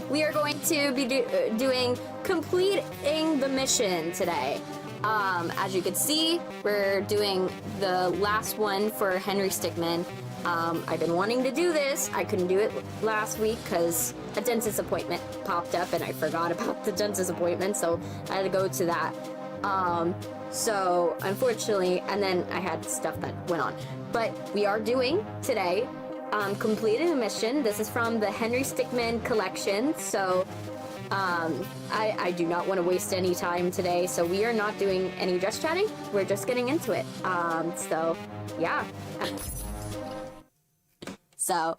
we are going to be doing completing the mission today. As you can see, we're doing the last one for Henry Stickmin. I've been wanting to do this. I couldn't do it last week because a dentist appointment popped up and I forgot about the dentist appointment, so I had to go to that. So unfortunately, and then I had stuff that went on. But we are doing today, completing a mission. This is from the Henry Stickmin Collection, so I do not want to waste any time today, so we are not doing any just chatting. We're just getting into it. So yeah. So,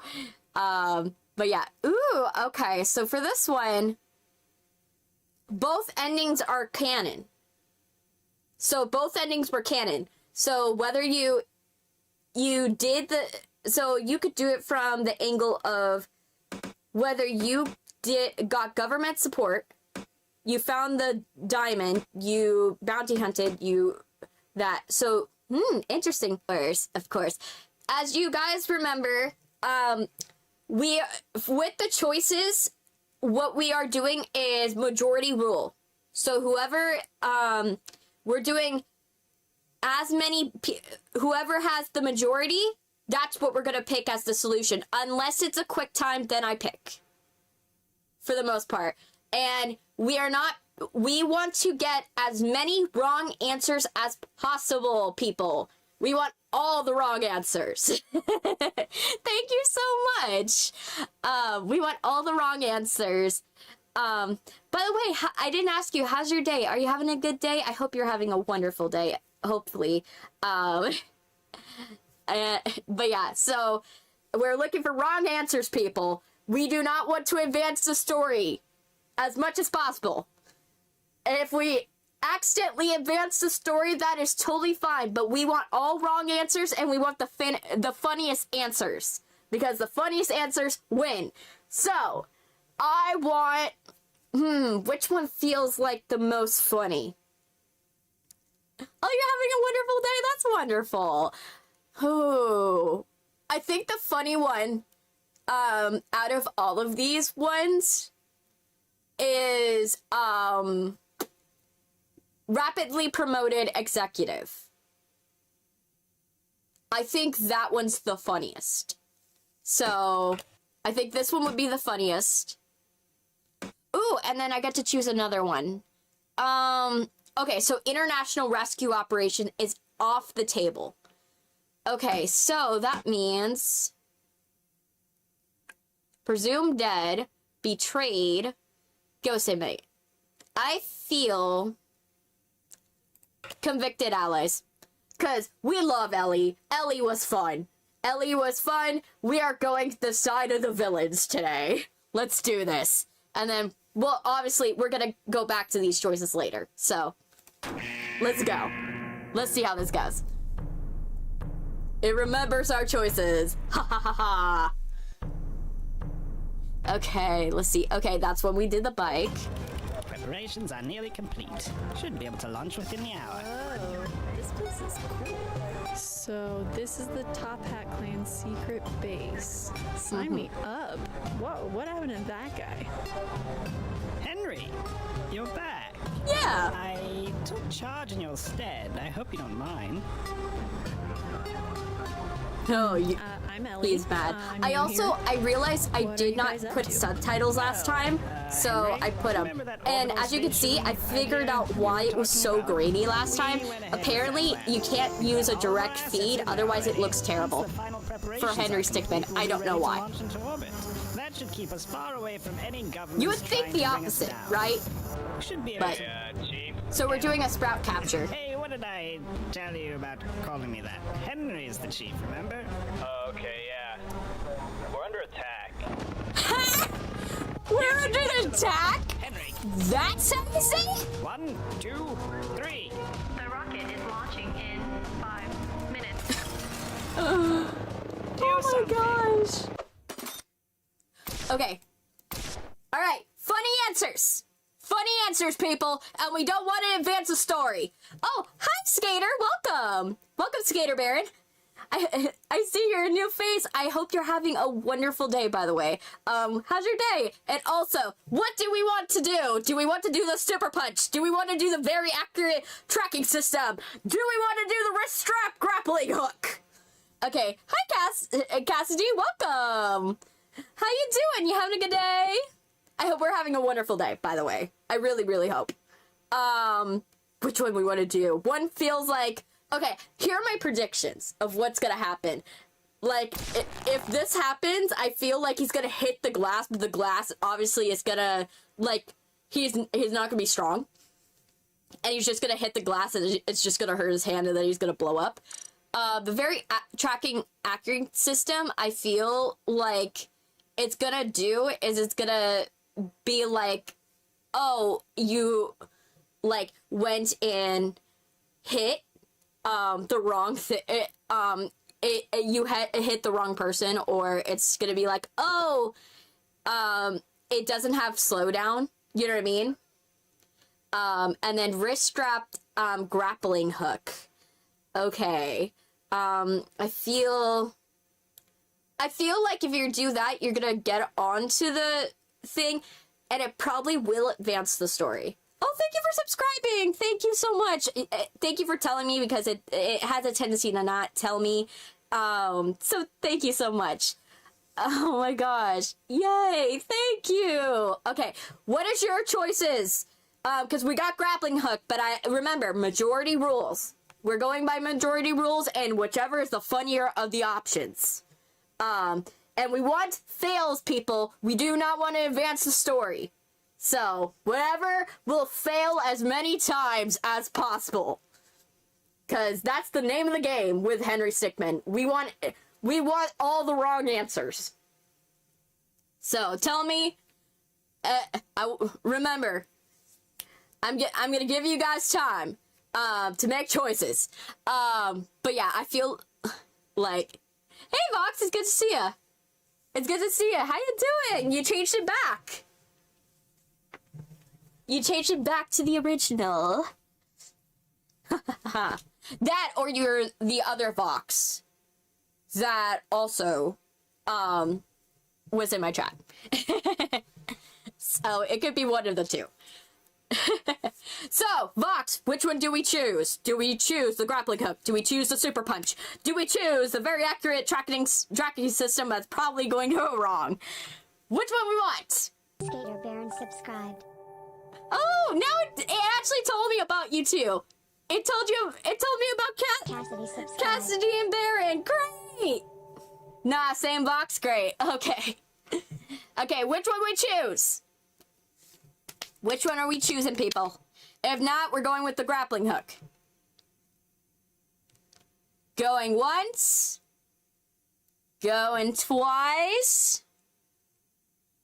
but yeah. Ooh, okay. So for this one, both endings are canon. So both endings were canon. So whether you did so you could do it from the angle of whether you got government support, you found the diamond, you bounty hunted, so interesting. Of course, as you guys remember, with the choices, what we are doing is majority rule. So whoever we're doing whoever has the majority, that's what we're gonna pick as the solution. Unless it's a quick time, then I pick. For the most part. And we want to get as many wrong answers as possible, people. We want all the wrong answers. Thank you so much. We want all the wrong answers. By the way, I didn't ask you, how's your day? Are you having a good day? I hope you're having a wonderful day, hopefully. But yeah, so we're looking for wrong answers, people. We do not want to advance the story as much as possible. And if we accidentally advance the story, that is totally fine. But we want all wrong answers, and we want the funniest answers. Because the funniest answers win. So, I want... which one feels like the most funny? Oh, you're having a wonderful day? That's wonderful. Oh, I think the funny one... out of all of these ones is, rapidly promoted executive. I think that one's the funniest. So, I think this one would be the funniest. Ooh, and then I get to choose another one. Okay, so international rescue operation is off the table. Okay, so that means... presumed dead, betrayed, ghost inmate. I feel convicted allies. Because we love Ellie. Ellie was fun. Ellie was fun. We are going to the side of the villains today. Let's do this. And then, well, obviously, we're going to go back to these choices later. So, let's go. Let's see how this goes. It remembers our choices. Ha ha ha ha. Okay, let's see. Okay, that's when we did the bike. Preparations are nearly complete. Should be able to launch within the hour. Oh, this place is cool. So this is the Top Hat Clan's secret base. Sign me up. Whoa, what happened to that guy? Henry, you're back. Yeah. I took charge in your stead. I hope you don't mind. Oh, I'm Ellie. he's bad. I realized I did not put subtitles last time, so I put them. And as you can see, I figured out why it was so grainy last time. Apparently, you can't use a direct feed, otherwise it looks terrible. For Henry Stickmin, I don't know why. That should keep us far away from any government. You would think the opposite, right? But, so we're doing a sprout capture. Hey, what did I tell you about calling me that? Henry is the chief, remember? Okay, yeah. We're under attack. We're under attack? Henry. That's how you say it? 1, 2, 3. The rocket is launching in 5 minutes. Oh my gosh. Okay. Alright, funny answers. Funny answers, people, and we don't want to advance the story. Oh, hi, Skater. Welcome. Welcome, Skater Baron. I see your new face. I hope you're having a wonderful day, by the way. How's your day? And also, what do we want to do? Do we want to do the super punch? Do we want to do the very accurate tracking system? Do we want to do the wrist strap grappling hook? Okay, hi Cassidy, welcome. How you doing? You having a good day? I hope we're having a wonderful day, by the way. I really, really hope. Which one we want to do? One feels like, okay, here are my predictions of what's gonna happen. Like, if this happens, I feel like he's gonna hit the glass, but the glass obviously is gonna, like, he's not gonna be strong. And he's just gonna hit the glass and it's just gonna hurt his hand and then he's gonna blow up. The very tracking accurate system, I feel like it's gonna do is it's gonna be like, oh, you, like, went and hit the wrong you hit the wrong person, or it's gonna be like, oh, it doesn't have slowdown, you know what I mean? And then wrist strapped grappling hook. Okay. I feel like if you do that, you're gonna get onto the thing and it probably will advance the story. Oh, thank you for subscribing. Thank you so much. Thank you for telling me, because it has a tendency to not tell me. So thank you so much. Oh my gosh. Yay. Thank you. Okay. What is your choices? Because we got grappling hook, but remember, majority rules. We're going by majority rules and whichever is the funnier of the options. And we want fails, people. We do not want to advance the story. So, whatever will fail as many times as possible. Because that's the name of the game with Henry Stickmin. We want all the wrong answers. So, tell me, remember, I'm gonna give you guys time, to make choices. But yeah, I feel like, hey Vox, it's good to see ya. It's good to see ya. How you doing? You changed it back. You changed it back to the original. That, or you're the other Vox that also was in my chat. So it could be one of the two. So, Vox, which one do we choose? Do we choose the grappling hook? Do we choose the super punch? Do we choose the very accurate tracking system that's probably going to go wrong? Which one we want? Skater Baron subscribed. Oh, now it actually told me about you two. It told me about Cassidy subscribed. Cassidy and Baron. Great. Nah, same Vox. Great. Okay. Okay, which one we choose? Which one are we choosing, people? If not, we're going with the grappling hook. Going once. Going twice.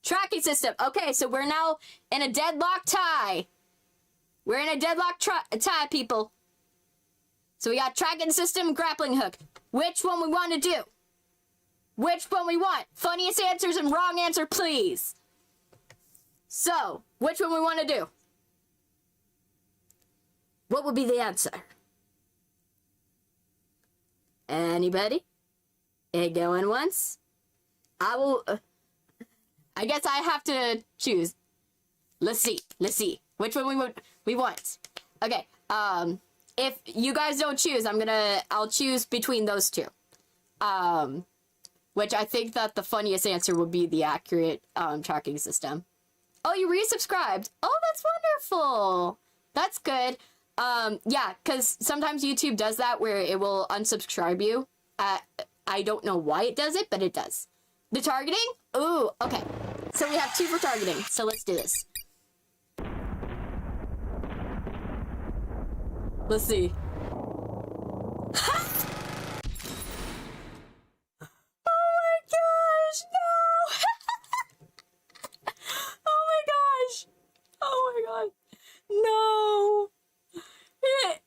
Tracking system. Okay, so we're now in a deadlock tie. We're in a deadlock tie, people. So we got tracking system, grappling hook. Which one we want to do? Which one we want? Funniest answers and wrong answer, please. So, which one we want to do? What would be the answer? Anybody? It going once? I will... I guess I have to choose. Let's see. Which one we want. Okay, if you guys don't choose, I'll choose between those two. Which I think that the funniest answer would be the accurate, tracking system. Oh, you resubscribed. Oh, that's wonderful. That's good. Yeah, because sometimes YouTube does that where it will unsubscribe you. I don't know why it does it, but it does. The targeting? Ooh, okay. So we have 2 for targeting. So let's do this. Let's see. Oh my gosh, no! Oh my gosh! Oh my god. No!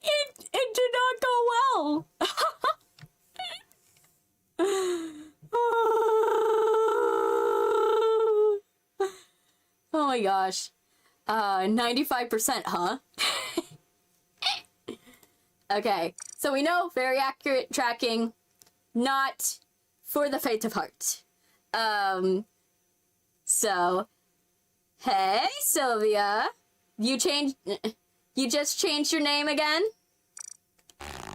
It did not go well! Oh my gosh. 95%, huh? Okay, so we know very accurate tracking. not for the faint of heart. So, hey, Sylvia. You just changed your name again?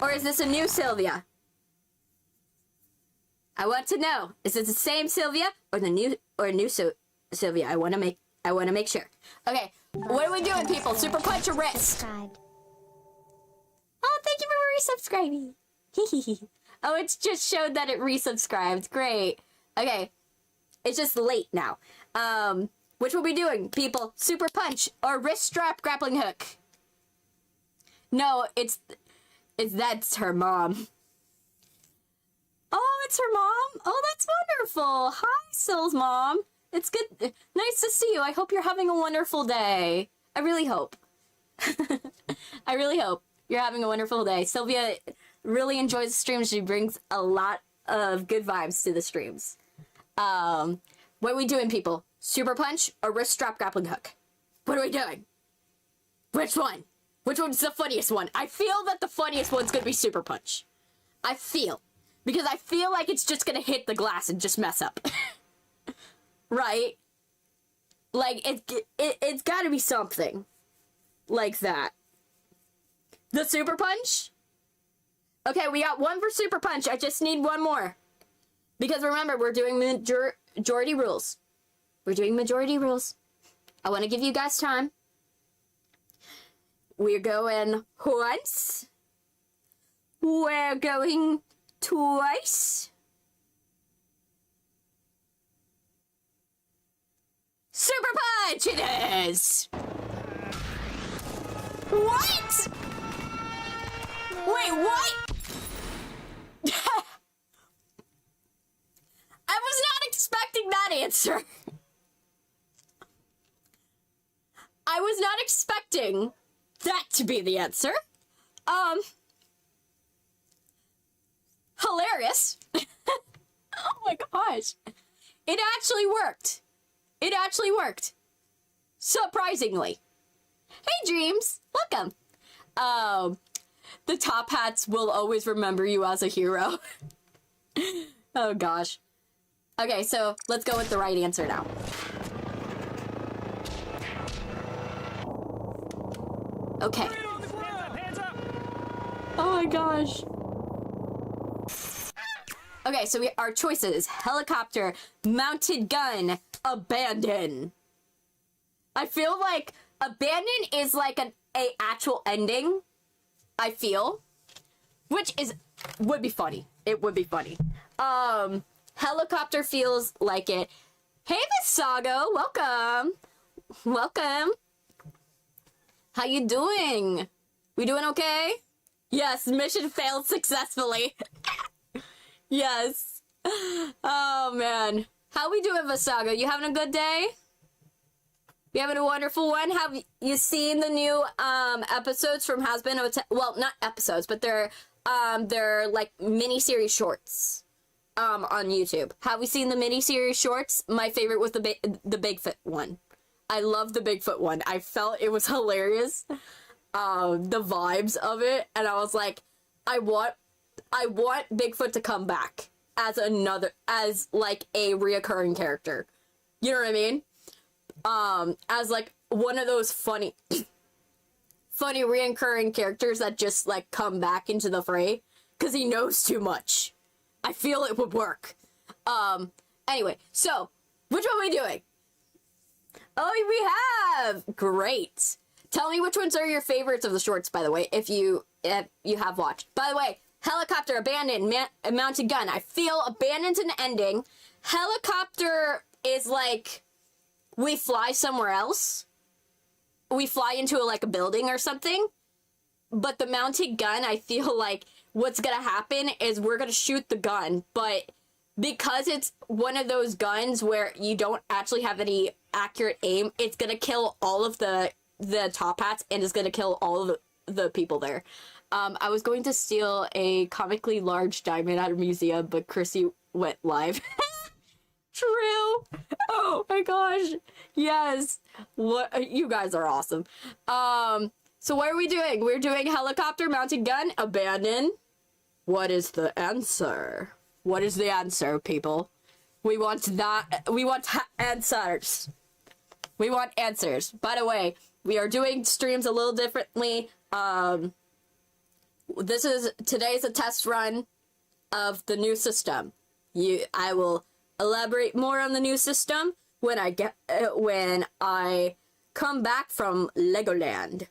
Or is this a new Sylvia? I want to know. Is it the same Sylvia or a new Sylvia? I want to make sure. Okay, what are we doing, people? Super punch or wrist? Subscribed. Oh, thank you for resubscribing. Oh, it's just showed that it resubscribed. Great. Okay, it's just late now. Which will we doing, people? Super punch or wrist strap grappling hook? No, that's her mom. Oh, it's her mom? Oh, that's wonderful. Hi, Syl's mom. It's good. Nice to see you. I hope you're having a wonderful day. I really hope. I really hope you're having a wonderful day. Sylvia really enjoys the streams. She brings a lot of good vibes to the streams. What are we doing, people? Super punch or wrist strap grappling hook? What are we doing? Which one? Which one's the funniest one? I feel that the funniest one's gonna be super punch. Because I feel like it's just gonna hit the glass and just mess up. Right? Like, it's gotta be something like that. The super punch? Okay, we got one for super punch. I just need one more. Because remember, we're doing majority rules. We're doing majority rules. I want to give you guys time. We're going once. We're going twice. Super punch it is! What? Wait, what? I was not expecting that answer. I was not expecting that to be the answer. Hilarious. Oh my gosh. It actually worked. It actually worked. Surprisingly. Hey, Dreams. Welcome. The top hats will always remember you as a hero. Oh gosh. Okay, so let's go with the right answer now. Okay. Hands up! Oh my gosh. Okay, so our choices: helicopter, mounted gun, abandon. I feel like abandon is like a actual ending. I feel, which would be funny. It would be funny. Helicopter feels like it. Hey, Miss Sago, welcome. Welcome. How you doing? We doing okay? Yes, mission failed successfully. Yes. Oh, man. How we doing, Vasago? You having a good day? You having a wonderful one? Have you seen the new episodes from Has-Been Hotel? Well, not episodes, but they're like mini-series shorts on YouTube. Have we seen the mini-series shorts? My favorite was the Bigfoot one. I love the Bigfoot one. I felt it was hilarious. The vibes of it, and I was like, I want Bigfoot to come back as like a reoccurring character. You know what I mean? As like one of those funny reoccurring characters that just like come back into the fray because he knows too much. I feel it would work. Anyway, so which one are we doing? Oh, we have! Great. Tell me which ones are your favorites of the shorts, by the way, if you have watched. By the way, helicopter, abandoned, mounted gun. I feel abandoned's an ending. Helicopter is like, we fly somewhere else. We fly into a building or something. But the mounted gun, I feel like what's gonna happen is we're gonna shoot the gun, but because it's one of those guns where you don't actually have any accurate aim, it's gonna kill all of the top hats and it's gonna kill all of the people there. I was going to steal a comically large diamond at a museum, but Chrissy went live. True. Oh my gosh. Yes. What? You guys are awesome. So what are we doing? We're doing helicopter, mounted gun, abandon. What is the answer? What is the answer, people? We want that. We want answers. We want answers. By the way, we are doing streams a little differently. Today's a test run of the new system. I will elaborate more on the new system when I come back from Legoland.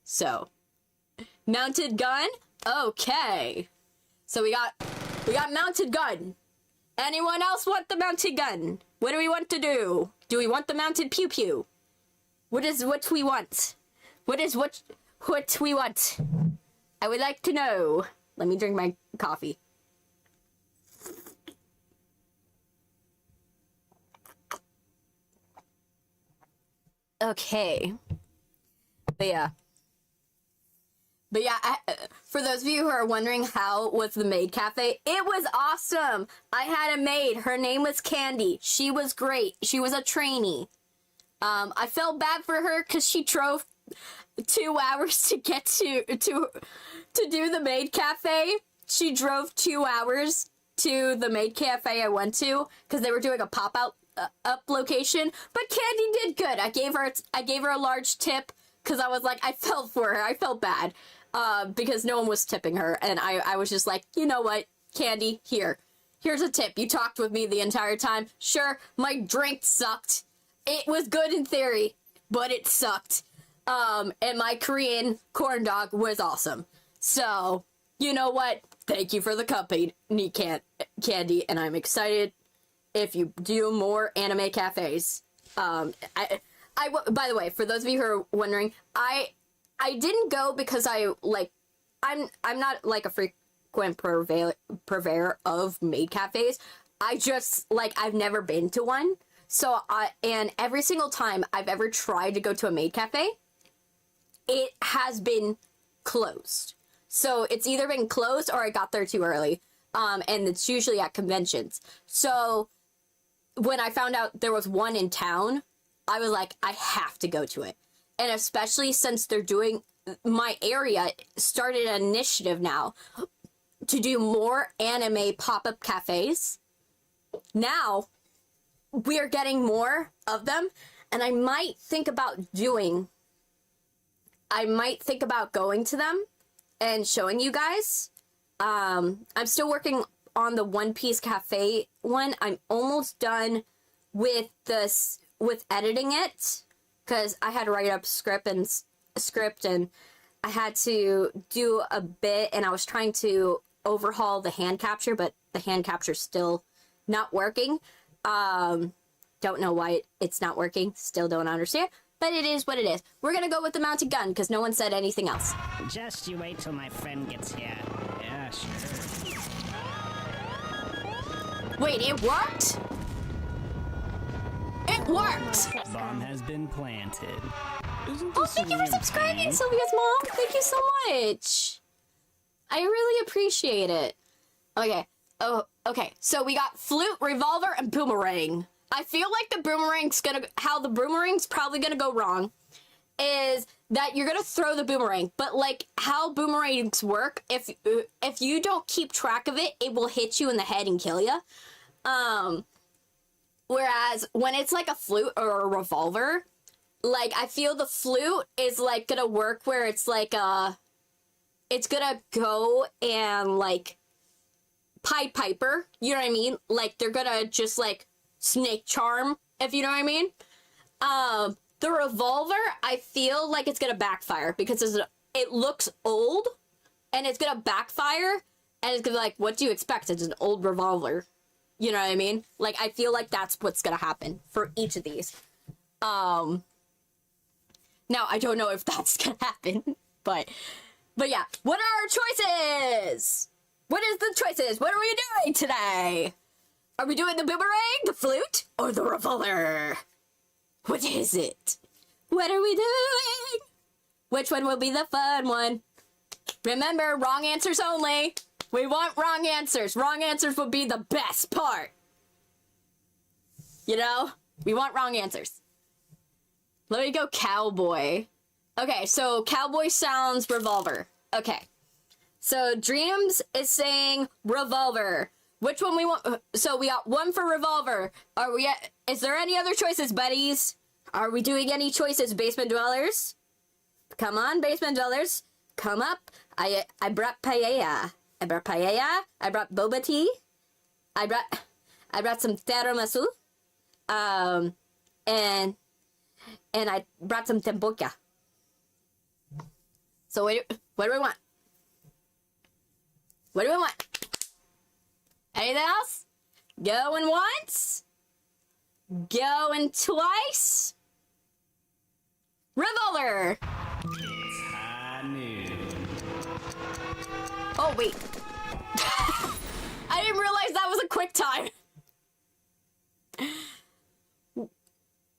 So, mounted gun. Okay. So we got mounted gun. Anyone else want the mounted gun? What do we want to do? Do we want the mounted pew pew? What we want? What we want? I would like to know. Let me drink my coffee. Okay. But yeah, for those of you who are wondering how was the maid cafe, it was awesome. I had a maid. Her name was Candy. She was great. She was a trainee. I felt bad for her because she drove 2 hours to get to do the maid cafe. She drove 2 hours to the maid cafe I went to because they were doing a pop-out up location. But Candy did good. I gave her a large tip because I was like, I felt for her. I felt bad. Because no one was tipping her, and I was just like, you know what, Candy, here's a tip. You talked with me the entire time. Sure, my drink sucked. It was good in theory, but it sucked. And my Korean corn dog was awesome. So, you know what? Thank you for the company, Candy, and I'm excited if you do more anime cafes. By the way, for those of you who are wondering, I didn't go because I'm not like a frequent purveyor of maid cafes. I've never been to one. So and every single time I've ever tried to go to a maid cafe, it has been closed. So it's either been closed or I got there too early. And it's usually at conventions. So when I found out there was one in town, I was like, I have to go to it. And especially since they're doing, my area started an initiative now to do more anime pop-up cafes. Now, we are getting more of them, and I might think about going to them and showing you guys. I'm still working on the One Piece Cafe one. I'm almost done with editing it. Because I had to write up script and I had to do a bit, and I was trying to overhaul the hand capture, but the hand capture's still not working. Don't know why it's not working. Still don't understand. But it is what it is. We're gonna go with the mounted gun because no one said anything else. Just you wait till my friend gets here. Yeah, sure. Wait, it worked? It worked! Bomb has been planted. Oh, thank you for subscribing, Sylvia's mom! Thank you so much! I really appreciate it. Okay. Oh, okay. So we got flute, revolver, and boomerang. I feel like how the boomerang's probably gonna go wrong is that you're gonna throw the boomerang, but like how boomerangs work, if you don't keep track of it, it will hit you in the head and kill you. Whereas when it's like a flute or a revolver, like I feel the flute is like gonna work where it's like it's gonna go and like Pied Piper, you know what I mean? Like they're gonna just like snake charm, if you know what I mean. The revolver, I feel like it's gonna backfire because it looks old and it's gonna backfire and it's gonna be like, what do you expect? It's an old revolver. You know what I mean? Like, I feel like that's what's gonna happen for each of these. Now, I don't know if that's gonna happen, but yeah. What are our choices? What is the choices? What are we doing today? Are we doing the boomerang, the flute, or the revolver? What is it? What are we doing? Which one will be the fun one? Remember, wrong answers only. We want wrong answers. Wrong answers would be the best part. You know? We want wrong answers. Let me go cowboy. Okay, so cowboy sounds revolver. Okay. So Dreams is saying revolver. Which one we want? So we got one for revolver. Are we at, is there any other choices, buddies? Are we doing any choices, basement dwellers? Come on, basement dwellers. Come up. I brought paella. I brought paella. I brought boba tea. I brought some tiramisu. And I brought some tempoka. So what do we want? What do we want? Anything else? Going once? Going twice? Revolver! Oh, wait. I didn't realize that was a quick time.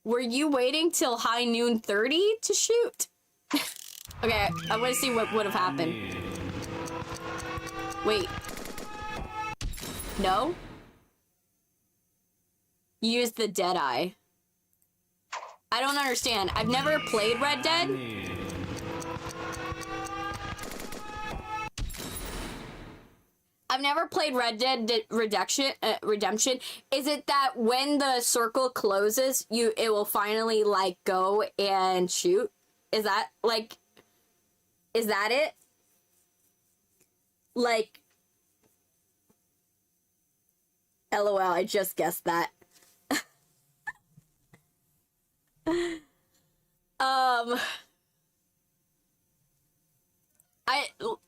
Were you waiting till high noon 30 to shoot? Okay, I want to see what would have happened. Wait. No? You used the Deadeye. I don't understand. I've never played Red Dead. I've never played Red Dead Redemption. Is it that when the circle closes, it will finally, like, go and shoot? Is that, like... Is that it? Like... LOL, I just guessed that.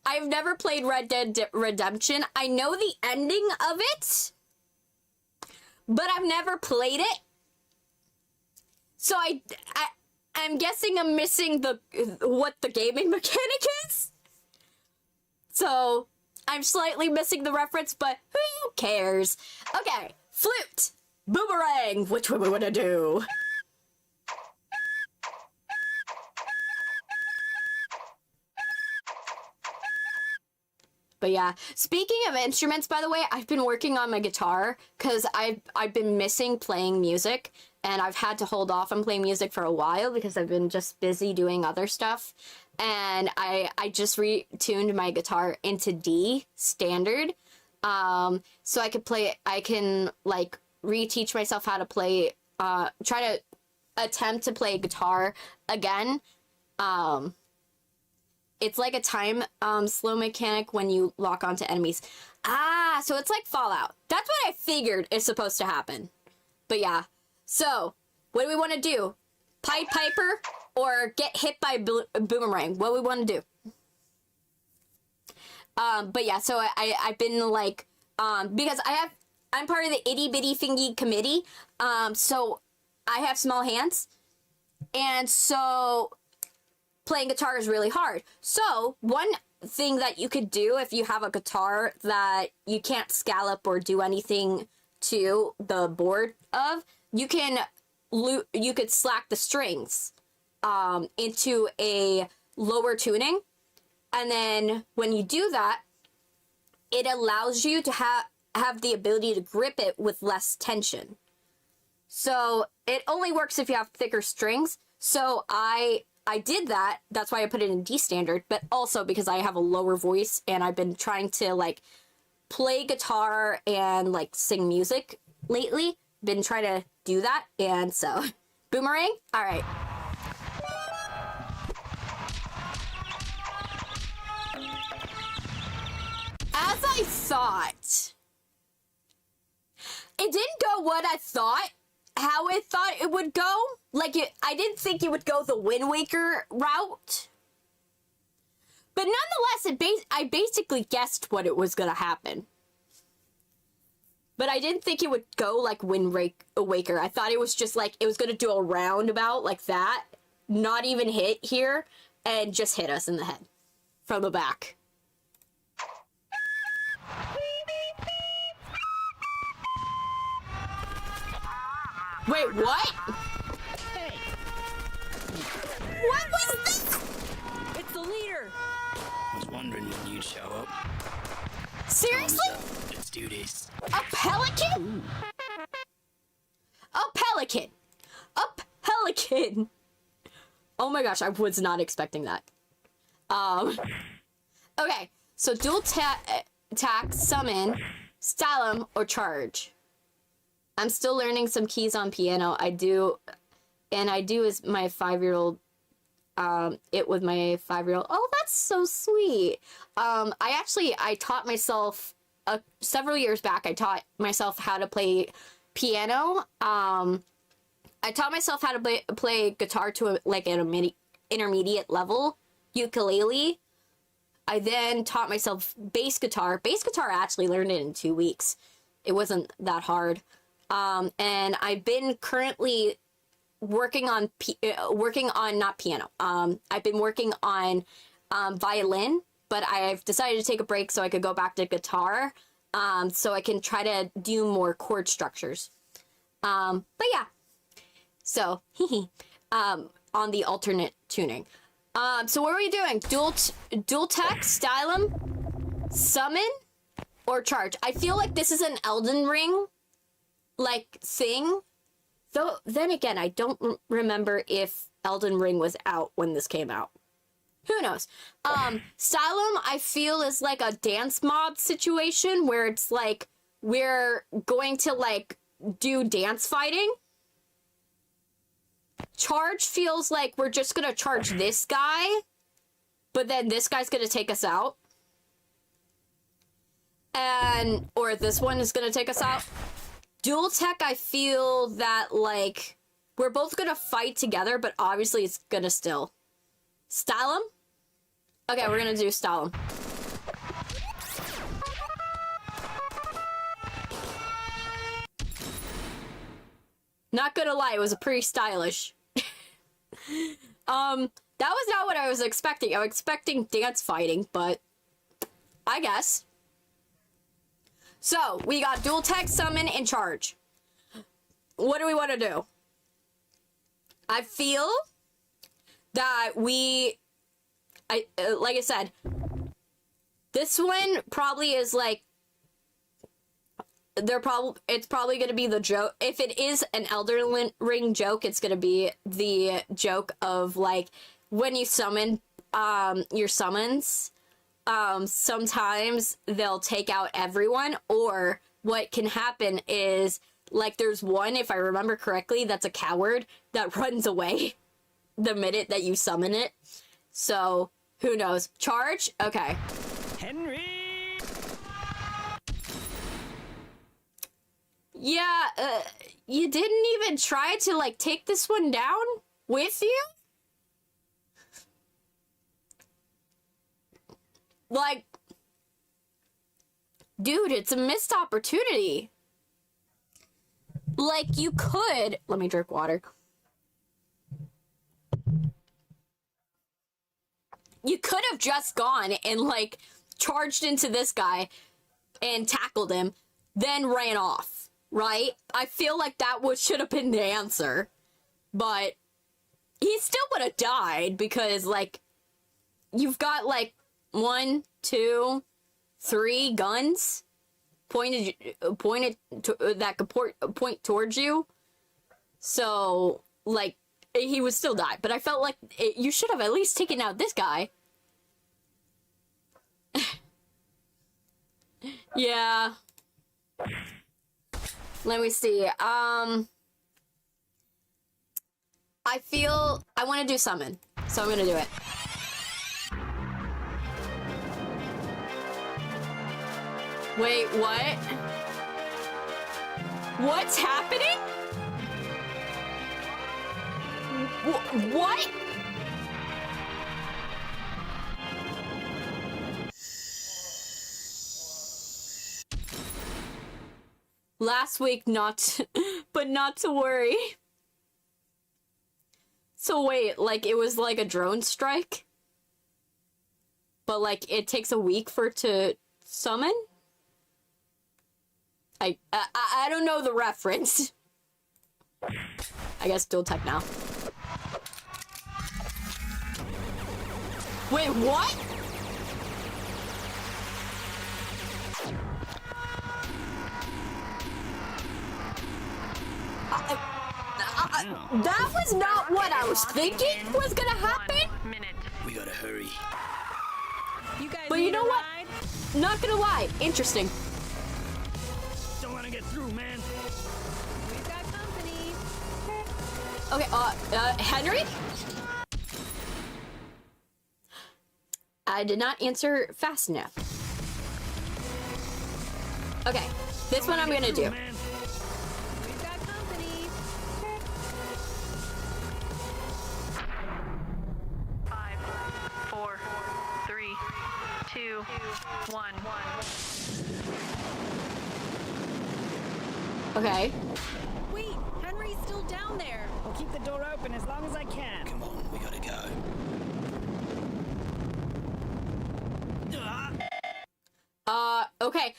I've never played Red Dead Redemption. I know the ending of it, but I've never played it. So I'm guessing I'm missing what the gaming mechanic is. So I'm slightly missing the reference, but who cares? Okay, flute, boomerang. Which one we want to do? But yeah, speaking of instruments, by the way, I've been working on my guitar because I've been missing playing music, and I've had to hold off on playing music for a while because I've been just busy doing other stuff. And I just retuned my guitar into D standard, so I could play. I can like reteach myself how to play. Try to attempt to play guitar again. It's like a time slow mechanic when you lock onto enemies. Ah, so it's like Fallout. That's what I figured is supposed to happen. But yeah, so what do we want to do? Pied Piper or get hit by a boomerang? What do we want to do? But yeah, so I've been like, because I'm part of the itty bitty thingy committee. So I have small hands, and so playing guitar is really hard. So one thing that you could do if you have a guitar that you can't scallop or do anything to the board of, you could slack the strings into a lower tuning, and then when you do that, it allows you to have the ability to grip it with less tension. So it only works if you have thicker strings. So I did that. That's why I put it in D standard, but also because I have a lower voice and I've been trying to like play guitar and like sing music lately. Been trying to do that, and so boomerang. All right. As I thought, it didn't go what I thought. How I thought it would go. Like, I didn't think it would go the Wind Waker route. But nonetheless, I basically guessed what it was going to happen. But I didn't think it would go like Wind Waker. I thought it was just like, it was going to do a roundabout like that, not even hit here, and just hit us in the head from the back. Wait, what? Hey, What was this? It's the leader! I was wondering when you'd show up. Seriously? Let's do this. A pelican? A pelican. A pelican. Oh my gosh, I was not expecting that. Okay, So dual attack, summon, stylum, or charge. I'm still learning some keys on piano. I do as my 5-year-old. It with my 5-year-old. Oh, that's so sweet. I taught myself several years back. I taught myself how to play piano. I taught myself how to play guitar to an intermediate level, ukulele. I then taught myself bass guitar. Bass guitar, I actually learned it in 2 weeks. It wasn't that hard. And I've been currently working on not piano. I've been working on violin, but I've decided to take a break so I could go back to guitar, so I can try to do more chord structures. But yeah, so on the alternate tuning. So what are we doing? Dual tech, stylum, summon, or charge? I feel like this is an Elden Ring thing. Though, then again, I don't remember if Elden Ring was out when this came out. Who knows? Stylum, I feel, is like a dance mob situation where it's like, we're going to, do dance fighting. Charge feels like we're just gonna charge this guy, but then this guy's gonna take us out. Or this one is gonna take us out. Dual tech, I feel that, we're both gonna fight together, but obviously it's gonna still. Stylum? Okay, we're gonna do stylum. Not gonna lie, it was pretty stylish. That was not what I was expecting. I was expecting dance fighting, but I guess. So, we got dual tech, summon, and charge. What do we want to do? I feel that like I said, this one probably is it's probably going to be the joke. If it is an Elden Ring joke, it's going to be the joke of, when you summon your summons, sometimes they'll take out everyone, or what can happen is, there's one, if I remember correctly, that's a coward that runs away the minute that you summon it. So, who knows? Charge? Okay. Henry! Yeah, you didn't even try to, take this one down with you? Dude, it's a missed opportunity. You could... Let me drink water. You could have just gone and, charged into this guy and tackled him, then ran off, right? I feel like that should have been the answer. But he still would have died because, you've got, 1, 2, 3 guns pointed that could point towards you. So, he would still die. But I felt like you should have at least taken out this guy. Yeah. Let me see. I feel I want to do summon, so I'm gonna do it. Wait, what? What's happening? What? Last week, but not to worry. So wait, it was a drone strike? But it takes a week for it to summon? I don't know the reference. I guess dual tech now. Wait, what? That was not what I was thinking was gonna happen. We gotta hurry. You guys But you know what? ride? not gonna lie, interesting. Don't want to get through, man. We've got company. Okay, Henry? I did not answer fast enough. Okay, this one I'm gonna do. Man. We've got company. 5, 4, 3, 2, 1. Okay. Wait, Henry's still down there. I'll keep the door open as long as I can. Come on, we gotta go. Okay.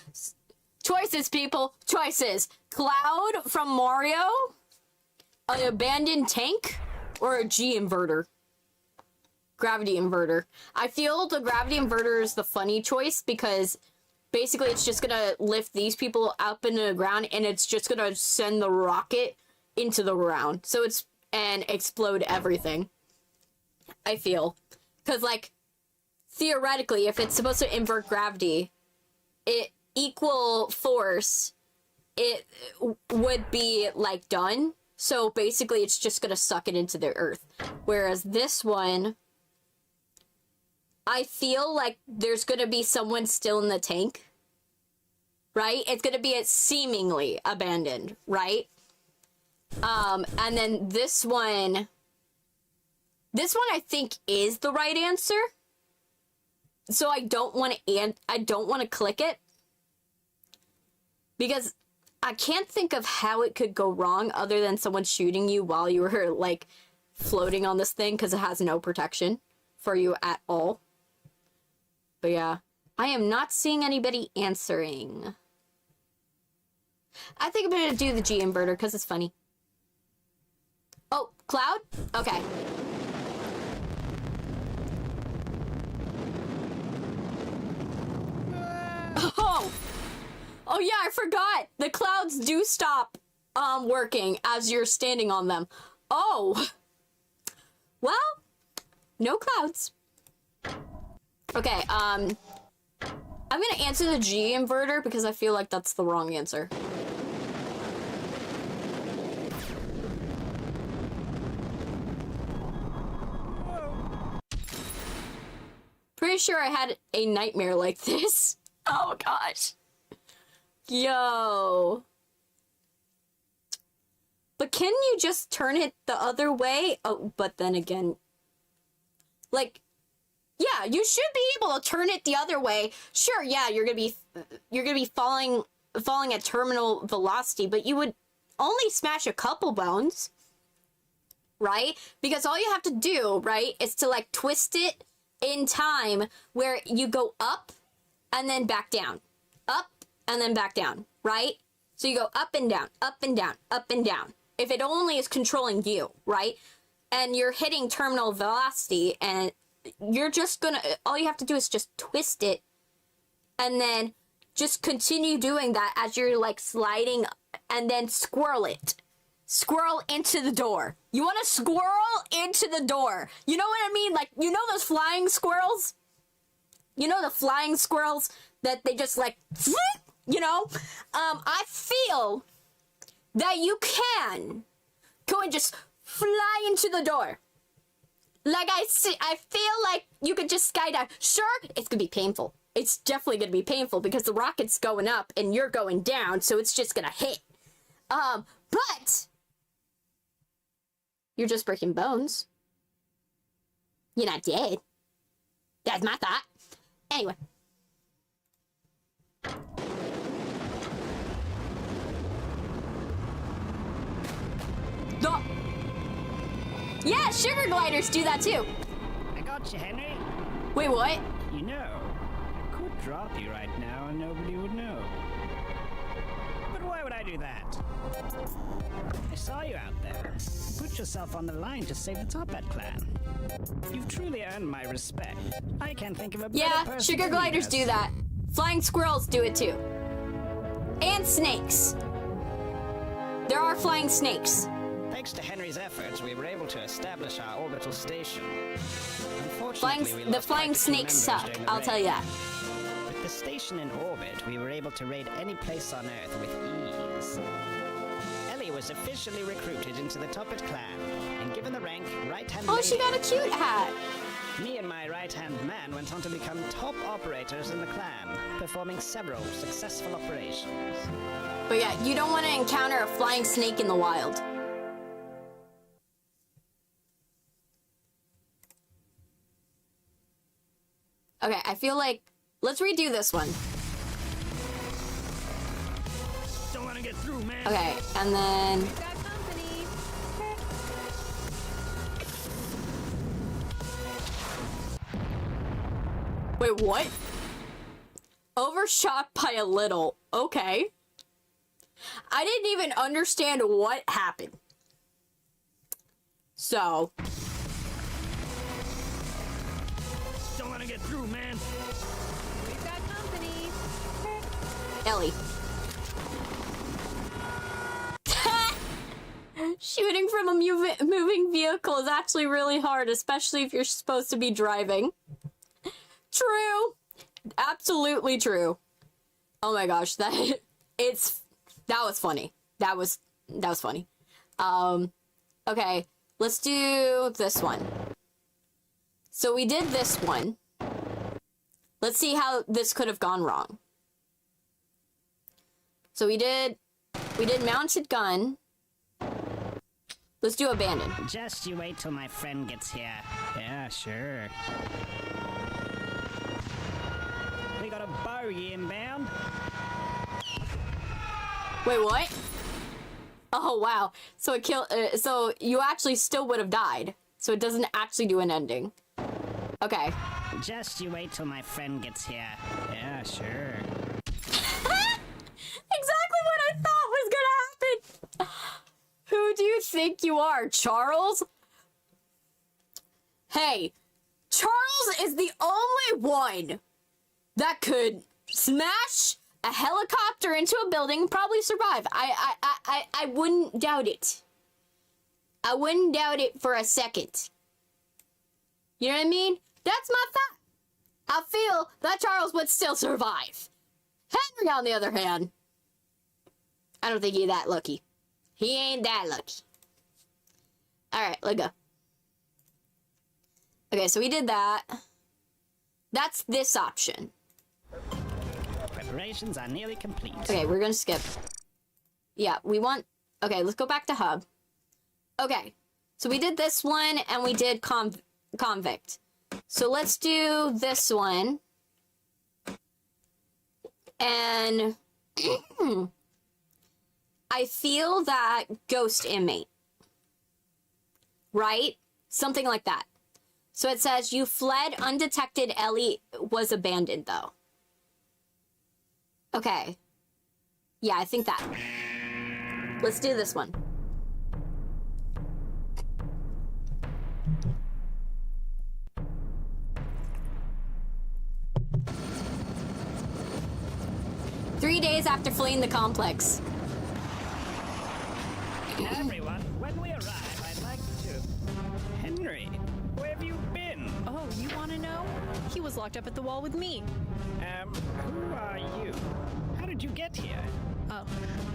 Choices, people. Choices. Cloud from Mario, an abandoned tank, or a G inverter. Gravity inverter. I feel the gravity inverter is the funny choice because basically it's just gonna lift these people up into the ground and it's just gonna send the rocket into the ground. So it's, and explode everything. I feel. Because, like, theoretically, if it's supposed to invert gravity, it equal force, it would be, like, done. So basically it's just gonna suck it into the earth. Whereas this one, I feel like there's gonna be someone still in the tank, right? It's gonna be seemingly abandoned, right? And then this one I think is the right answer. So I don't want to click it because I can't think of how it could go wrong other than someone shooting you while you were, like, floating on this thing because it has no protection for you at all. But yeah, I am not seeing anybody answering. I think I'm gonna do the G inverter because it's funny. Oh, Cloud? Okay. Oh yeah, I forgot. The clouds do stop working as you're standing on them. Oh. Well, no clouds. Okay, I'm gonna answer the G inverter because I feel like that's the wrong answer. Pretty sure I had a nightmare like this. Oh gosh. Yo. But can you just turn it the other way? Oh, but then again, like, yeah, you should be able to turn it the other way. Sure, yeah, you're gonna be falling at terminal velocity, but you would only smash a couple bones, right? Because all you have to do, right, is to, like, twist it in time where you go up and then back down, up and then back down, right? So you go up and down, up and down, up and down. If it only is controlling you, right? And you're hitting terminal velocity and you're just gonna, all you have to do is just twist it and then just continue doing that as you're, like, sliding and then squirrel it. Squirrel into the door. You want to squirrel into the door. You know what I mean? Like, you know those flying squirrels? You know the flying squirrels that they just, like, you know? I feel that you can go and just fly into the door. Like, I feel like you could just skydive. Sure, it's gonna be painful. It's definitely gonna be painful because the rocket's going up and you're going down, so it's just gonna hit. But you're just breaking bones. You're not dead. That's my thought. Anyway. Yeah, sugar gliders do that too. I got you, Henry. Wait, what? You know, I could drop you right now and nobody would know. But why would I do that? I saw you out there. Put yourself on the line to save the Top Hat clan. You've truly earned my respect. I can't think of a better Yeah, person sugar to gliders lead do us. that. Flying squirrels do it too. And snakes. There are flying snakes. Thanks to Henry's efforts, we were able to establish our orbital station. Unfortunately, we The lost flying quite a few snakes members suck, during the I'll tell you raid. that. With a station in orbit, we were able to raid any place on Earth with ease. Ellie was officially recruited into the Tuppet clan, and given the rank right-hand Oh, she got a cute hat. Me and my right-hand man went on to become top operators in the clan, performing several successful operations. But yeah, you don't want to encounter a flying snake in the wild. Okay, I feel like let's redo this one. Don't want to get through, man. Okay, and then We've got company. wait, what? Overshot by a little. Okay. I didn't even understand what happened. So, Don't want to get through, man. We've got company. Ellie. Shooting from a moving vehicle is actually really hard, especially if you're supposed to be driving. True. Absolutely true. Oh my gosh, that was funny. That was funny. Okay, let's do this one. So we did this one. Let's see how this could have gone wrong. So we did mounted gun. Let's do abandoned. Just you wait till my friend gets here. Yeah, sure. We got a bogey inbound. Wait, what? Oh wow. So it killed. So you actually still would have died. So it doesn't actually do an ending. Okay. Just you wait till my friend gets here. Yeah, sure. Exactly what I thought was gonna happen. Who do you think you are, Charles? Hey, Charles is the only one that could smash a helicopter into a building and probably survive. I wouldn't doubt it. I wouldn't doubt it for a second. You know what I mean? That's my fact. I feel that Charles would still survive. Henry, on the other hand, I don't think he's that lucky. He ain't that lucky. Alright, let's go. Okay, so we did that. That's this option. Preparations are nearly complete. Okay, we're gonna skip. Yeah, we want... Okay, let's go back to hub. Okay, so we did this one, and we did convict. So let's do this one. And... I feel that ghost inmate. Right? Something like that. So it says, you fled undetected. Ellie was abandoned, though. Okay. Yeah, I think that. Let's do this one. Three days after fleeing the complex. Everyone, when we arrive, I'd like to... Henry, where have you been? Oh, you want to know? He was locked up at the wall with me. Who are you? How did you get here? Oh,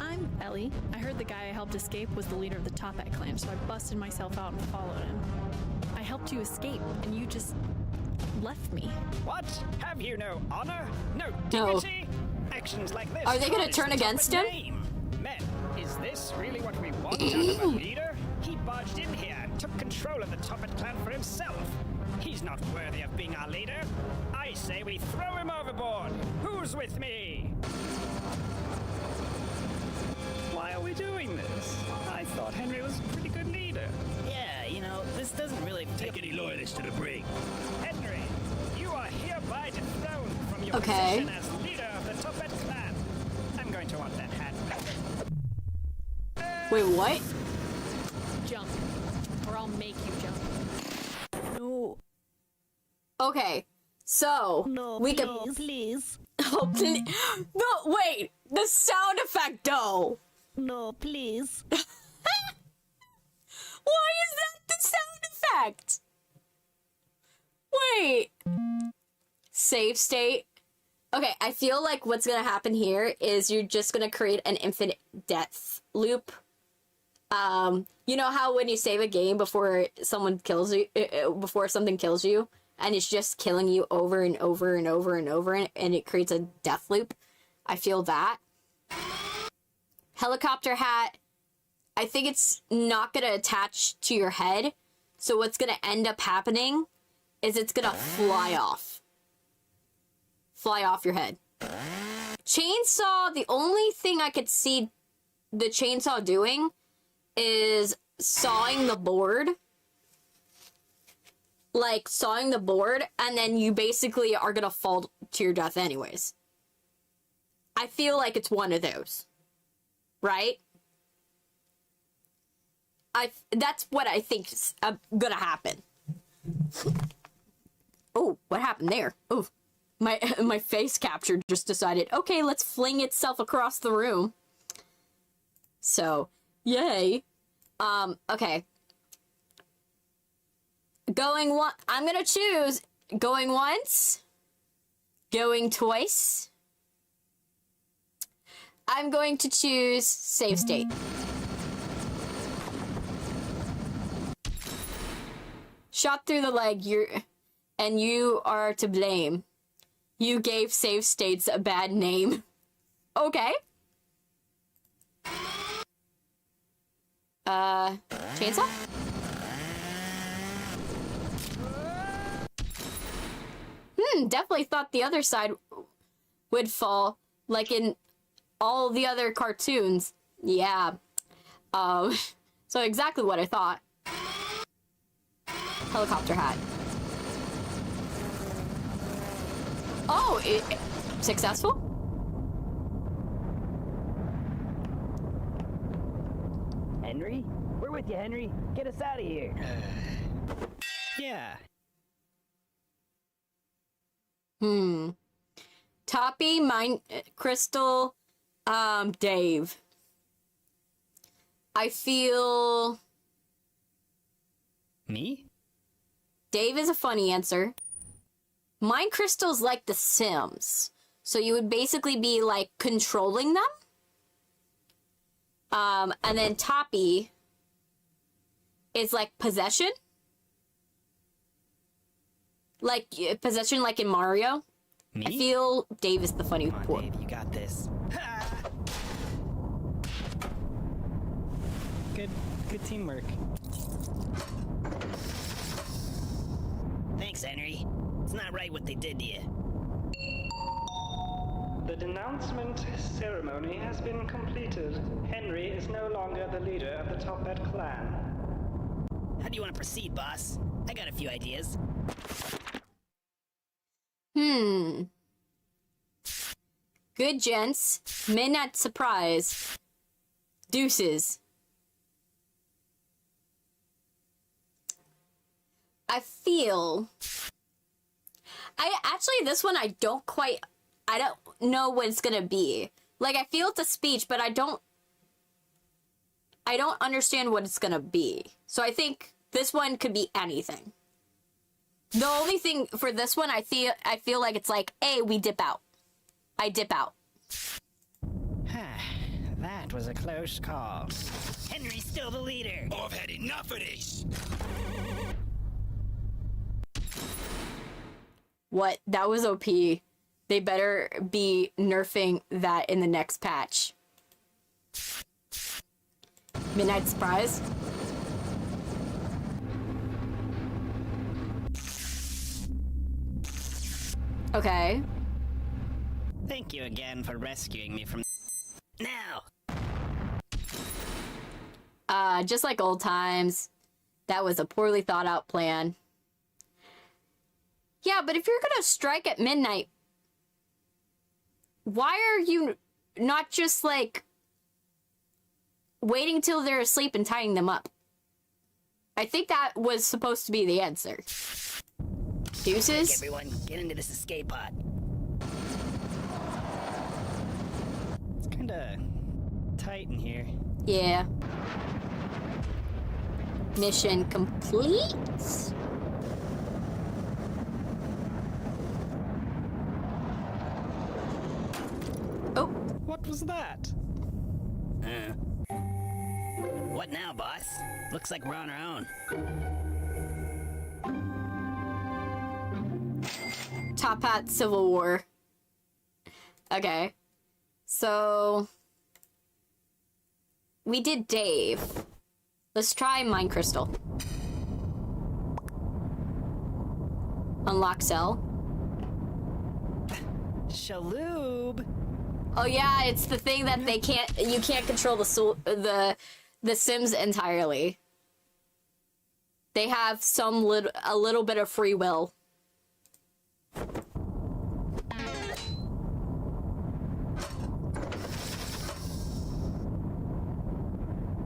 I'm Ellie. I heard the guy I helped escape was the leader of the Toppat clan, so I busted myself out and followed him. I helped you escape, and you just left me. What? Have you no honor? No No. dignity? Actions like this... Are they gonna tarnish turn the against Toppat him? name. Men, is this really what we want out of a leader? He barged in here and took control of the Toppat clan for himself. He's not worthy of being our leader. I say we throw him overboard. Who's with me? Why are we doing this? I thought Henry was a pretty good leader. Yeah, you know, this doesn't really take any loyalists to the brig. Henry, you are hereby dethroned from your Okay. position as leader of the Toppat clan. I'm going to want that hat back. Wait, what? Jump, or I'll make you jump. No. Okay, so No, we could. please. Oh, please. No, wait. The sound effect, though. No, please. Why is that the sound effect? Wait. Save state. Okay, I feel like what's gonna happen here is you're just gonna create an infinite death loop. You know how when you save a game before someone kills you, before something kills you, and it's just killing you over and over and over and over, and it creates a death loop? I feel that. Helicopter hat, I think it's not gonna attach to your head, so what's gonna end up happening is it's gonna fly off your head. Chainsaw, the only thing I could see the chainsaw doing is sawing the board. Like, sawing the board, and then you basically are gonna fall to your death anyways. I feel like it's one of those. Right? That's what I think's gonna happen. Oh, what happened there? Oh. My face capture just decided, okay, let's fling itself across the room. So, yay. Okay. I'm gonna choose going once, going twice. I'm going to choose save state. Shot through the leg, and you are to blame. You gave save states a bad name. Okay. Chainsaw? Definitely thought the other side would fall, like in all the other cartoons. Yeah. So exactly what I thought. Helicopter hat. Oh, successful? Henry? We're with you, Henry. Get us out of here. Yeah. Toppy, Mine, Crystal, Dave. I feel... Me? Dave is a funny answer. Mine Crystal's like The Sims. So you would basically be, like, controlling them. And then Toppy is like possession. Like, possession like in Mario. Me? I feel Dave is the funny Come on, Dave, you got this. Good teamwork. Thanks, Henry. It's not right what they did to you. The denouncement ceremony has been completed. Henry is no longer the leader of the Top Hat clan. How do you want to proceed, boss? I got a few ideas. Good gents. Midnight surprise. Deuces. I feel... this one I don't know what it's gonna be. Like, I feel it's a speech, but I don't understand what it's gonna be. So I think this one could be anything. The only thing for this one, I feel like it's like, hey, we dip out. I dip out. That was a close call. Henry's still the leader. Oh, I've had enough of this. What? That was OP. They better be nerfing that in the next patch. Midnight surprise. Okay. Thank you again for rescuing me from... Now. Just like old times. That was a poorly thought out plan. Yeah, but if you're gonna strike at midnight, why are you not just, like, waiting till they're asleep and tying them up? I think that was supposed to be the answer. Deuces? Quick, everyone, get into this escape pod. It's kinda tight in here. Yeah. Mission complete? was that? What now, boss? Looks like we're on our own. Top Hat Civil War. Okay. So... we did Dave. Let's try Mine Crystal. Unlock cell. Shaloob! Oh yeah, it's the thing that you can't control the Sims entirely. They have a little bit of free will.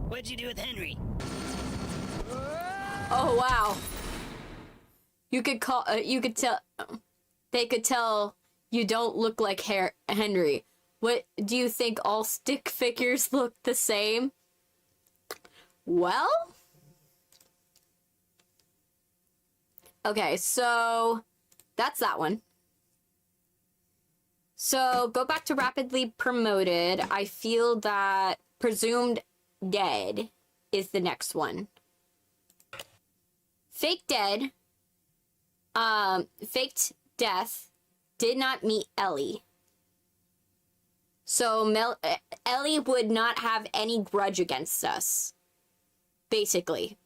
What'd you do with Henry? Oh wow. You could tell they could tell you don't look like Henry. What do you think, all stick figures look the same? Well, okay, so that's that one. So go back to rapidly promoted. I feel that presumed dead is the next one. Fake dead, faked death, did not meet Ellie. So Ellie would not have any grudge against us, basically.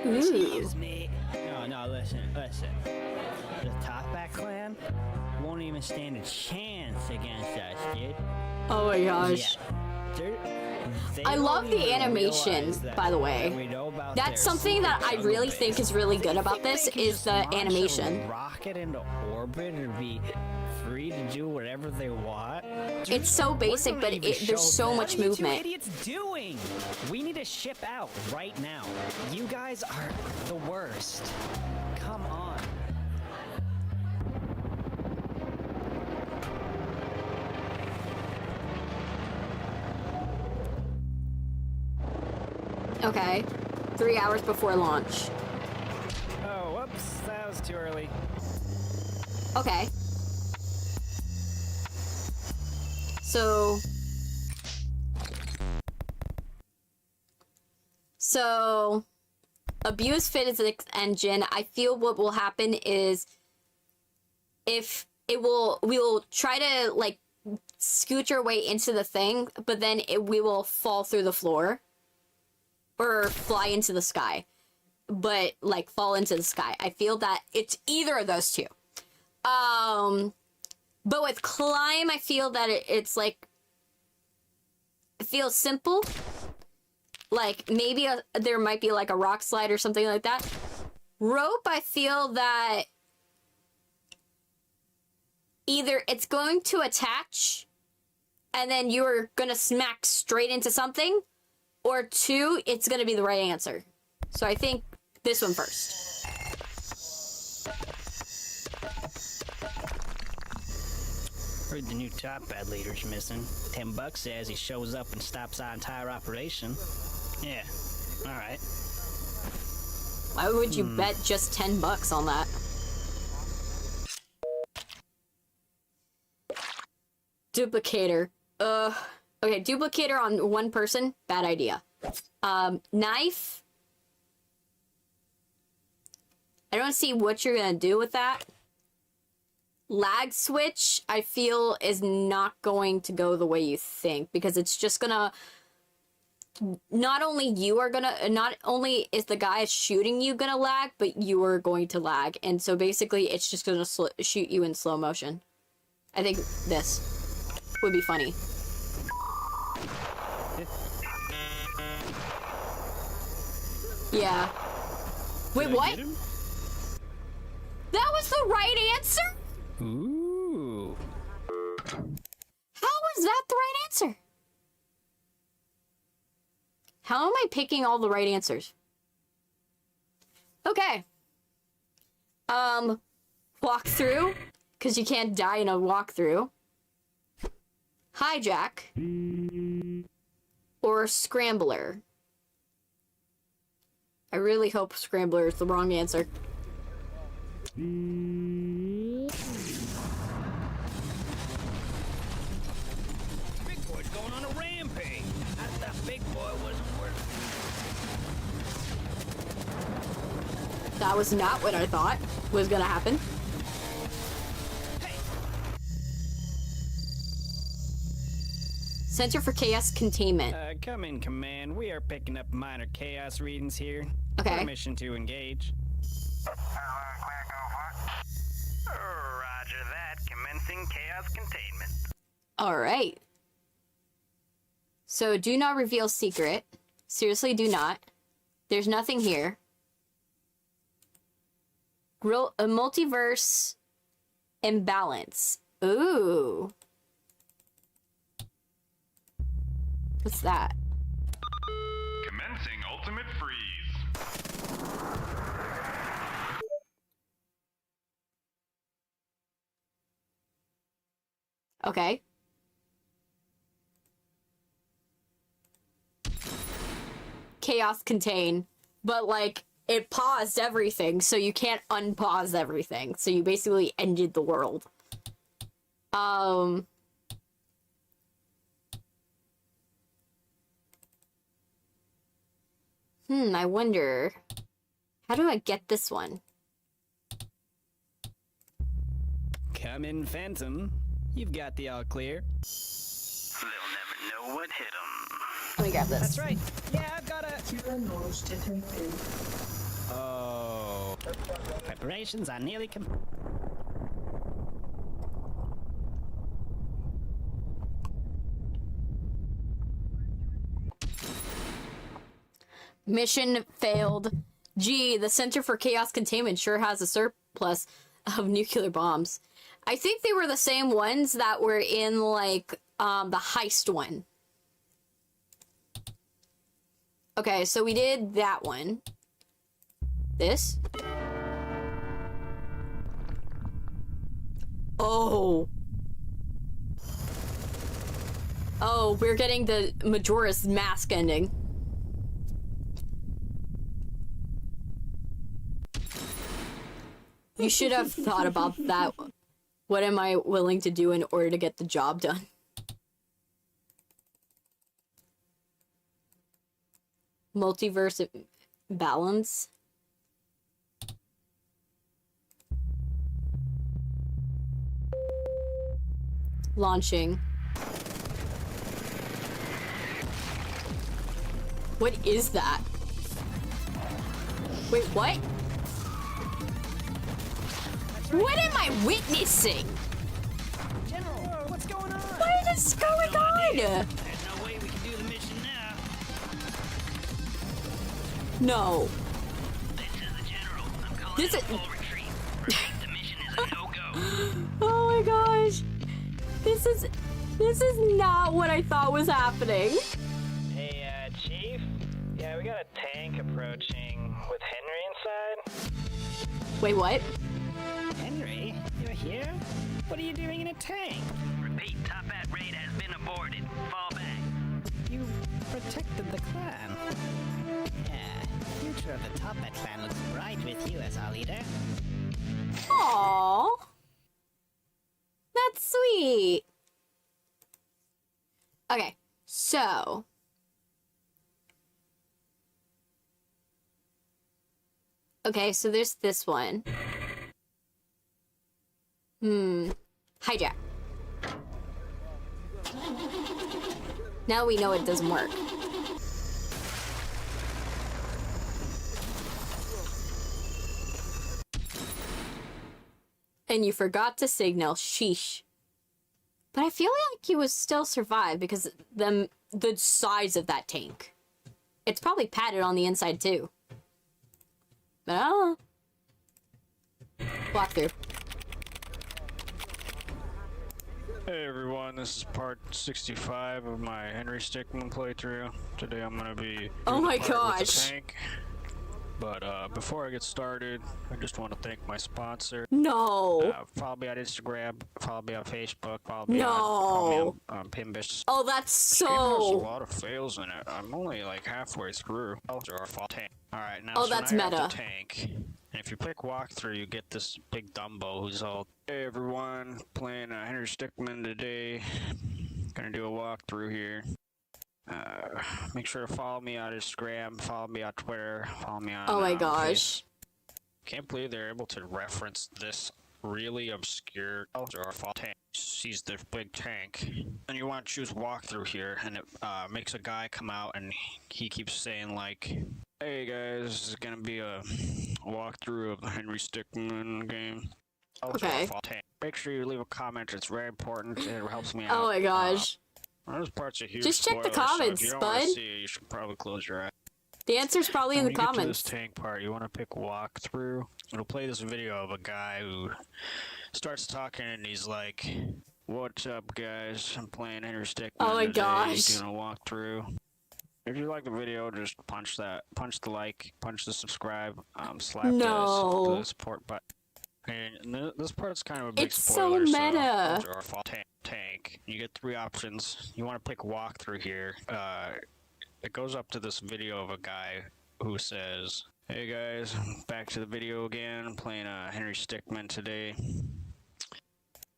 Excuse me. No, listen. The Topback clan won't even stand a chance against us, dude. Oh my gosh. I love the animation, by the way. That's something that I really think is really good about this, is the animation. Rocket into orbit and be free to do whatever they want. It's so basic, but there's so much movement. What are you two idiots doing? We need to ship out right now. You guys are the worst. Come on. Okay. 3 hours before launch. Oh, whoops. That was too early. Okay. So abuse physics engine. I feel what will happen is we will try to like scooch our way into the thing, but then we will fall through the floor or fly into the sky, but like fall into the sky. I feel that it's either of those two. But with climb, I feel that it's like, it feels simple. Like maybe there might be like a rock slide or something like that. Rope, I feel that either it's going to attach and then you're gonna smack straight into something, or two, it's gonna be the right answer. So I think this one first. Heard the new top bad leader's missing. $10 says he shows up and stops our entire operation. Yeah, alright. Why would you bet just $10 on that? Duplicator. Okay, duplicator on one person, bad idea. Knife. I don't see what you're gonna do with that. Lag switch, I feel, is not going to go the way you think, because it's just gonna... Not only is the guy shooting you gonna lag, but you are going to lag. And so basically, it's just gonna shoot you in slow motion. I think this would be funny. Yeah. Wait, what? That was the right answer? Ooh. How was that the right answer? How am I picking all the right answers? Okay. Walk through, because you can't die in a walkthrough. Hijack or Scrambler. I really hope Scrambler is the wrong answer. Big boy's going on a rampage. I thought Big Boy wasn't worth it. That was not what I thought was gonna happen. Center for Chaos Containment. Come in, Command. We are picking up minor chaos readings here. Okay. Permission to engage. Roger that. Commencing chaos containment. Alright. So, do not reveal secret. Seriously, do not. There's nothing here. A multiverse imbalance. Ooh. What's that? Commencing ultimate freeze. Okay. Chaos contain. But, like, it paused everything, so you can't unpause everything. So you basically ended the world. I wonder... How do I get this one? Come in, Phantom. You've got the all clear. They'll never know what hit them. Let me grab this. That's right. Yeah, I've got a... Oh. Preparations are nearly complete. Mission failed. Gee, the Center for Chaos Containment sure has a surplus of nuclear bombs. I think they were the same ones that were in, like, the heist one. Okay, so we did that one. This. Oh. Oh, we're getting the Majora's Mask ending. You should have thought about that. What am I willing to do in order to get the job done? Multiverse balance. Launching. What is that? Wait, what? What am I witnessing? General, what's going on? What is going on? There's no way we can do the mission now. No. This is the General. I'm calling This a is- full retreat. Repeat, the mission is a no-go. Oh my gosh. This is not what I thought was happening. Hey, Chief? Yeah, we got a tank approaching with Henry inside. Wait, what? Henry, you're here? What are you doing in a tank? Repeat, top hat raid has been aborted. Fall back. You protected the clan. Yeah, the future of the Top Hat clan looks bright with you as our leader. Aww. That's sweet. Okay, so. Okay, so there's this one. Hijack. Now we know it doesn't work. And you forgot to signal. Sheesh. But I feel like you would still survive because the size of that tank. It's probably padded on the inside too. But I don't know. Walk through. Hey everyone, this is part 65 of my Henry Stickmin playthrough. Today I'm gonna be Oh my doing the part with the gosh. tank. But before I get started, I just want to thank my sponsor. No. Follow me on Instagram, follow me on Facebook, follow me on Pimbish. Oh, that's so. This game has a lot of fails in it. I'm only like halfway through. Alright, now Oh, so that's now I meta. have the tank. And if you click walkthrough, you get this big Dumbo who's all, hey everyone, playing Henry Stickmin today. Gonna do a walkthrough here. Make sure to follow me on Instagram, follow me on Twitter, follow me on Oh my gosh. Can't believe they're able to reference this really obscure tank. Sees the big tank. And you want to choose walkthrough here, and it makes a guy come out and he keeps saying like, hey guys, this is gonna be a walkthrough of the Henry Stickmin game. Okay. Make sure you leave a comment, it's very important, it helps me out. Oh my gosh. Those parts are huge. Just check the spoilers, comments, so if you don't bud. want to see it, you should probably close your eyes. The answer's probably in the When you get to comments. this tank part, you want to pick walkthrough. It'll play this video of a guy who starts talking and he's like, "What's up, guys? I'm playing Henry Stickmin Oh my today, gosh. doing a walkthrough." If you like the video, just punch the like, punch the subscribe, slap No. the support button. And this part's kind of a big It's spoiler. so meta. Tank. You get 3 options. You want to pick walkthrough here. It goes up to this video of a guy who says, "Hey guys, back to the video again. I'm playing Henry Stickmin today.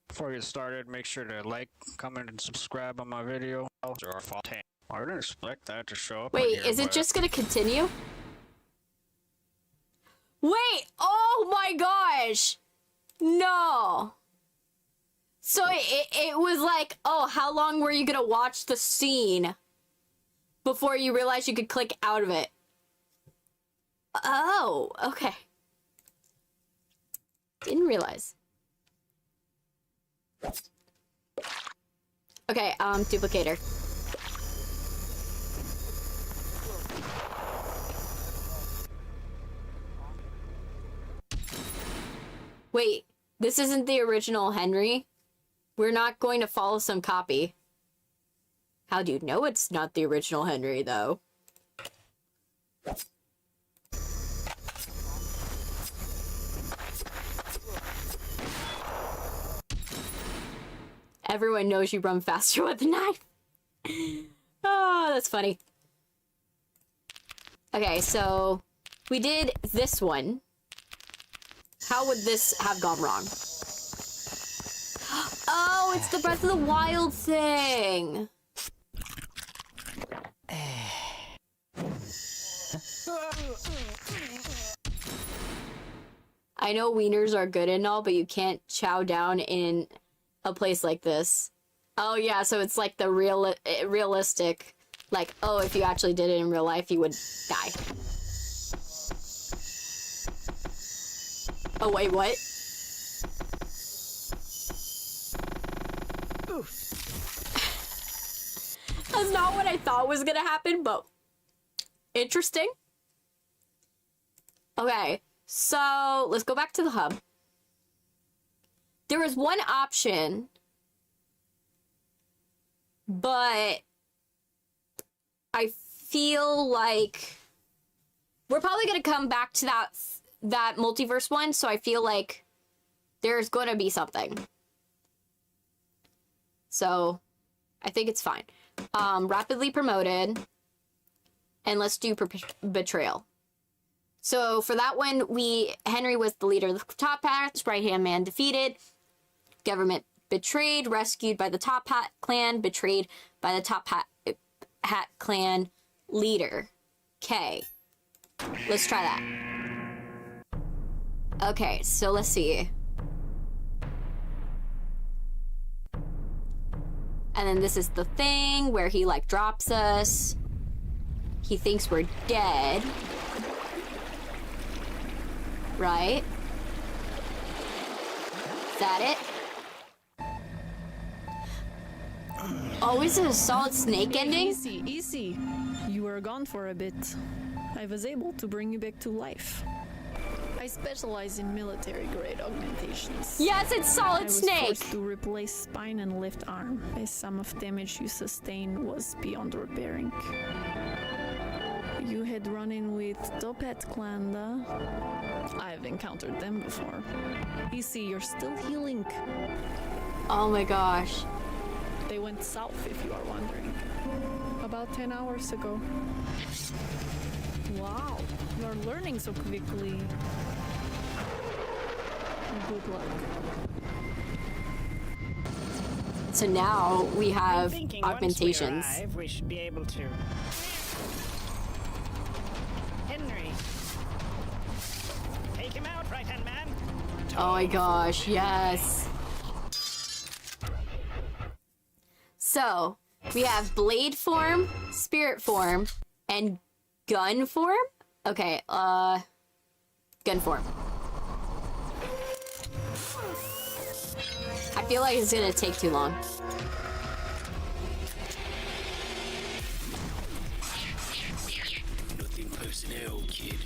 Before I get started, make sure to like, comment, and subscribe on my video." I didn't expect that to show up. Wait, on here, is it but just gonna continue? Wait! Oh my gosh! No! So it was like, oh, how long were you gonna watch the scene before you realized you could click out of it? Oh, okay. Didn't realize. Okay, duplicator. Wait, this isn't the original Henry? We're not going to follow some copy. How do you know it's not the original Henry, though? Everyone knows you run faster with a knife. Oh, that's funny. Okay, so we did this one. How would this have gone wrong? Oh, it's the Breath of the Wild thing. I know wieners are good and all, but you can't chow down in a place like this. Oh yeah, so it's like the realistic, like, oh, if you actually did it in real life, you would die. Oh wait, what? That's not what I thought was gonna happen, but interesting. Okay, so let's go back to the hub. There was one option, but I feel like we're probably gonna come back to that multiverse one, so I feel like there's gonna be something. So I think it's fine. Rapidly promoted, and let's do betrayal. So for that one, Henry was the leader of the Top Hats, right-hand man defeated, government betrayed, rescued by the Top Hat clan, betrayed by the Top Hat clan leader. Okay, let's try that. Okay, so let's see. And then this is the thing where he, like, drops us. He thinks we're dead. Right? Is that it? Oh, is it a solid snake ending? Easy, easy. You were gone for a bit. I was able to bring you back to life. I specialize in military-grade augmentations. Yes, it's solid snake! I was forced to replace spine and left arm, as some of damage you sustained was beyond repairing. You had run in with Topet Klanda. I've encountered them before. You see, you're still healing. Oh my gosh. They went south, if you are wondering. About 10 hours ago. Wow, you're learning so quickly. Good luck. So now we have I'm thinking augmentations. Once we arrive, we should be able to. Henry, take him out, right-hand man. Oh my gosh, yes. So, we have blade form, spirit form, and gun form? Okay, gun form. I feel like it's gonna take too long. Nothing personnel, kid.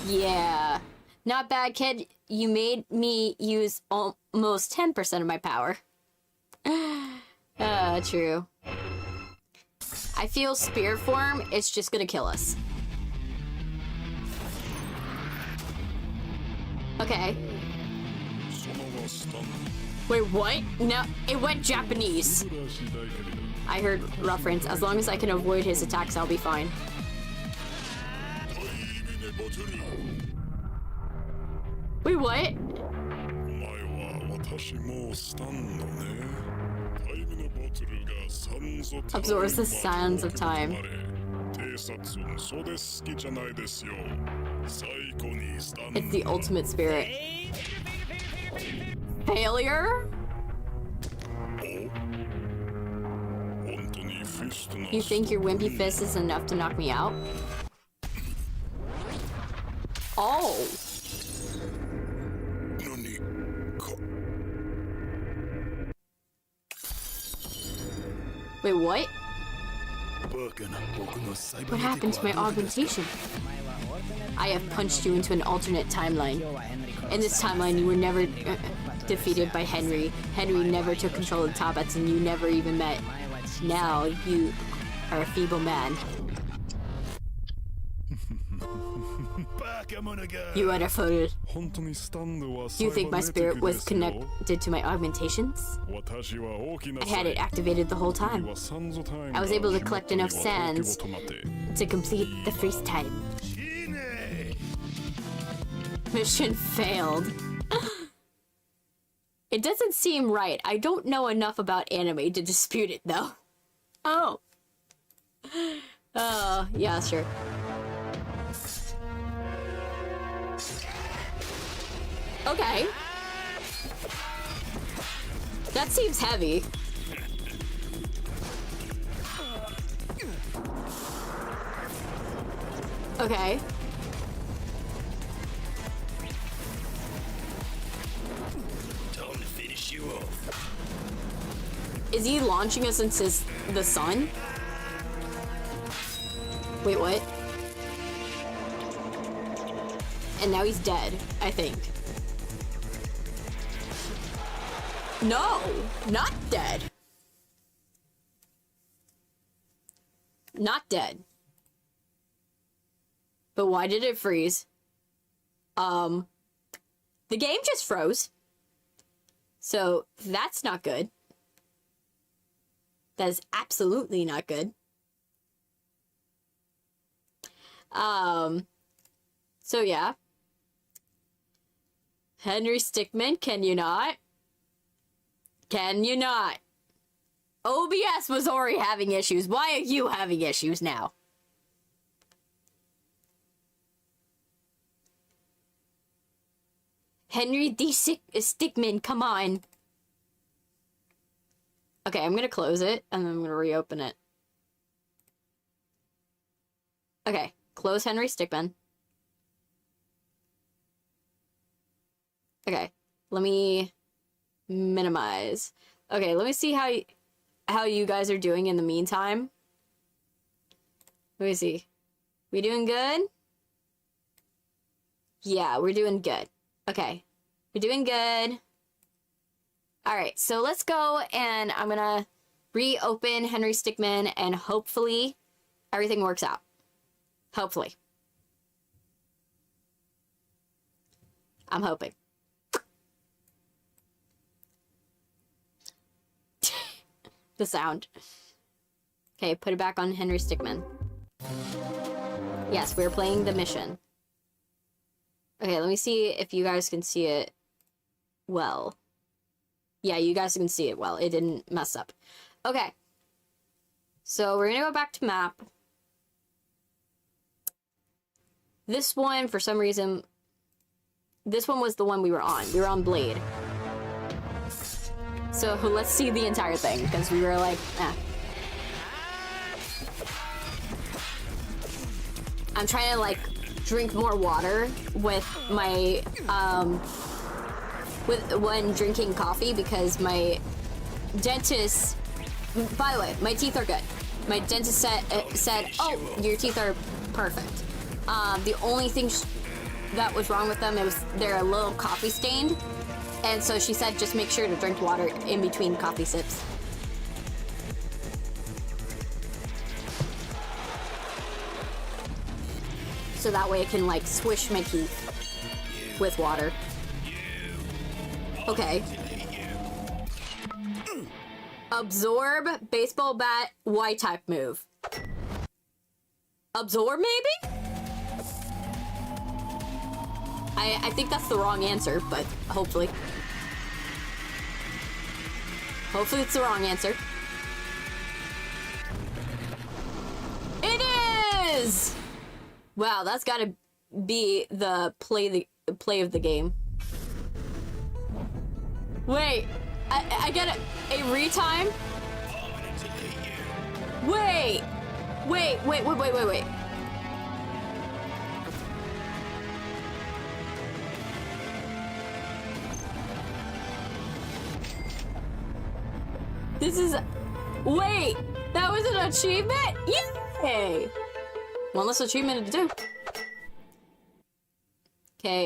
Yeah. Not bad, kid. You made me use almost 10% of my power. True. I feel spirit form, it's just gonna kill us. Okay. Wait, what? No, it went Japanese. I heard reference. As long as I can avoid his attacks, I'll be fine. Wait, what? Absorbs the sands of time. It's the ultimate spirit. Failure? You think your wimpy fist is enough to knock me out? Oh! Wait, what? What happened to my augmentation? I have punched you into an alternate timeline. In this timeline, you were never defeated by Henry. Henry never took control of the Toppets, and you never even met. Now, you are a feeble man. You are defeated. You think my spirit was connected to my augmentations? I had it activated the whole time. I was able to collect enough sands to complete the freeze time. Mission failed. It doesn't seem right. I don't know enough about anime to dispute it, though. Oh. Yeah, sure. Okay. That seems heavy. Okay. Time to finish you off. Is he launching us into the sun? Wait, what? And now he's dead, I think. No, not dead. Not dead. But why did it freeze? The game just froze. So that's not good. That is absolutely not good. So yeah. Henry Stickmin, can you not? Can you not? OBS was already having issues. Why are you having issues now? Henry D. Stickmin, come on. Okay, I'm gonna close it, and then I'm gonna reopen it. Okay, close Henry Stickmin. Okay, let me minimize. Okay, let me see how you guys are doing in the meantime. Let me see. We doing good? Yeah, we're doing good. Okay, we're doing good. Alright, so let's go, and I'm gonna reopen Henry Stickmin, and hopefully everything works out. Hopefully. I'm hoping. The sound. Okay, put it back on Henry Stickmin. Yes, we're playing the mission. Okay, let me see if you guys can see it well. Yeah, you guys can see it well. It didn't mess up. Okay. So we're gonna go back to map. This one, for some reason, this one was the one we were on. We were on Blade. So let's see the entire thing, because we were like, eh. I'm trying to, like, drink more water with my, when drinking coffee, because my dentist, by the way, my teeth are good. My dentist said, oh, your teeth are perfect. The only thing that was wrong with them, they're a little coffee stained. And so she said, just make sure to drink water in between coffee sips. So that way I can, like, swish my teeth with water. Okay. Absorb, baseball bat, Y-type move. Absorb, maybe? I think that's the wrong answer, but hopefully. Hopefully it's the wrong answer. It is! Wow, that's gotta be the play of the game. Wait, I get a retime? Wait! Wait. This is... Wait! That was an achievement? Yay! One less achievement to do. Okay,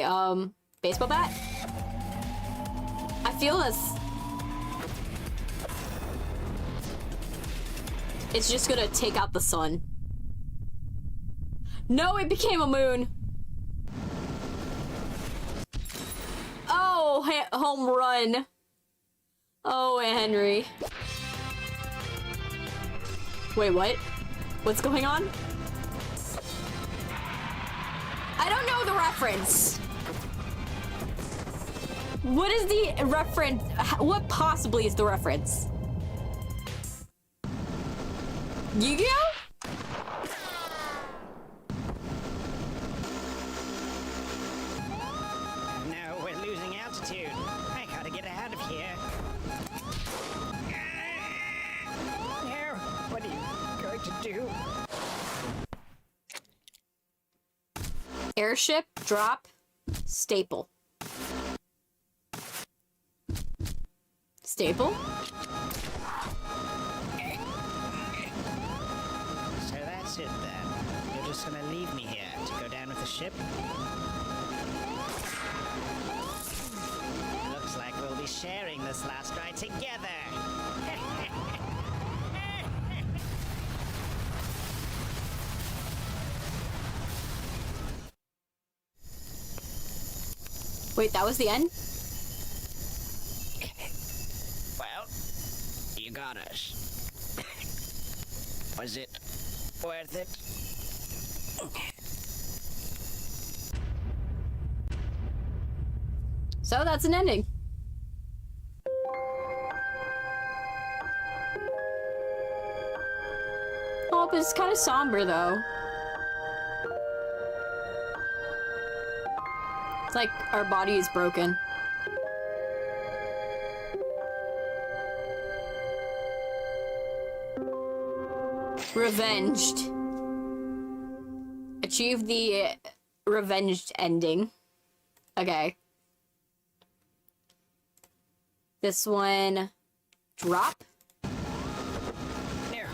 baseball bat? I feel this... It's just gonna take out the sun. No, it became a moon! Oh, home run. Oh, Henry. Wait, what? What's going on? I don't know the reference. What is the reference? What possibly is the reference? Yu-Gi-Oh? No, we're losing altitude. I gotta get out of here. No, what are you going to do? Airship, drop, staple. Staple? So that's it then. You're just gonna leave me here to go down with the ship? Looks like we'll be sharing this last ride together. Wait, that was the end? Well, you got us. Was it worth it? So that's an ending. Oh, but it's kind of somber though. It's like our body is broken. Revenged. Achieve the revenged ending. Okay. This one... Drop? No,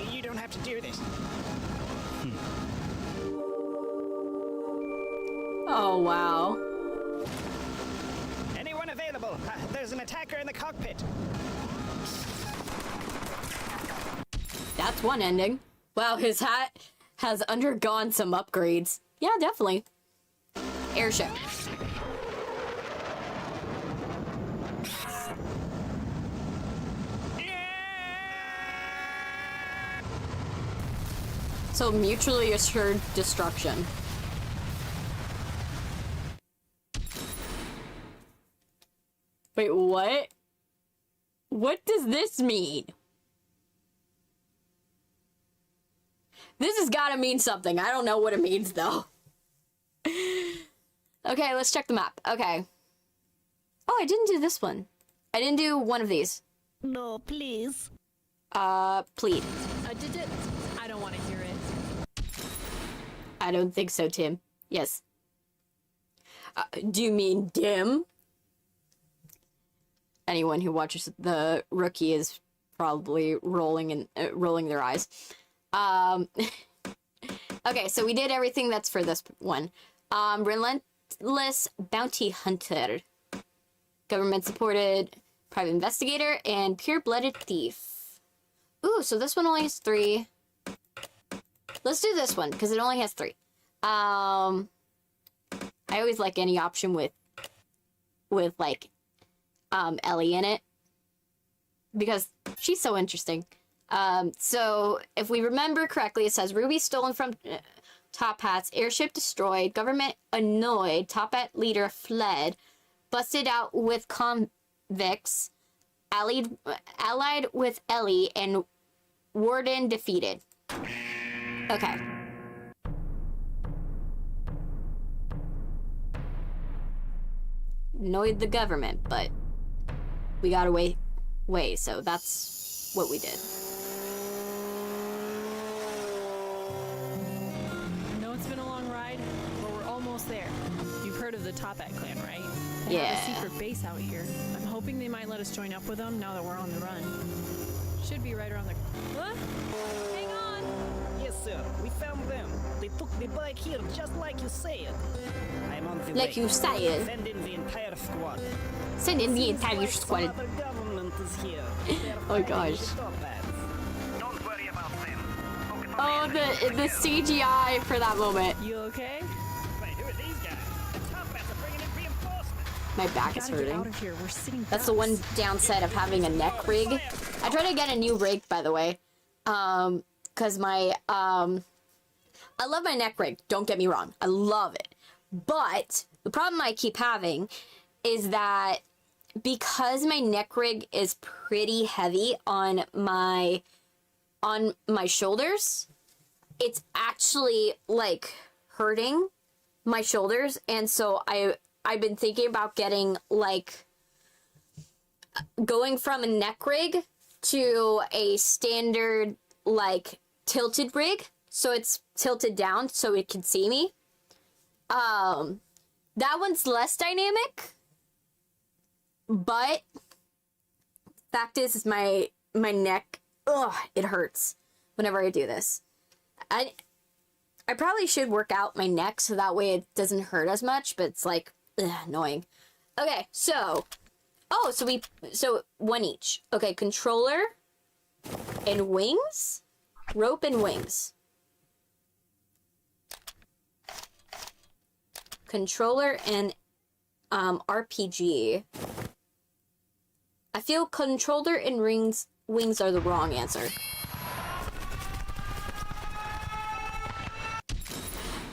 you don't have to do this. Oh, wow. Anyone available? There's an attacker in the cockpit. That's one ending. Wow, his hat has undergone some upgrades. Yeah, definitely. Airship. So mutually assured destruction. Wait, what? What does this mean? This has got to mean something. I don't know what it means, though. Okay, let's check the map. Okay. Oh, I didn't do this one. I didn't do one of these. No, please. Plead. I don't want to hear it. I don't think so, Tim. Yes. Do you mean dim? Anyone who watches the Rookie is probably rolling their eyes. Okay, so we did everything that's for this one. Relentless bounty hunter, government-supported private investigator, and pure-blooded thief. Ooh, so this one only has 3. Let's do this one because it only has 3. I always like any option with like Ellie in it because she's so interesting. So if we remember correctly, it says Ruby stolen from Top Hats, airship destroyed, government annoyed, Top Hat leader fled, busted out with convicts, allied with Ellie, and Warden defeated. Okay. Annoyed the government, but we got away, so that's what we did. I know it's been a long ride, but we're almost there. You've heard of the Top Hat clan, right? They Yeah. have a secret base out here. I'm hoping they might let us join up with them now that we're on the run. Should be right around the... What? Hang on! Yes, sir. We found them. They took the bike here just like you said. I'm on the way. Like you said. Send in the entire squad. Send in the Seems entire like squad. Some other government is here. Oh gosh. Don't worry about them. Focus on Oh, the CGI for that moment. You okay? Wait, who are these guys? The Top Hats are bringing in reinforcements. My back is Gotta get out hurting. of here. We're sitting That's the one downside of having a neck rig. I tried to get a new rig, by the way. Cause my, I love my neck rig. Don't get me wrong. I love it. But the problem I keep having is that because my neck rig is pretty heavy on my shoulders, it's actually like hurting my shoulders. And so I've been thinking about getting like going from a neck rig to a standard like tilted rig, so it's tilted down so it can see me. That one's less dynamic, but fact is my neck, it hurts whenever I do this. I probably should work out my neck so that way it doesn't hurt as much, but it's like annoying. Okay, so so one each. Okay, controller and wings, rope and wings. Controller and RPG. I feel controller and wings are the wrong answer.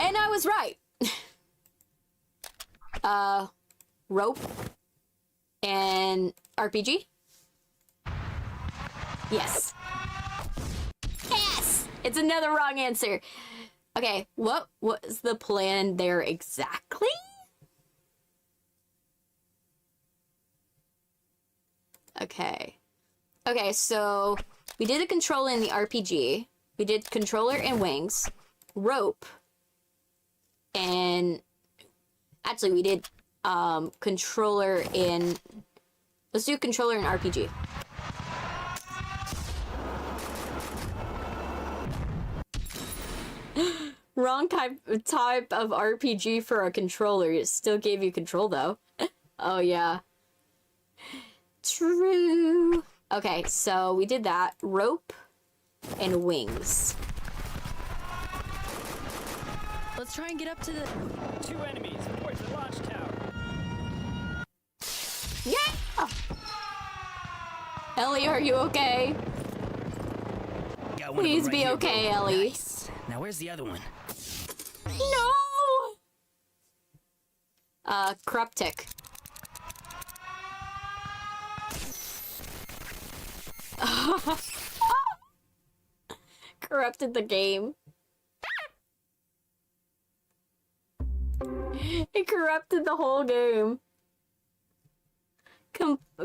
And I was right. Rope and RPG. Yes. Yes! It's another wrong answer. Okay, what was the plan there exactly? Okay. Okay, so we did a controller in the RPG. We did controller and wings, rope, and actually we did controller in... Let's do controller and RPG. Wrong type of RPG for a controller. It still gave you control though. Oh yeah. True. Okay, so we did that. Rope and wings. Let's try and get up to the... 2 enemies towards the launch tower. Yeah! Ellie, are you okay? Got one Please of them be right okay, here, bro. Ellie. Nice. Now where's the other one? No! Corruptic. Corrupted the game. It corrupted the whole game.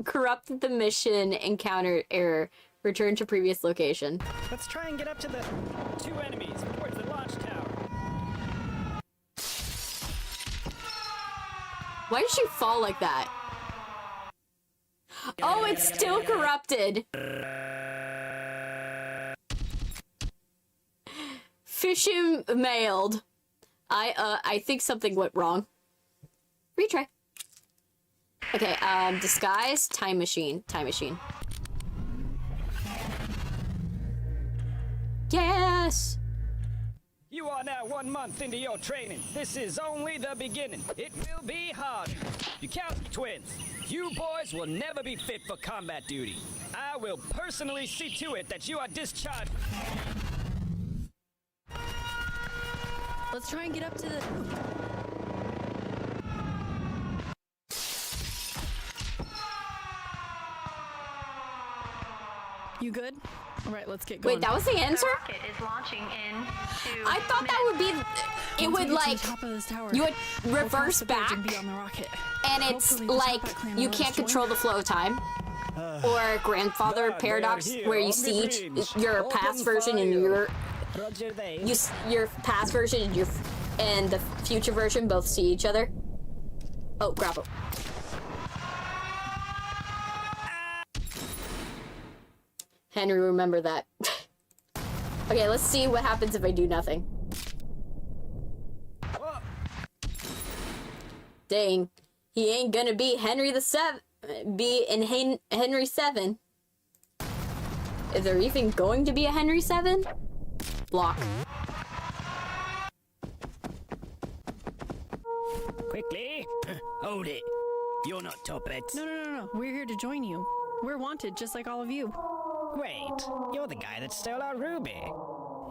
Corrupted the mission. Encounter error. Return to previous location. Let's try and get up to the 2 enemies towards the launch tower. Why did she fall like that? Oh, it's still corrupted. Fish him mailed. I think something went wrong. Retry. Okay, disguise, time machine. Yes! You are now 1 month into your training. This is only the beginning. It will be hard. You count twins. You boys will never be fit for combat duty. I will personally see to it that you are discharged. Let's try and get up to the... You good? All right, let's get going. Wait, that was the answer? The rocket is launching in 2 I thought that would be... It would, like... Top of this tower, You would we'll reverse cross the bridge back, and be on the rocket. and it's Hopefully the like, Top Hat clan you will can't join. control the flow of time. Or grandfather God, paradox, they're here where you on see the each, bridge. your Open past version and fire. your... Roger they. Your past version and the future version both see each other. Oh, grapple. Henry, remember that. Okay, let's see what happens if I do nothing. Dang. He ain't gonna be Henry the Henry 7. Is there even going to be a Henry 7? Block. Quickly. Hold it. You're not top hats. No. We're here to join you. We're wanted, just like all of you. Wait, you're the guy that stole our ruby.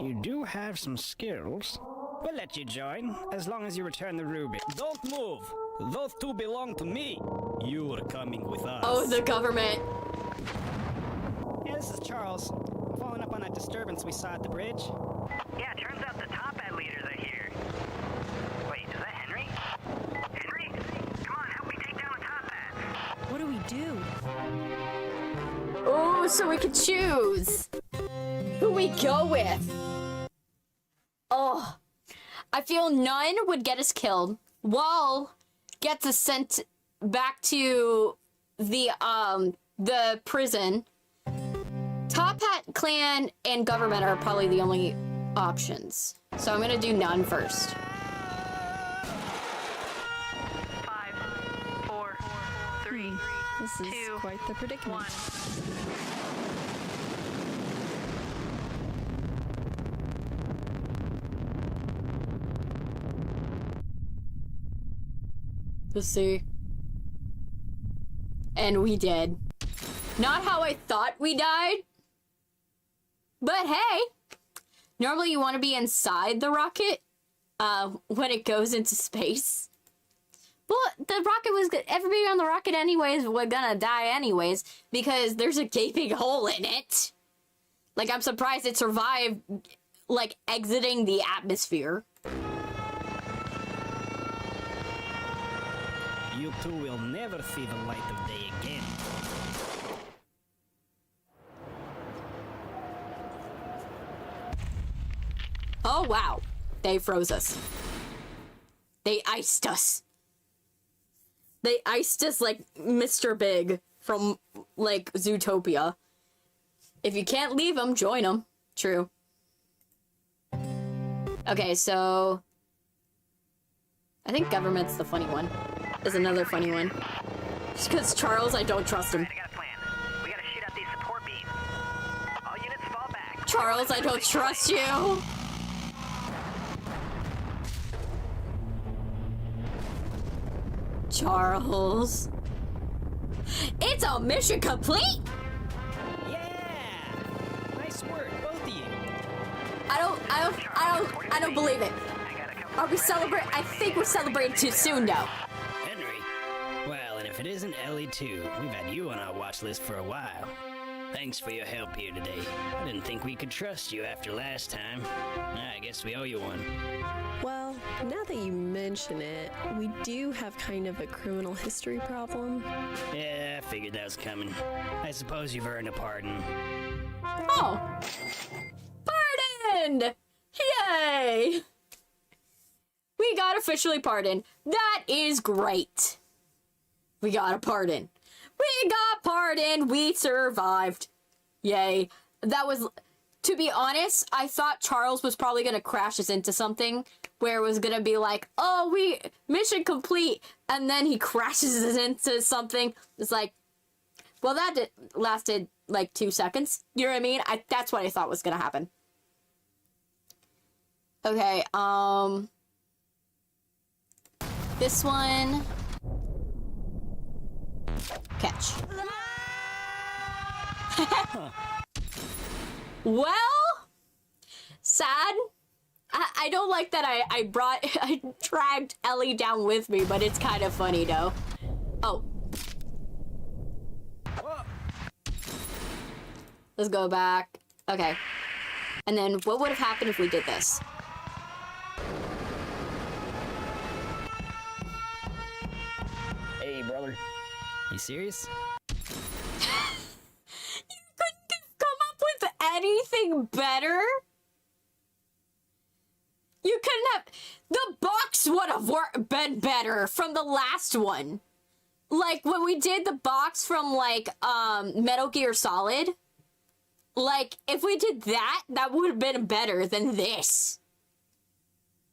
You do have some skills. We'll let you join, as long as you return the ruby. Don't move. Those 2 belong to me. You are coming with us. Oh, the government. Yeah, this is Charles. I'm following up on that disturbance we saw at the bridge. Yeah, turns out the top hat leaders are here. Wait, is that Henry? Henry? Come on, help me take down the top hats. What do we do? Oh, so we could choose who we go with. Oh, I feel none would get us killed. Wall gets us sent back to the prison. Top Hat Clan and government are probably the only options. So I'm gonna do none first. 5, 4, 3, This is 2, quite the predicament. 1. Let's see. And we did. Not how I thought we died. But hey, normally you want to be inside the rocket when it goes into space. Well, the rocket was good. Everybody on the rocket anyways was gonna die anyways because there's a gaping hole in it. Like, I'm surprised it survived, like, exiting the atmosphere. You 2 will never see the light of day again. Oh, wow. They froze us. They iced us. They iced us like Mr. Big from, like, Zootopia. If you can't leave them, join them. True. Okay, so... I think government's the funny one. Is another funny one. Just because Charles, I don't trust him. I got a plan. We gotta shoot out these support beams. All units fall back. Charles, I don't trust you. Charles. It's a mission complete! Yeah! Nice work, both of you. I don't believe it. Are we celebrating? I think we're celebrating too soon, though. Henry? Well, and if it isn't Ellie too, we've had you on our watch list for a while. Thanks for your help here today. I didn't think we could trust you after last time. I guess we owe you one. Well, now that you mention it, we do have kind of a criminal history problem. Yeah, I figured that was coming. I suppose you've earned a pardon. Oh. Pardoned! Yay! We got officially pardoned. That is great. We got a pardon. We got pardoned. We survived. Yay. That was... To be honest, I thought Charles was probably going to crash us into something where it was going to be like, oh, mission complete. And then he crashes us into something. It's like, well, that lasted like 2 seconds. You know what I mean? That's what I thought was going to happen. Okay, this one. Catch. Well, sad. I don't like that I dragged Ellie down with me, but it's kind of funny though. Oh. Let's go back. Okay. And then what would have happened if we did this? Hey, brother. You serious? Anything better? You couldn't have... The box would have been better from the last one. Like, when we did the box from, like, Metal Gear Solid. Like, if we did that, that would have been better than this.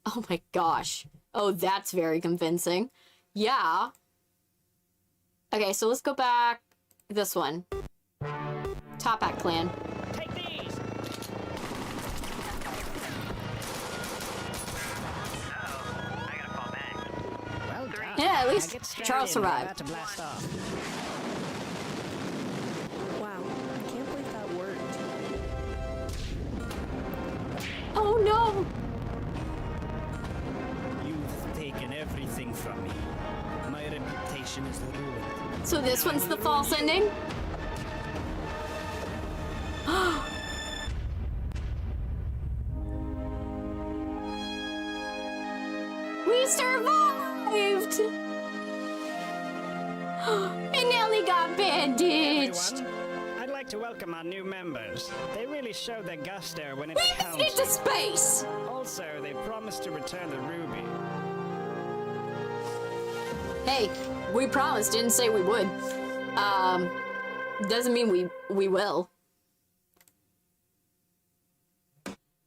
Oh my gosh. Oh, that's very convincing. Yeah. Okay, so let's go back. This one. Top Hat Clan. Yeah, at least Charles survived. Wow, I can't believe that worked. Oh no! You've taken everything from me. My reputation is ruined. So this one's the false ending? We survived! And Ellie got bandaged! Everyone, I'd like to welcome our new members. They really showed their gusto when it counts. We into space! Also, they promised to return the ruby. Hey, we promised, didn't say we would. Doesn't mean we will.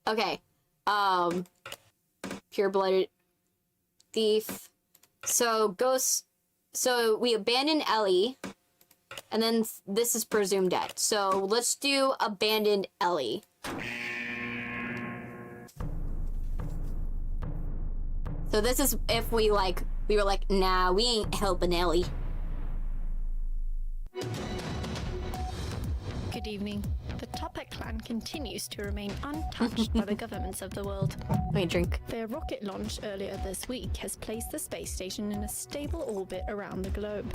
Okay. Pure-blooded thief. So we abandon Ellie, and then this is presumed dead. So let's do abandoned Ellie. So this is if we were like, nah, we ain't helping Ellie. Good evening. The Toppat clan continues to remain untouched by the governments of the world. Wait, drink. Their rocket launch earlier this week has placed the space station in a stable orbit around the globe.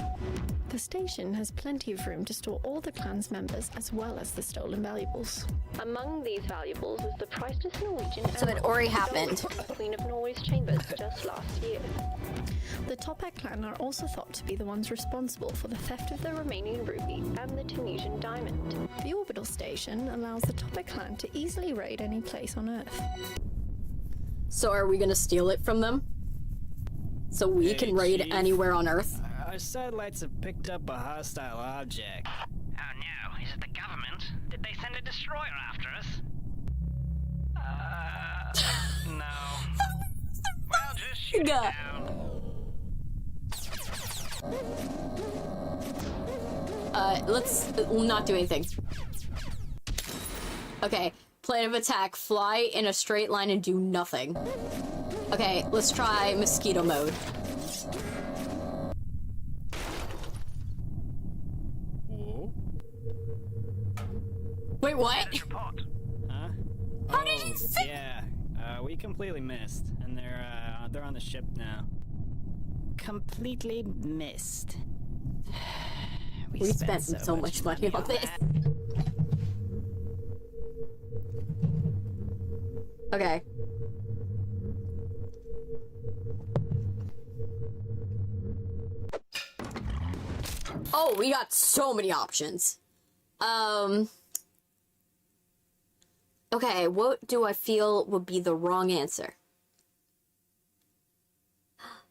The station has plenty of room to store all the clan's members as well as the stolen valuables. Among these valuables is the priceless Norwegian So it already happened. Queen of Norway's chambers just last year. The Toppat clan are also thought to be the ones responsible for the theft of the Romanian ruby and the Tunisian diamond. The orbital station allows the Toppat clan to easily raid any place on Earth. So are we gonna steal it from them? So we can raid anywhere on Earth? Our satellites have picked up a hostile object. Oh no, is it the government? Did they send a destroyer after us? No. Well, just shoot it down. Let's not do anything. Okay, plan of attack, fly in a straight line and do nothing. Okay, let's try mosquito mode. Wait, what? Huh? How did you fit? Yeah, we completely missed, and they're on the ship now. Completely missed. We spent so much money on this. Okay. Oh, we got so many options. Okay, what do I feel would be the wrong answer?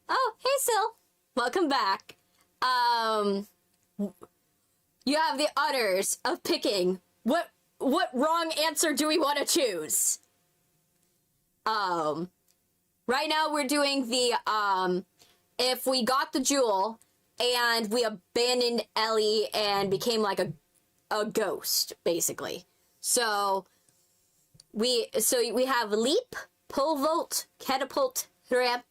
Oh, hey, Sil. Welcome back. You have the honors of picking what wrong answer do we want to choose? Right now we're doing the, if we got the jewel and we abandoned Ellie and became like a ghost, basically. So we have leap, pole vault, catapult, ramp,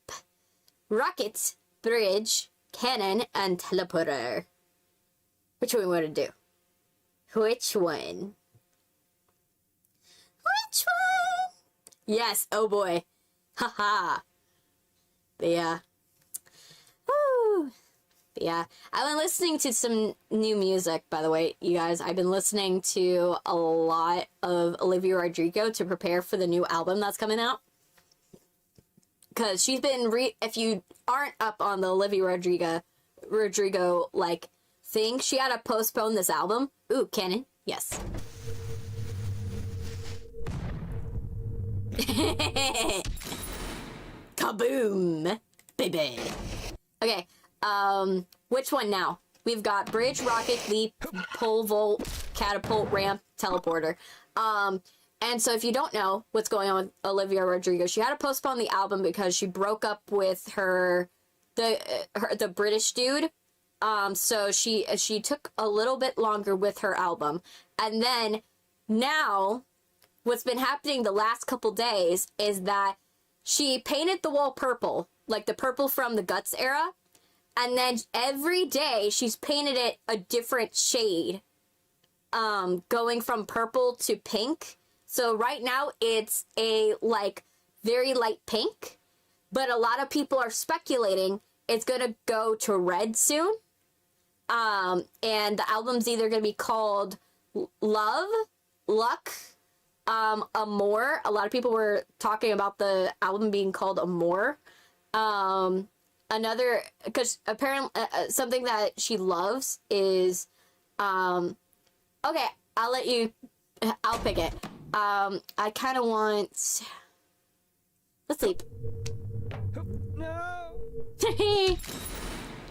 rocket, bridge, cannon, and teleporter. Which one we want to do? Which one? Which one? Yes, oh boy. Haha. But yeah. Woo. But yeah. I've been listening to some new music, by the way, you guys. I've been listening to a lot of Olivia Rodrigo to prepare for the new album that's coming out. Because she's been, if you aren't up on the Olivia Rodrigo, like, thing, she had to postpone this album. Ooh, cannon. Yes. Kaboom, baby. Okay, which one now? We've got bridge, rocket, leap, pole vault, catapult, ramp, teleporter. And so if you don't know what's going on with Olivia Rodrigo, she had to postpone the album because she broke up with the British dude. So she took a little bit longer with her album. And then now what's been happening the last couple days is that she painted the wall purple, like the purple from the Guts era. And then every day she's painted it a different shade, going from purple to pink. So right now it's a like very light pink, but a lot of people are speculating it's gonna go to red soon. And the album's either gonna be called Love, Luck, Amor. A lot of people were talking about the album being called Amor. Another, because apparently something that she loves is, okay, I'll pick it. I kind of want, let's sleep. No.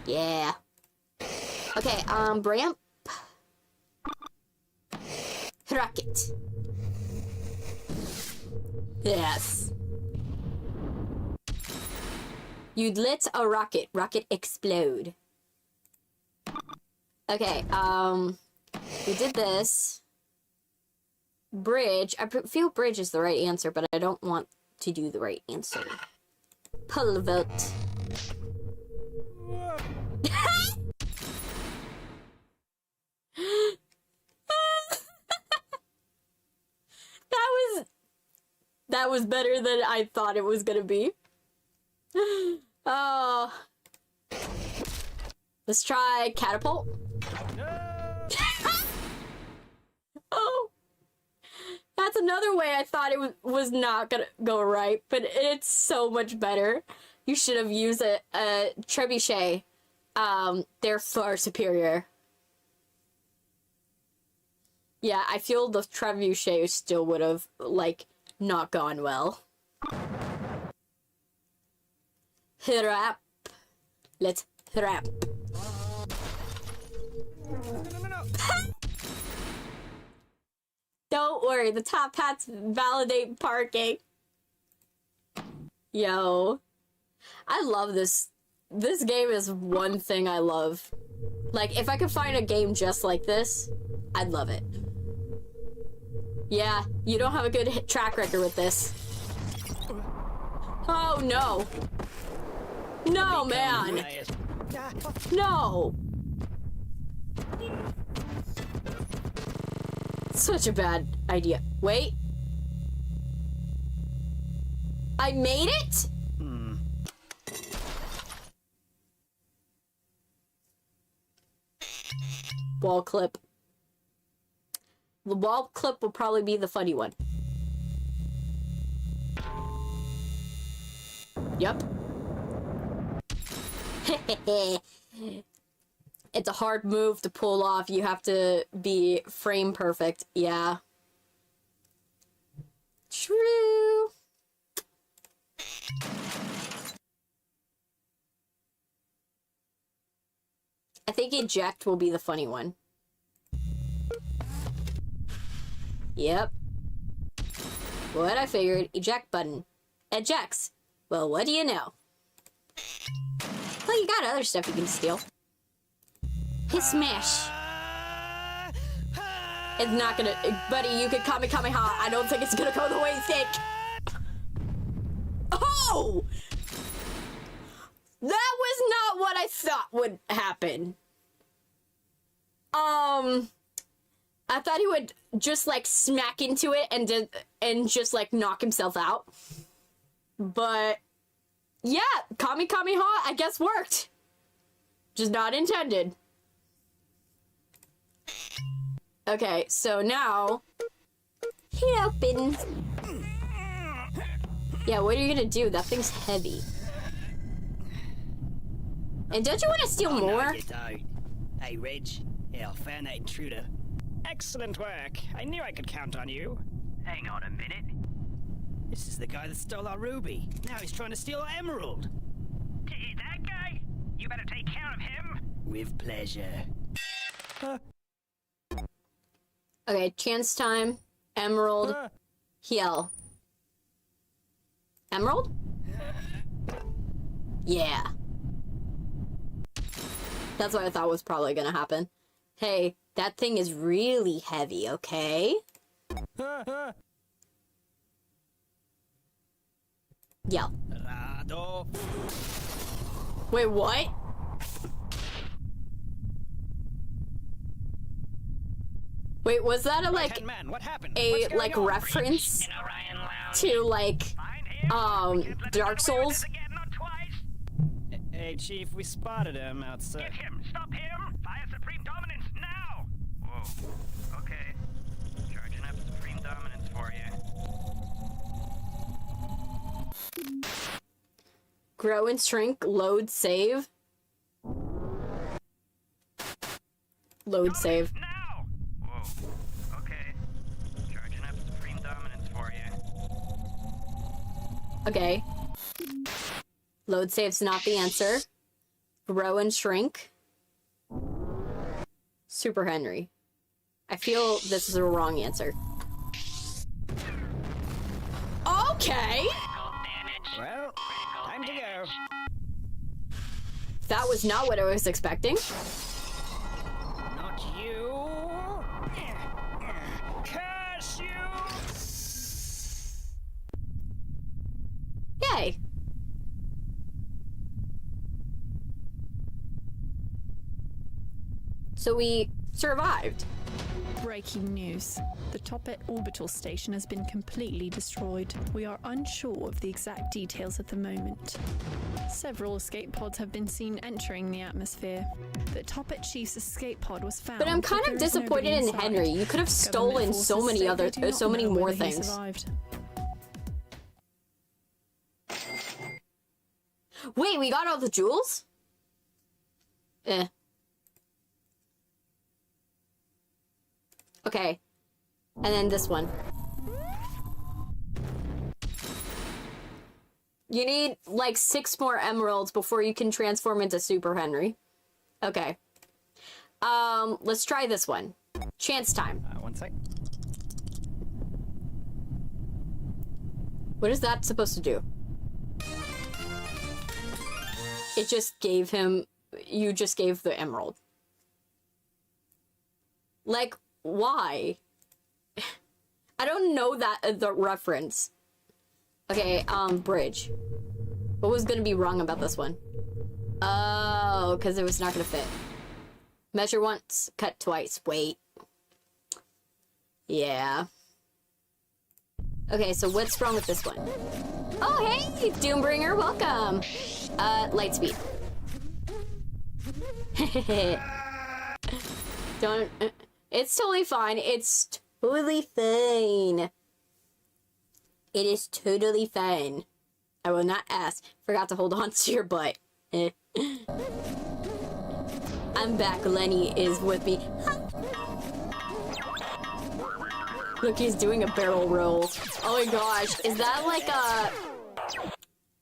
Yeah. Okay, ramp. Rocket. Yes. You lit a rocket. Rocket explode. Okay, we did this. Bridge. I feel bridge is the right answer, but I don't want to do the right answer. Pole vault. That was better than I thought it was gonna be. Oh. Let's try catapult. No. Oh. That's another way I thought it was not gonna go right, but it's so much better. You should have used a trebuchet. They're far superior. Yeah, I feel the trebuchet still would have, like, not gone well. Rap. Let's rap. No. Don't worry, the top hats validate parking. Yo. I love this. This game is one thing I love. Like, if I could find a game just like this, I'd love it. Yeah, you don't have a good track record with this. Oh, no. No, man. No. Such a bad idea. Wait. I made it? Wall clip. The wall clip will probably be the funny one. Yep. It's a hard move to pull off. You have to be frame perfect. Yeah. True. I think eject will be the funny one. Yep. What I figured. Eject button. Ejects. Well, what do you know? Well, you got other stuff you can steal. His smash. It's not gonna... Buddy, you could Kamehameha. I don't think it's gonna go the way you think. Oh! That was not what I thought would happen. I thought he would just, like, smack into it and just, like, knock himself out. But, yeah, Kamehameha, I guess, worked. Just not intended. Okay, so now... It opens. Yeah, what are you gonna do? That thing's heavy. And don't you want to steal more? No, you don't. Hey, Reg. Yeah, I found that intruder. Excellent work. I knew I could count on you. Hang on a minute. This is the guy that stole our ruby. Now he's trying to steal our emerald. That guy? You better take care of him. With pleasure. Okay, chance time. Emerald. Heal. Emerald? Yeah. That's what I thought was probably gonna happen. Hey, that thing is really heavy, okay? Yell. Wait, what? Wait, was that a, like, reference to, like, Dark Souls? Hey, Chief, we spotted him outside. Get him! Stop him! Fire Supreme Dominance now! Whoa. Okay. Charging up Supreme Dominance for you. Grow and shrink, load, save. Load, save. Now! Whoa. Okay. Charging up Supreme Dominance for you. Okay. Load save's not the answer. Grow and shrink. Super Henry. I feel this is a wrong answer. Okay! Well, time to go. That was not what I was expecting. Not you. Curse you! Yay! So we survived. Breaking news. The Toppet orbital station has been completely destroyed. We are unsure of the exact details at the moment. Several escape pods have been seen entering the atmosphere. The Toppet Chief's escape pod was found. But I'm kind of disappointed in Henry. You could have stolen so many more things. Wait, we got all the jewels? Okay. And then this one. You need, like, 6 more emeralds before you can transform into Super Henry. Okay. Let's try this one. Chance time. One sec. What is that supposed to do? It just gave him... You just gave the emerald. Like, why? I don't know the reference. Okay, bridge. What was gonna be wrong about this one? Oh, because it was not gonna fit. Measure once, cut twice. Wait. Yeah. Okay, so what's wrong with this one? Oh, hey, Doombringer, welcome. Light speed. Don't... It's totally fine. It's totally fine. It is totally fine. I will not ask. Forgot to hold on to your butt. I'm back. Lenny is with me. Look, he's doing a barrel roll. Oh my gosh. Is that like a...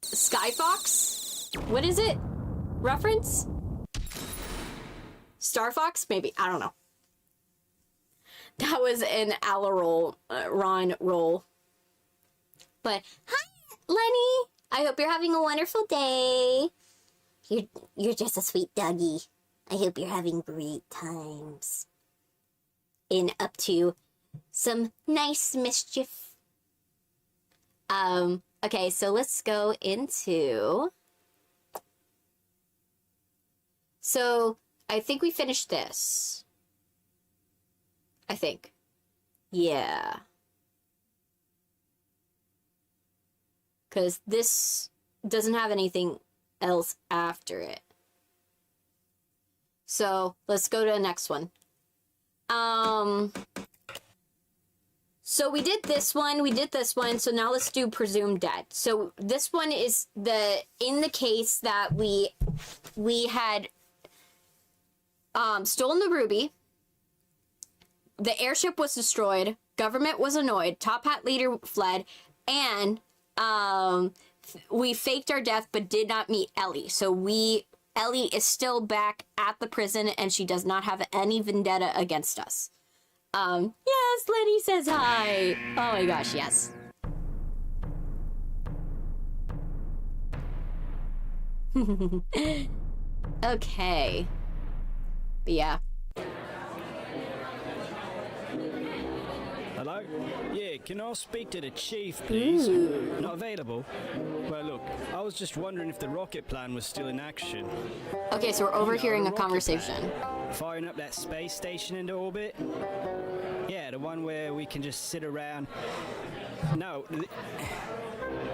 Sky Fox? What is it? Reference? Star Fox? Maybe. I don't know. That was an Ron roll. But, hi, Lenny. I hope you're having a wonderful day. You're just a sweet doggy. I hope you're having great times. And up to some nice mischief. Okay, so let's go into... So, I think we finished this. I think. Yeah. Because this doesn't have anything else after it. So, let's go to the next one. So we did this one, so now let's do Presumed Dead. So this one is in the case that we had stolen the ruby, the airship was destroyed, government was annoyed, Top Hat leader fled, and we faked our death but did not meet Ellie. So Ellie is still back at the prison and she does not have any vendetta against us. Yes, Lenny says hi. Oh my gosh, yes. Okay. But yeah. Hello? Yeah, can I speak to the chief, please? Ooh. Not available? Well, look, I was just wondering if the rocket plan was still in action. Okay, so we're overhearing a conversation. Firing up that space station into orbit? Yeah, the one where we can just sit around. No,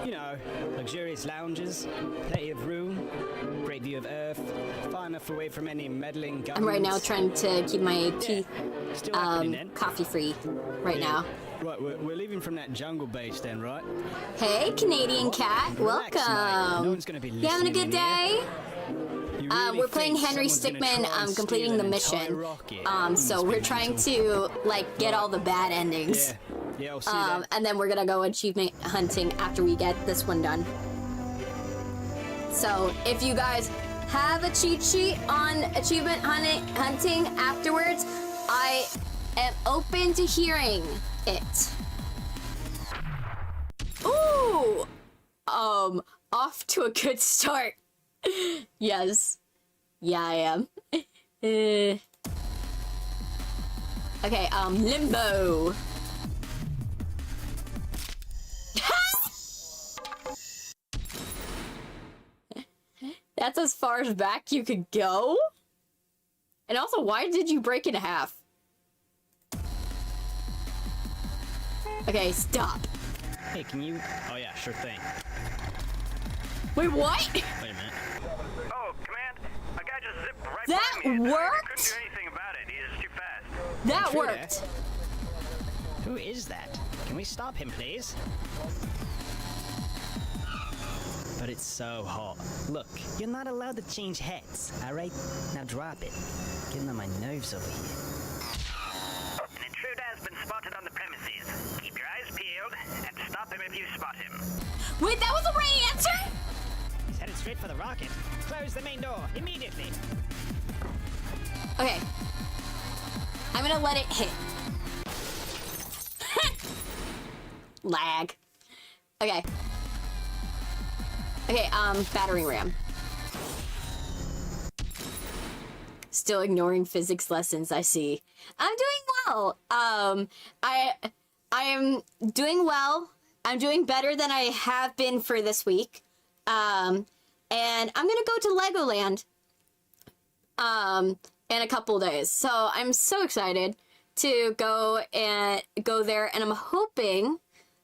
you know, luxurious lounges, plenty of room, great view of Earth, far enough away from any meddling governments. I'm right now trying to keep my teeth coffee free right now. Right, we're leaving from that jungle base then, right? Hey, Canadian cat, Relax, mate. welcome. No one's gonna be You having a good listening in day? Really we're playing think Henry someone's Stickmin, gonna try and completing steal the an mission. entire rocket? So we're trying to, like, get all the bad endings. Yeah, I'll see that. And then we're gonna go achievement hunting after we get this one done. So, if you guys have a cheat sheet on achievement hunting afterwards, I am open to hearing it. Ooh! Off to a good start. Yes. Yeah, I am. Okay, Limbo. That's as far as back you could go? And also, why did you break in half? Okay, stop. Hey, can you... Oh yeah, sure thing. Wait, what? Wait a minute. Oh, Command, a guy just zipped right That by me. worked? I couldn't do anything about it. He is too fast. That Intruder? worked. Who is that? Can we stop him, please? But it's so hot. Look, you're not allowed to change heads, alright? Now drop it. Getting on my nerves over here. An intruder has been spotted on the premises. Keep your eyes peeled and stop him if you spot him. Wait, that was the right answer? He's headed straight for the rocket. Close the main door, immediately! Okay. I'm gonna let it hit. Lag. Okay. Okay, battering ram. Still ignoring physics lessons, I see. I'm doing well. I am doing well. I'm doing better than I have been for this week. And I'm gonna go to Legoland in a couple days. So I'm so excited to go there, and I'm hoping,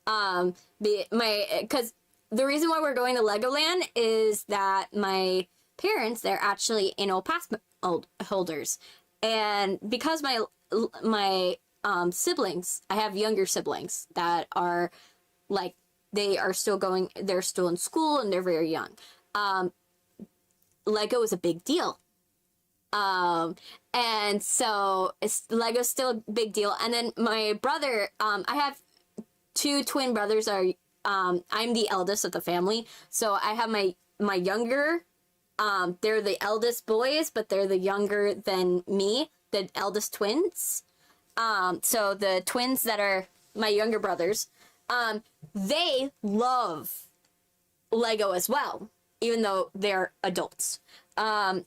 because the reason why we're going to Legoland is that my parents, they're actually annual pass holders, and because my siblings, I have younger siblings that are like, they're still in school and they're very young. Lego is a big deal. And so Lego's still a big deal. And then my brother, I have 2 twin brothers. I'm the eldest of the family. So I have my younger, they're the eldest boys, but they're the younger than me, the eldest twins. So the twins that are my younger brothers, they love Lego as well, even though they're adults.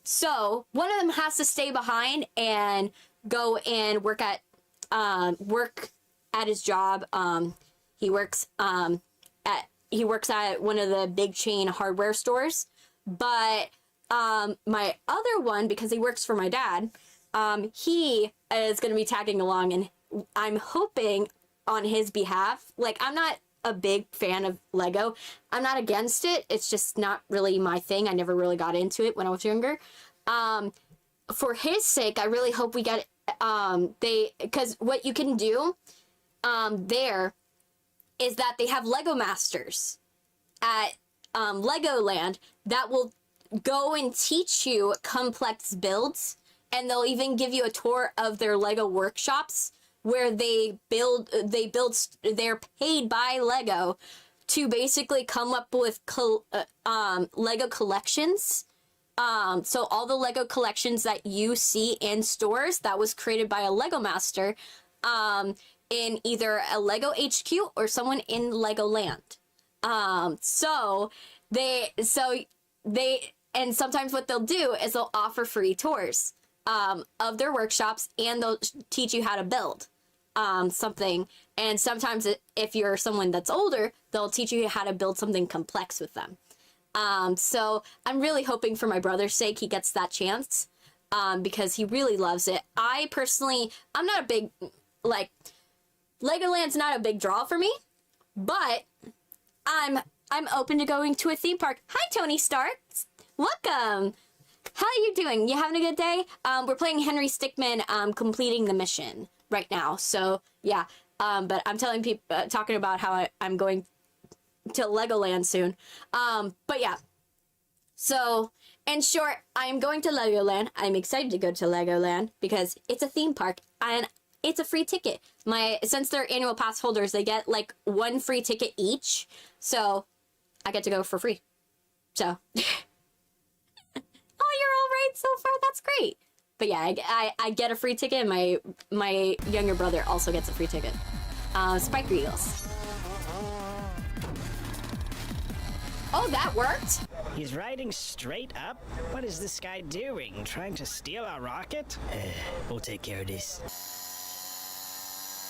So one of them has to stay behind and go and work at his job. He works at one of the big chain hardware stores. But my other one, because he works for my dad, he is going to be tagging along, and I'm hoping on his behalf. Like, I'm not a big fan of Lego. I'm not against it. It's just not really my thing. I never really got into it when I was younger. For his sake, I really hope we get because what you can do there is that they have Lego Masters at Legoland that will go and teach you complex builds, and they'll even give you a tour of their Lego workshops where they're paid by Lego to basically come up with Lego collections. So all the Lego collections that you see in stores, that was created by a Lego master in either a Lego HQ or someone in Legoland. And sometimes what they'll do is they'll offer free tours of their workshops, and they'll teach you how to build something. And sometimes if you're someone that's older, they'll teach you how to build something complex with them. So I'm really hoping for my brother's sake he gets that chance, because he really loves it. I personally, I'm not a big, Legoland's not a big draw for me, but I'm open to going to a theme park. Hi, Tony Stark. Welcome. How are you doing? You having a good day? We're playing Henry Stickmin, completing the mission right now. So yeah, but I'm telling people, talking about how I'm going to Legoland soon. But yeah. So in short, I'm going to Legoland. I'm excited to go to Legoland because it's a theme park and it's a free ticket. Since they're annual pass holders, they get like 1 free ticket each. So I get to go for free. So oh, you're all right so far. That's great. But yeah, I get a free ticket, and my younger brother also gets a free ticket. Spiker Eagles. Oh, that worked? He's riding straight up? What is this guy doing? Trying to steal our rocket? We'll take care of this.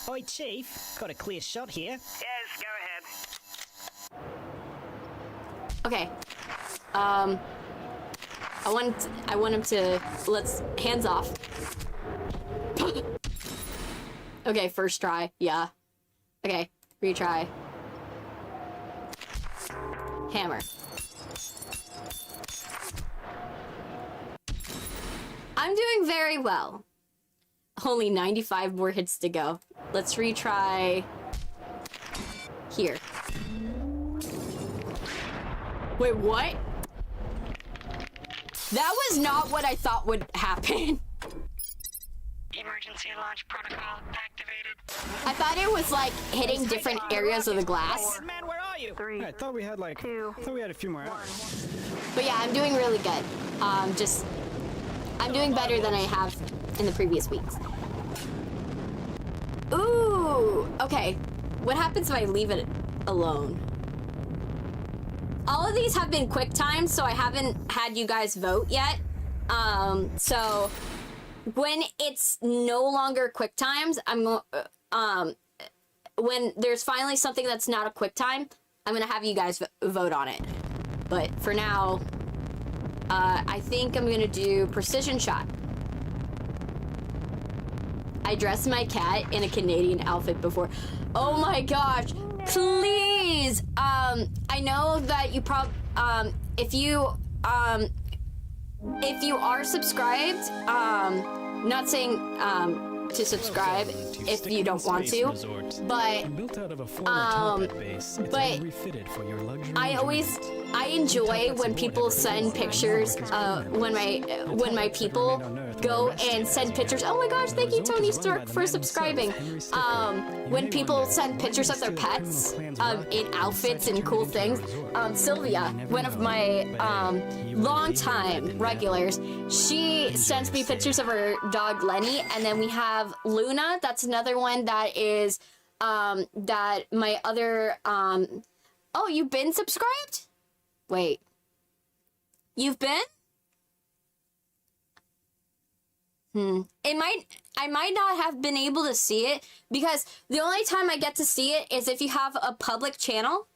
Oi, Chief. Got a clear shot here. Yes, go ahead. Okay. I want him to, hands off. Okay, first try. Yeah. Okay, retry. Hammer. I'm doing very well. Only 95 more hits to go. Let's retry here. Wait, what? That was not what I thought would happen. Emergency launch protocol activated. I thought it was like hitting different areas of the glass. Man, where are you? 3, I thought we had a few more hours. But yeah, I'm doing really good. I'm doing better than I have in the previous weeks. Ooh, okay. What happens if I leave it alone? All of these have been quick times, so I haven't had you guys vote yet. So when it's no longer quick times, when there's finally something that's not a quick time, I'm gonna have you guys vote on it. But for now, I think I'm gonna do precision shot. I dressed my cat in a Canadian outfit before. Oh my gosh, please. I know that you if you are subscribed, not saying, to subscribe if you don't want to, but I enjoy when people send pictures, when my people go and send pictures. Oh my gosh, thank you Tony Stark for subscribing. When people send pictures of their pets in outfits and cool things. Sylvia, one of my longtime regulars, she sends me pictures of her dog Lenny, and then we have Luna. That's another one that is that my other oh, you've been subscribed? Wait. You've been? I might not have been able to see it because the only time I get to see it is if you have a public channel.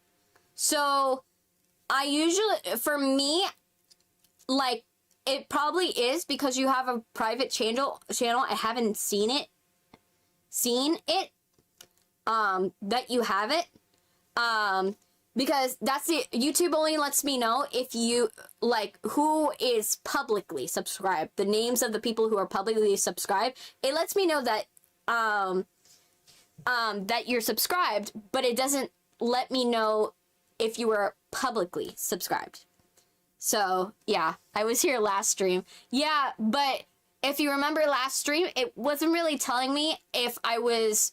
So I usually, for me, like, it probably is because you have a private channel. I haven't seen it, that you have it. Because that's the, YouTube only lets me know if you, like, who is publicly subscribed. The names of the people who are publicly subscribed. It lets me know that, that you're subscribed, but it doesn't let me know if you were publicly subscribed. So, yeah, I was here last stream. Yeah, but if you remember last stream, it wasn't really telling me if I was,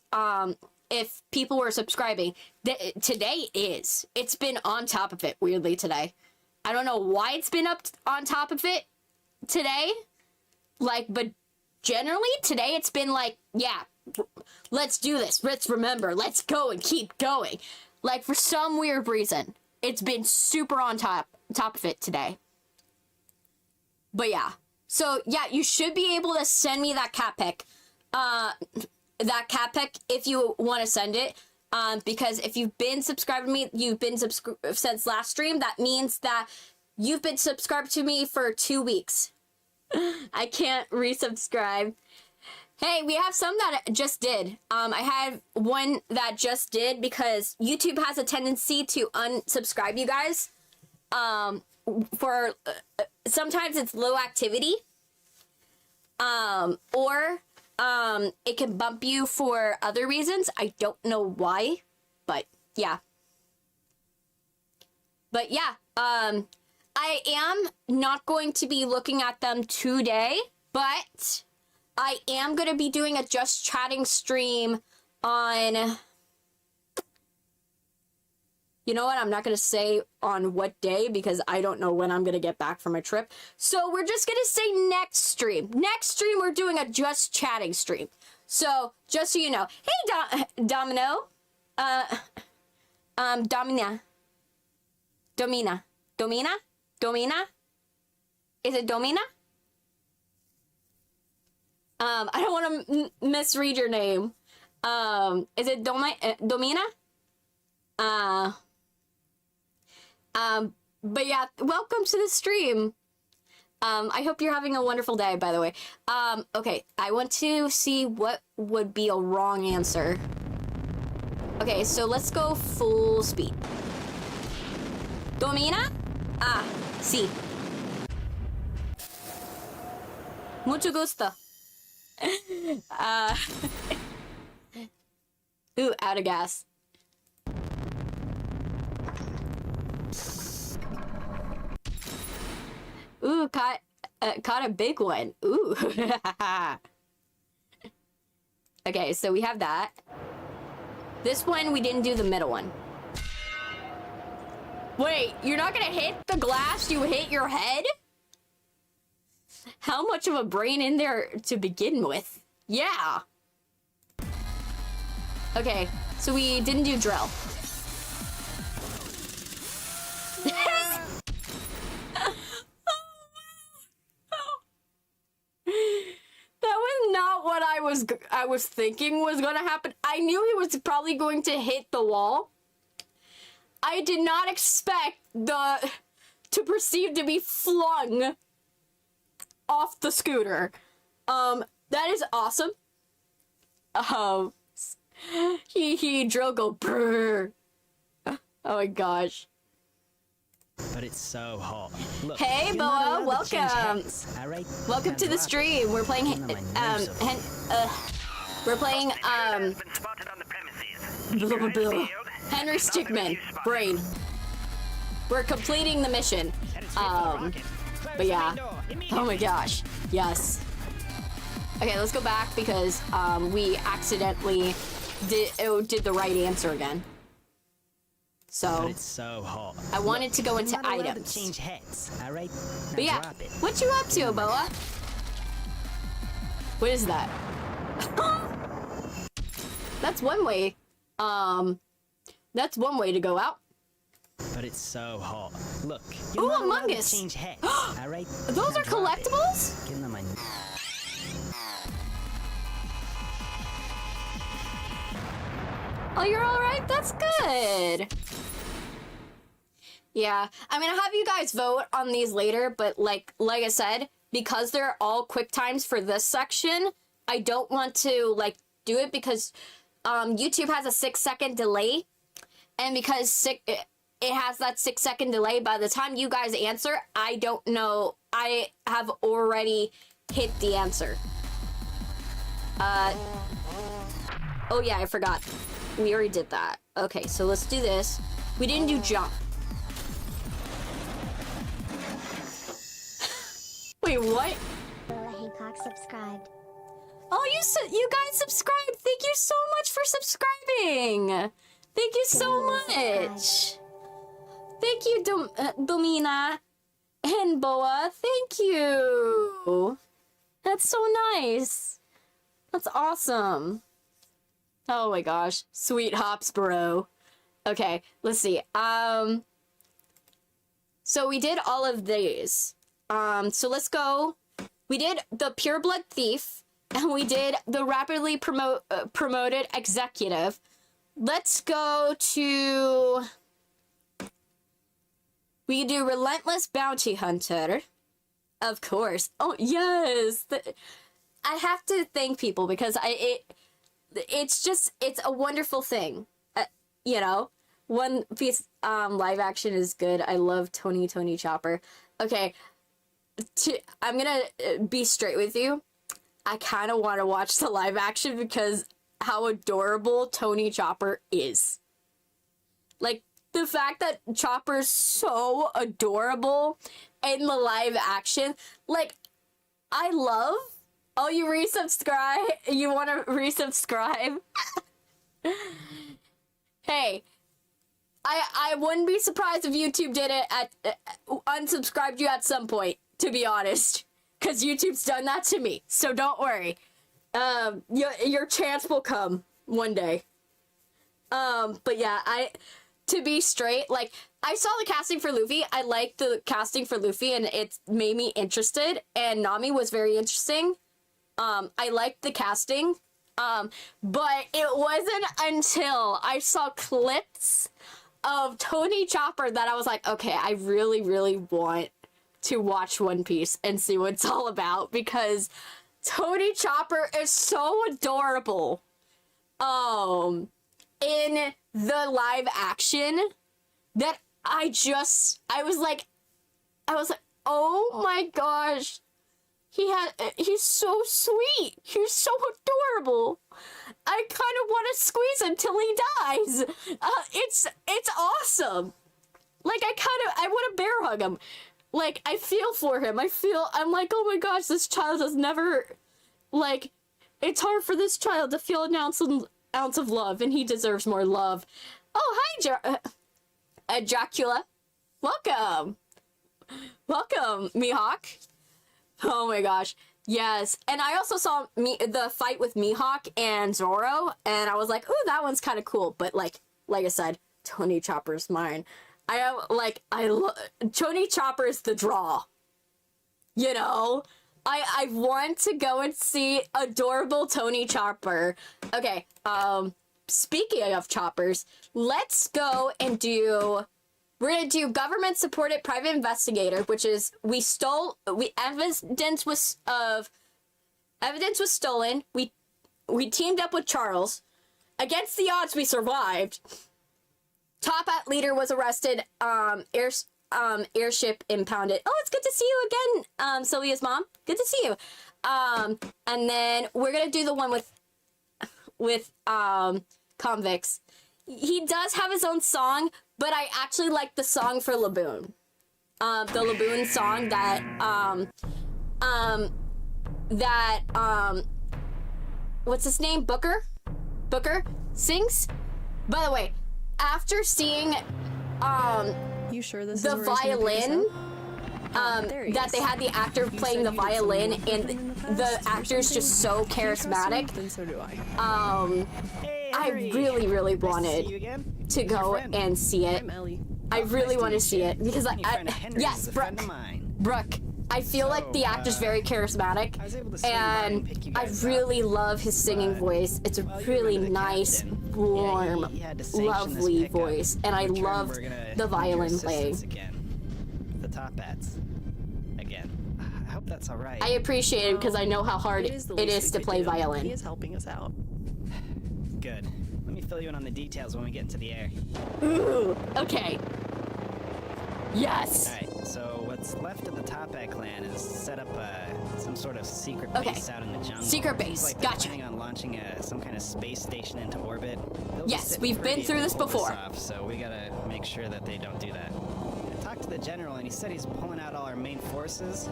if people were subscribing. Today is. It's been on top of it, weirdly, today. I don't know why it's been up on top of it today. Like, but generally, today it's been like, yeah, let's do this. Let's remember. Let's go and keep going. Like, for some weird reason, it's been super on top of it today. But yeah. So, yeah, you should be able to send me that cat pic. That cat pic if you want to send it. Because if you've been subscribed to me, you've been subscribed since last stream, that means that you've been subscribed to me for 2 weeks. I can't resubscribe. Hey, we have some that just did. I had one that just did because YouTube has a tendency to unsubscribe you guys. For sometimes it's low activity. Or it can bump you for other reasons. I don't know why, but yeah. But yeah, I am not going to be looking at them today, but I am going to be doing a Just Chatting stream on... You know what? I'm not going to say on what day because I don't know when I'm going to get back from a trip. So we're just going to say next stream. Next stream, we're doing a Just Chatting stream. So just so you know. Hey, Domino. Domina. Is it Domina? I don't want to misread your name. Is it Domina? But yeah, welcome to the stream. I hope you're having a wonderful day, by the way. Okay, I want to see what would be a wrong answer. Okay, so let's go full speed. Domina? Ah, sí. Mucho gusto. Ooh, out of gas. Ooh, caught a big one. Ooh. Okay, so we have that. This one, we didn't do the middle one. Wait, you're not gonna hit the glass, you hit your head? How much of a brain in there to begin with? Yeah. Okay, so we didn't do drill. That was not what I was thinking was going to happen. I knew he was probably going to hit the wall. I did not expect to perceive to be flung off the scooter. That is awesome. he drill go brrr. Oh my gogosh. But it's so hot. Look, Hey you're not Boa, allowed to change welcome. heads, all right? Welcome Now to the drop it. stream. We're playing we're playing Been spotted on the premises. Henry Stickmin Brain. We're completing the mission. But yeah. Oh my gosh. Yes. Okay, let's go back because we accidentally did the right answer again. But So it's so hot. I wanted to go You're into not allowed items. to change heads, all right? Now But yeah, drop it. what you up to, Boa? What is that? That's one way. That's one way to go out. But it's so hot. Look, Ooh, you're not Among allowed to Us. change heads, all right? Those Now are drop it. collectibles? Give them my... Oh, you're all right. That's good. Yeah, I mean, I'll have you guys vote on these later, but like I said, because they're all quick times for this section, I don't want to like do it because YouTube has a 6-second delay, and because it has that 6-second delay, by the time you guys answer, I don't know. I have already hit the answer. Oh yeah, I forgot. We already did that. Okay, so let's do this. We didn't do jump. Wait, what? Hancock subscribed. Oh, you guys subscribed. Thank you so much for subscribing. Thank you so much. Thank you, Domina and Boa. Thank you. That's so nice. That's awesome. Oh my gosh. Sweet hops, bro. Okay, let's see. So we did all of these. So let's go. We did the Pureblood Thief, and we did the rapidly promoted executive. Let's go to... We can do Relentless Bounty Hunter. Of course. Oh, yes! I have to thank people because it's a wonderful thing. You know? One Piece live action is good. I love Tony Chopper. Okay. I'm gonna be straight with you. I kind of want to watch the live action because how adorable Tony Chopper is. Like, the fact that Chopper's so adorable in the live action, like, I love. Oh, you resubscribe? You want to resubscribe? Hey, I wouldn't be surprised if YouTube did it unsubscribed you at some point, to be honest. Because YouTube's done that to me, so don't worry. Your chance will come one day. But yeah, to be straight, like, I saw the casting for Luffy. I liked the casting for Luffy, and it made me interested. And Nami was very interesting. I liked the casting. But it wasn't until I saw clips of Tony Chopper that I was like, okay, I really, really want to watch One Piece and see what it's all about, because Tony Chopper is so adorable. In the live action that I was like, oh my gosh, he's so sweet. He's so adorable. I kind of want to squeeze him till he dies. It's awesome. Like, I want to bear hug him. Like, I feel for him. I'm like, oh my gosh, this child has never, like, it's hard for this child to feel an ounce of love, and he deserves more love. Oh, hi, Dracula. Welcome. Welcome, Mihawk. Oh my gosh. Yes. And I also saw the fight with Mihawk and Zoro, and I was like, ooh, that one's kind of cool. But like I said, Tony Chopper's mine. Tony Chopper's the draw. You know? I want to go and see adorable Tony Chopper. Okay, speaking of choppers, let's go and we're gonna do government-supported private investigator, which is evidence was stolen. we teamed up with Charles. Against the odds, we survived. Top at leader was arrested. Airship impounded. Oh, it's good to see you again, Sylvia's mom. Good to see you. And then we're gonna do the one with convicts. He does have his own song, but I actually like the song for Laboon. The Laboon song that what's his name? Booker sings. By the way, after seeing you sure this the is where violin that is. they had the actor playing the violin, and the actor's just so charismatic. Then so do I. I really wanted to go and see it. I really want to see it because yes, Brooke. I feel like the actor's very charismatic, and I really love his singing voice. It's a really nice, warm, lovely voice, and I loved the violin playing. The top hats. Again. I hope that's alright. I appreciate it because I know how hard it is to play violin. He is helping us out. Good. Let me fill you in on the details when we get into the air. Ooh, okay. Yes. Alright, so what's left of the Top Hat clan is set up some sort of secret base out in the jungle. Secret base, like gotcha. Planning on launching some kind of space station into orbit. They'll Yes, sit we've pretty been through and this pull before. Off, so we gotta make sure that they don't do that. I talked to the general and he said he's pulling out all our main forces.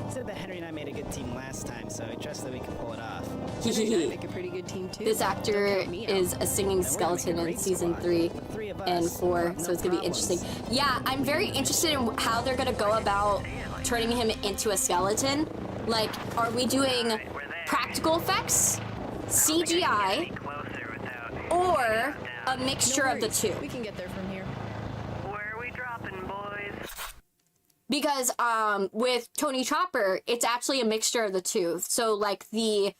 He said that Henry and I made a good team last time, so I trust that we can pull it off. Henry and I make a pretty good team too. This actor is a singing skeleton in season 3 and 4, so it's gonna be interesting. Yeah, I'm very interested in how they're gonna go about turning him into a skeleton. Like, are we doing practical effects, CGI, or a mixture of the two? We can get there from here. Where are we dropping, boys? Because with Tony Chopper, it's actually a mixture of the two. So like the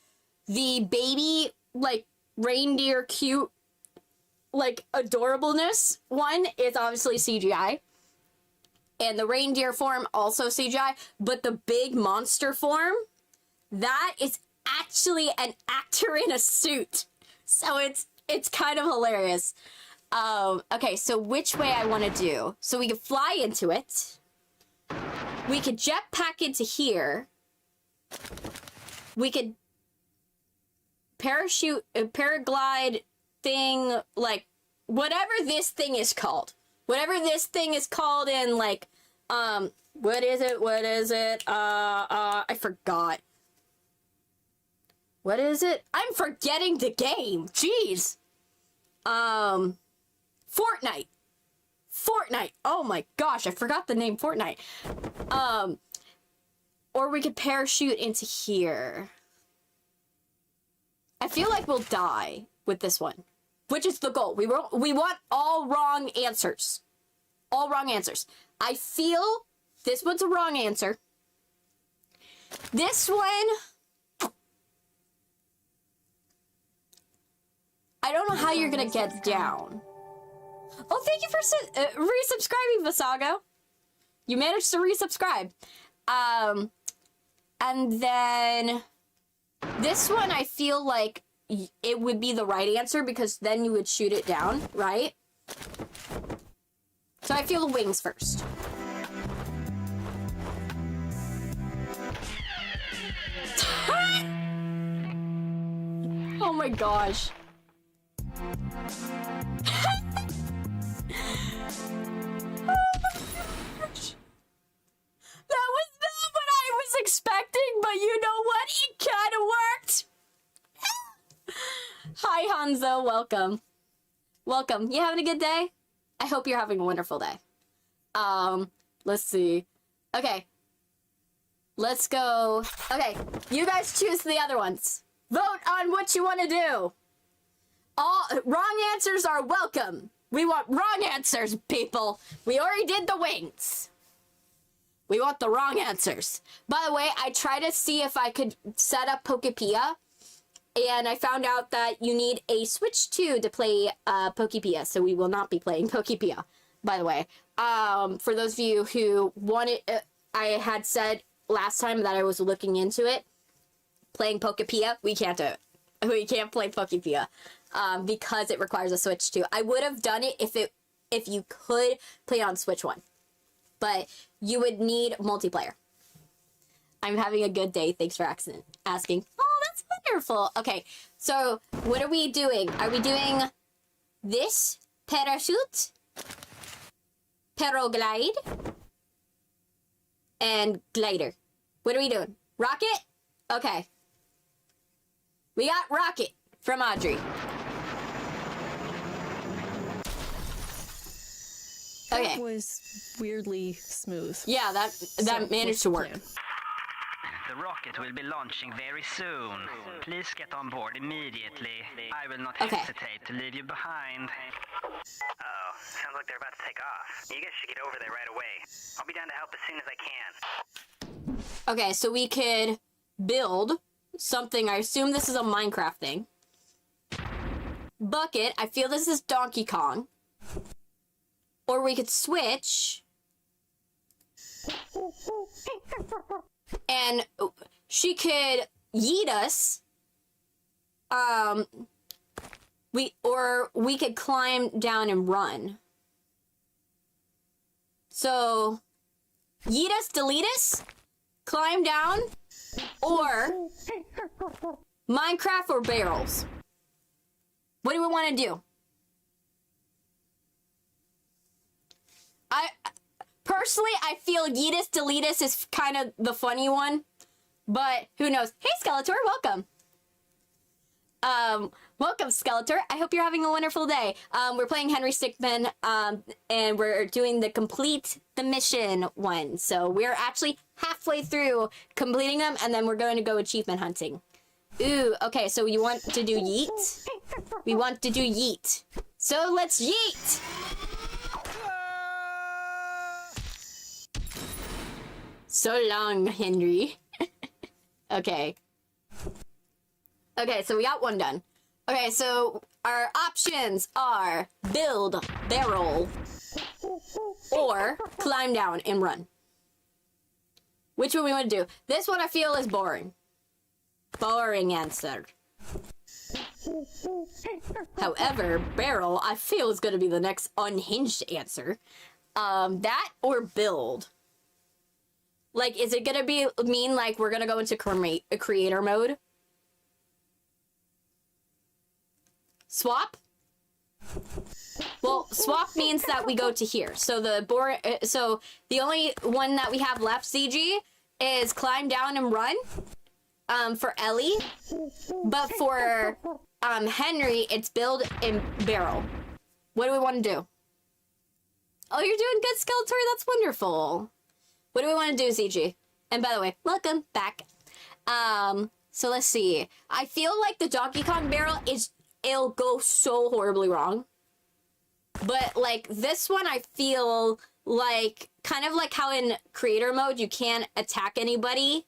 baby, like, reindeer cute, like, adorableness one is obviously CGI. And the reindeer form also CGI, but the big monster form, that is actually an actor in a suit. So it's kind of hilarious. Okay, so which way I want to do? So we could fly into it. We could jetpack into here. We could parachute, paraglide thing, like, whatever this thing is called. Whatever this thing is called in, like, what is it? I forgot. What is it? I'm forgetting the game. Jeez. Fortnite. Oh my gosh, I forgot the name Fortnite. Or we could parachute into here. I feel like we'll die with this one, which is the goal. We want all wrong answers. All wrong answers. I feel this one's a wrong answer. This one, I don't know how you're gonna get down. Oh, thank you for resubscribing, Vasago. You managed to resubscribe. And then this one, I feel like it would be the right answer because then you would shoot it down, right? So I feel the wings first. Oh my gosh. That was not what I was expecting, but you know what? It kind of worked. Hi, Hanzo. Welcome. Welcome. You having a good day? I hope you're having a wonderful day. Let's see. Okay. Let's go. Okay. You guys choose the other ones. Vote on what you want to do. All wrong answers are welcome. We want wrong answers, people. We already did the wings. We want the wrong answers. By the way, I tried to see if I could set up Pokepia, and I found out that you need a Switch 2 to play Pokepia, so we will not be playing Pokepia, by the way. For those of you who wanted, I had said last time that I was looking into it, playing Pokepia, we can't do it. we can't play Pokepia because it requires a Switch 2. I would have done it if you could play on Switch 1. But you would need multiplayer. I'm having a good day. Thanks for asking. Oh, that's wonderful. Okay, so what are we doing? Are we doing this? Parachute? Paraglide? And glider. What are we doing? Rocket? Okay. We got rocket from Audrey. Okay. That was weirdly smooth. Yeah, that managed to work. The rocket will be launching very soon. Please get on board immediately. I will not hesitate to leave you behind. Oh, sounds like they're about to take off. You guys should get over there right away. I'll be down to help as soon as I can. Okay, so we could build something. I assume this is a Minecraft thing. Bucket. I feel this is Donkey Kong. Or we could switch. And she could yeet us. We could climb down and run. So, yeet us, delete us, climb down, or Minecraft or barrels. What do we want to do? Personally, I feel yeet us, delete us is kind of the funny one, but who knows? Hey, Skeletor, welcome. Welcome, Skeletor. I hope you're having a wonderful day. We're playing Henry Stickmin, and we're doing the complete the mission one. So we're actually halfway through completing them, and then we're going to go achievement hunting. Ooh, okay, so you want to do yeet? We want to do yeet. So let's yeet! So long, Henry. Okay. Okay, so we got one done. Okay, so our options are build, barrel, or climb down and run. Which one we want to do? This one I feel is boring. Boring answer. However, barrel I feel is going to be the next unhinged answer. That or build. Like, is it gonna mean like we're gonna go into creator mode? Swap? Well, swap means that we go to here. So so the only one that we have left, CG, is climb down and run. For Ellie, but for Henry, it's build and barrel. What do we want to do? Oh, you're doing good, Skeletor. That's wonderful. What do we want to do, CG? And by the way, welcome back. So let's see. I feel like the Donkey Kong barrel it'll go so horribly wrong. But like this one, I feel like kind of like how in creator mode you can't attack anybody,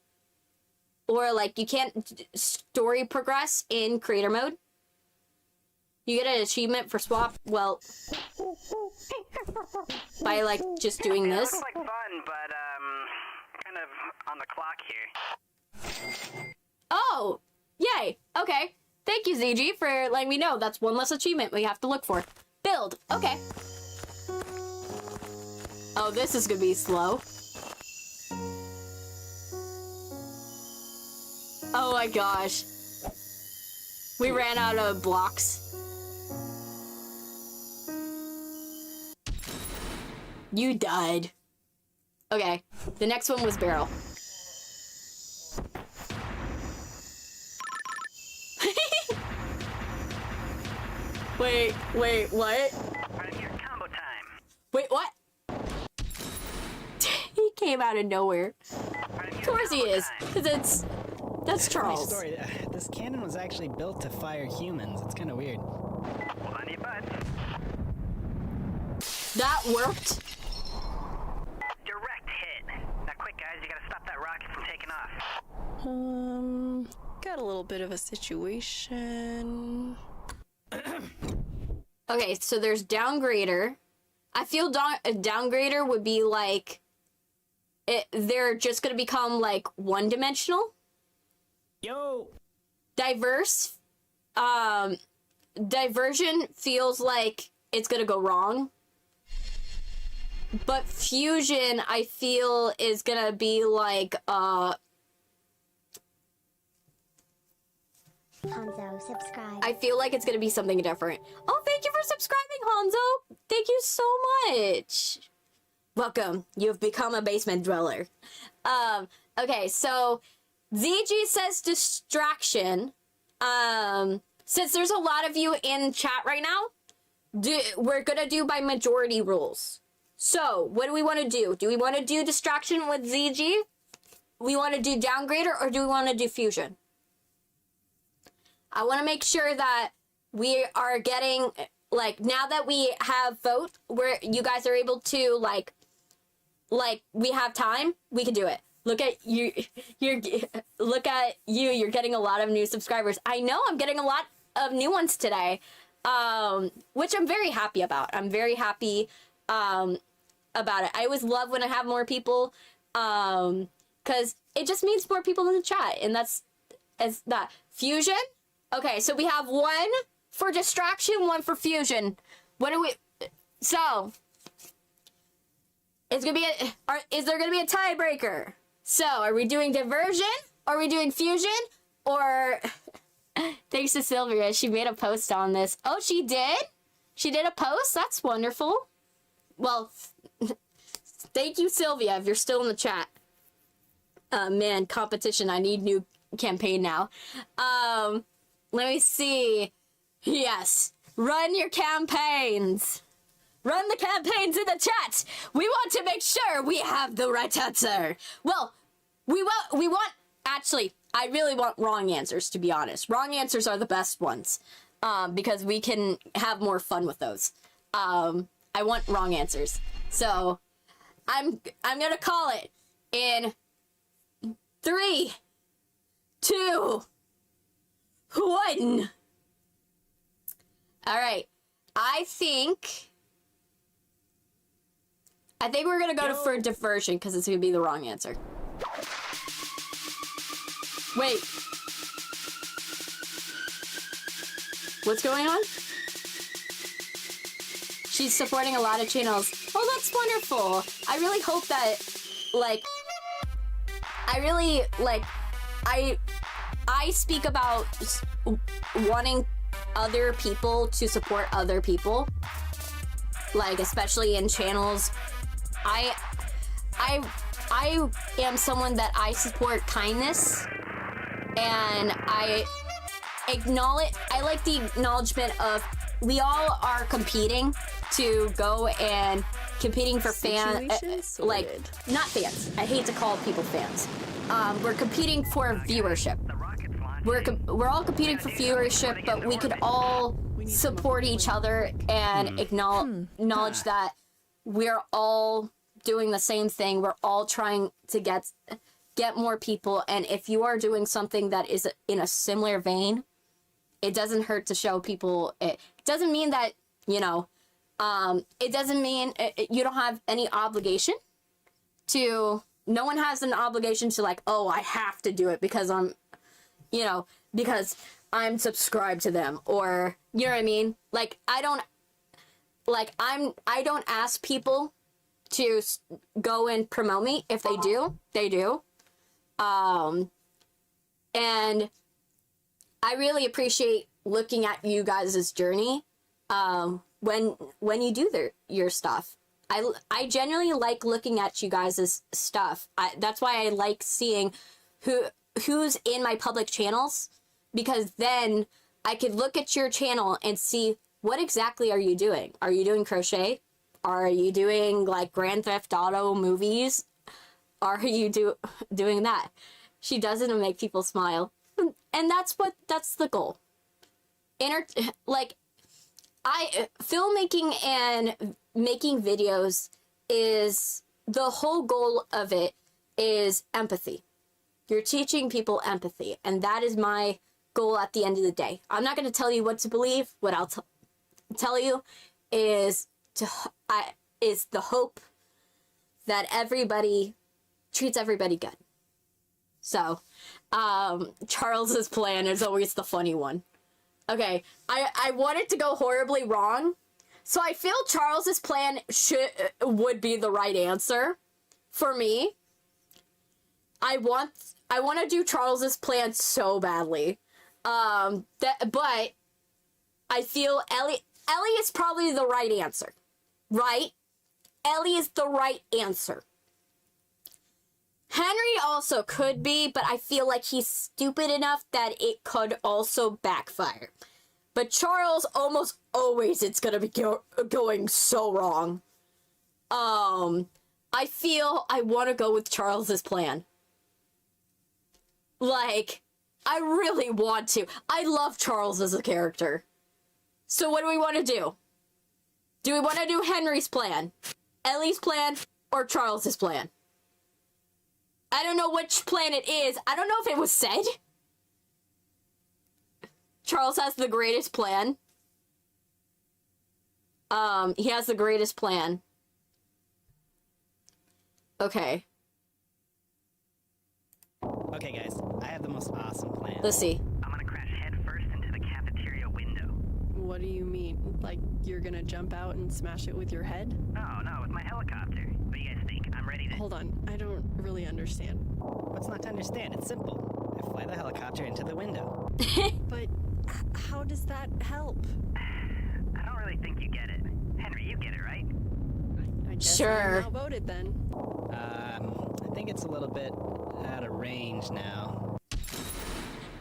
or like you can't story progress in creator mode. You get an achievement for swap. Well, by like just doing this. It looks like fun, but kind of on the clock here. Oh, yay! Okay, thank you, ZG, for letting me know. That's one less achievement we have to look for. Build. Okay. Oh, this is gonna be slow. Oh my gosh. We ran out of blocks. You died. Okay, the next one was barrel. Wait, what? Combo time. Wait, what? He came out of nowhere. Of course he is, because that's Charles. Funny story. This cannon was actually built to fire humans. It's kind of weird. Hold on to your butts. That worked. Direct hit. Now quick, guys, you gotta stop that rocket from taking off. Got a little bit of a situation. Okay, so there's downgrader. I feel downgrader would be like they're just gonna become like one-dimensional. Yo. Diverse diversion feels like it's gonna go wrong. But fusion, I feel, is gonna be like, Hanzo, subscribe. I feel like it's gonna be something different. Oh, thank you for subscribing, Hanzo! Thank you so much! Welcome, you've become a basement dweller. Okay, so, ZG says distraction. Since there's a lot of you in chat right now, we're gonna do by majority rules. So, what do we want to do? Do we want to do distraction with ZG? We want to do downgrader, or do we want to do fusion? I want to make sure that we are getting, like, now that we have vote, where you guys are able to, like, we have time, we can do it. Look at you, look at you, you're getting a lot of new subscribers. I know, I'm getting a lot of new ones today, which I'm very happy about. I'm very happy, about it. I always love when I have more people, because it just means more people in the chat, and that's that. Fusion? Okay, so we have one for distraction, one for fusion. What do we... So, it's gonna be is there gonna be a tiebreaker? So, are we doing diversion? Are we doing fusion? Or... Thanks to Sylvia, she made a post on this. Oh, she did? She did a post? That's wonderful. Well, thank you, Sylvia, if you're still in the chat. Man, competition. I need new campaign now. Let me see. Yes. Run your campaigns. Run the campaigns in the chat. We want to make sure we have the right answer. Well, we want, actually, I really want wrong answers, to be honest. Wrong answers are the best ones, because we can have more fun with those. I want wrong answers. So, I'm gonna call it in 3, 2, 1. All right. I think we're gonna go for diversion, because it's gonna be the wrong answer. Wait. What's going on? She's supporting a lot of channels. Oh, that's wonderful. I really hope that, like, I speak about wanting other people to support other people. Like, especially in channels. I am someone that I support kindness, and I like the acknowledgement of we all are competing to go and competing for fans, like, not fans. I hate to call people fans. We're competing for viewership. We're all competing for viewership, but we could all support each other and acknowledge that we're all doing the same thing. We're all trying to get more people, and if you are doing something that is in a similar vein, it doesn't hurt to show people. It doesn't mean that, you know, it doesn't mean you don't have any obligation to, no one has an obligation to, like, oh, I have to do it because I'm, you know, because I'm subscribed to them, or, you know what I mean? Like, I don't ask people to go and promote me. If they do, they do. And I really appreciate looking at you guys' journey, when you do your stuff. I genuinely like looking at you guys' stuff. That's why I like seeing who's in my public channels, because then I could look at your channel and see, what exactly are you doing? Are you doing crochet? Are you doing, like, Grand Theft Auto movies? Are you doing that? She does it to make people smile. And that's the goal. Filmmaking and making videos is, the whole goal of it is empathy. You're teaching people empathy, and that is my goal at the end of the day. I'm not going to tell you what to believe. What I'll tell you is the hope that everybody treats everybody good. So, Charles's plan is always the funny one. Okay, I wanted to go horribly wrong, so I feel Charles's plan would be the right answer for me. I want to do Charles's plan so badly, but I feel Ellie is probably the right answer, right? Ellie is the right answer. Henry also could be, but I feel like he's stupid enough that it could also backfire. But Charles, almost always it's gonna be going so wrong. I feel I want to go with Charles's plan. Like, I really want to. I love Charles as a character. So what do we want to do? Do we want to do Henry's plan, Ellie's plan, or Charles's plan? I don't know which plan it is. I don't know if it was said. Charles has the greatest plan. He has the greatest plan. Okay. Okay, guys, I have the most awesome plan. Let's see. I'm gonna crash headfirst into the cafeteria window. What do you mean? Like, you're gonna jump out and smash it with your head? No, with my helicopter. What do you guys think? I'm ready to... Hold on, I don't really understand. What's not to understand? It's simple. I fly the helicopter into the window. But how does that help? I don't really think you get it. Henry, you get it, right? I guess Sure. I'm outvoted then. I think it's a little bit out of range now.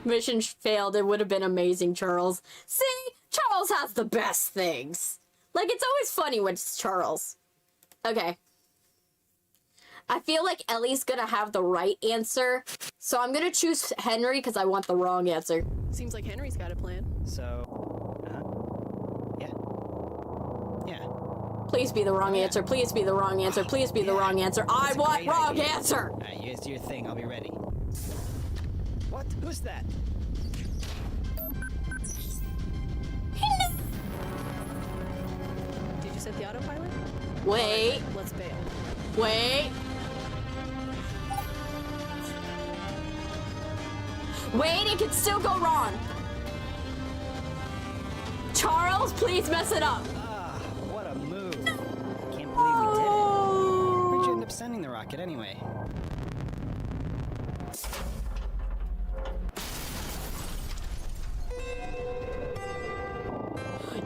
Mission failed. It would have been amazing, Charles. See? Charles has the best things. Like, it's always funny when it's Charles. Okay. I feel like Ellie's gonna have the right answer, so I'm gonna choose Henry because I want the wrong answer. Seems like Henry's got a plan. So, yeah. Please be the wrong answer. Please be the wrong answer. Please be the wrong answer. I want wrong answer! Alright, you guys do your thing. I'll be ready. What? Who's that? Did you set the autopilot? Wait. Right, let's bail. Wait. Wait, it could still go wrong. Charles, please mess it up. Ah, what a move. Can't believe we did it. Where'd you end up sending the rocket anyway?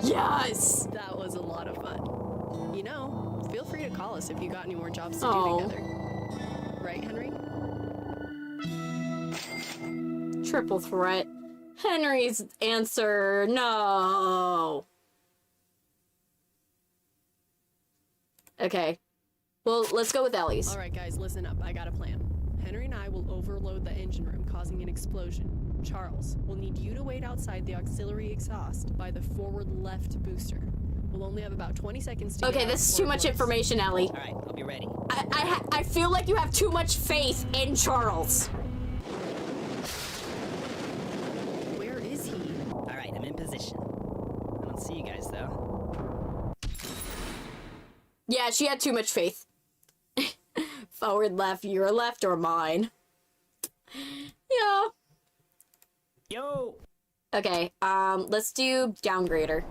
Yes! That was a lot of fun. You know, feel free to call us if you got any more jobs to Oh. do together. Right, Henry? Triple threat. Henry's answer, no. Okay. Well, let's go with Ellie's. Alright guys, listen up. I got a plan. Henry and I will overload the engine room, causing an explosion. Charles, we'll need you to wait outside the auxiliary exhaust by the forward left booster. We'll only have about 20 seconds to Okay, get out this is before too it much blows. information, Ellie. Alright, I'll be ready. I feel like you have too much faith in Charles. Where is he? Alright, I'm in position. I don't see you guys, though. Yeah, she had too much faith. Forward, left, your left or mine? Yeah. Yo! Okay, let's do downgrader.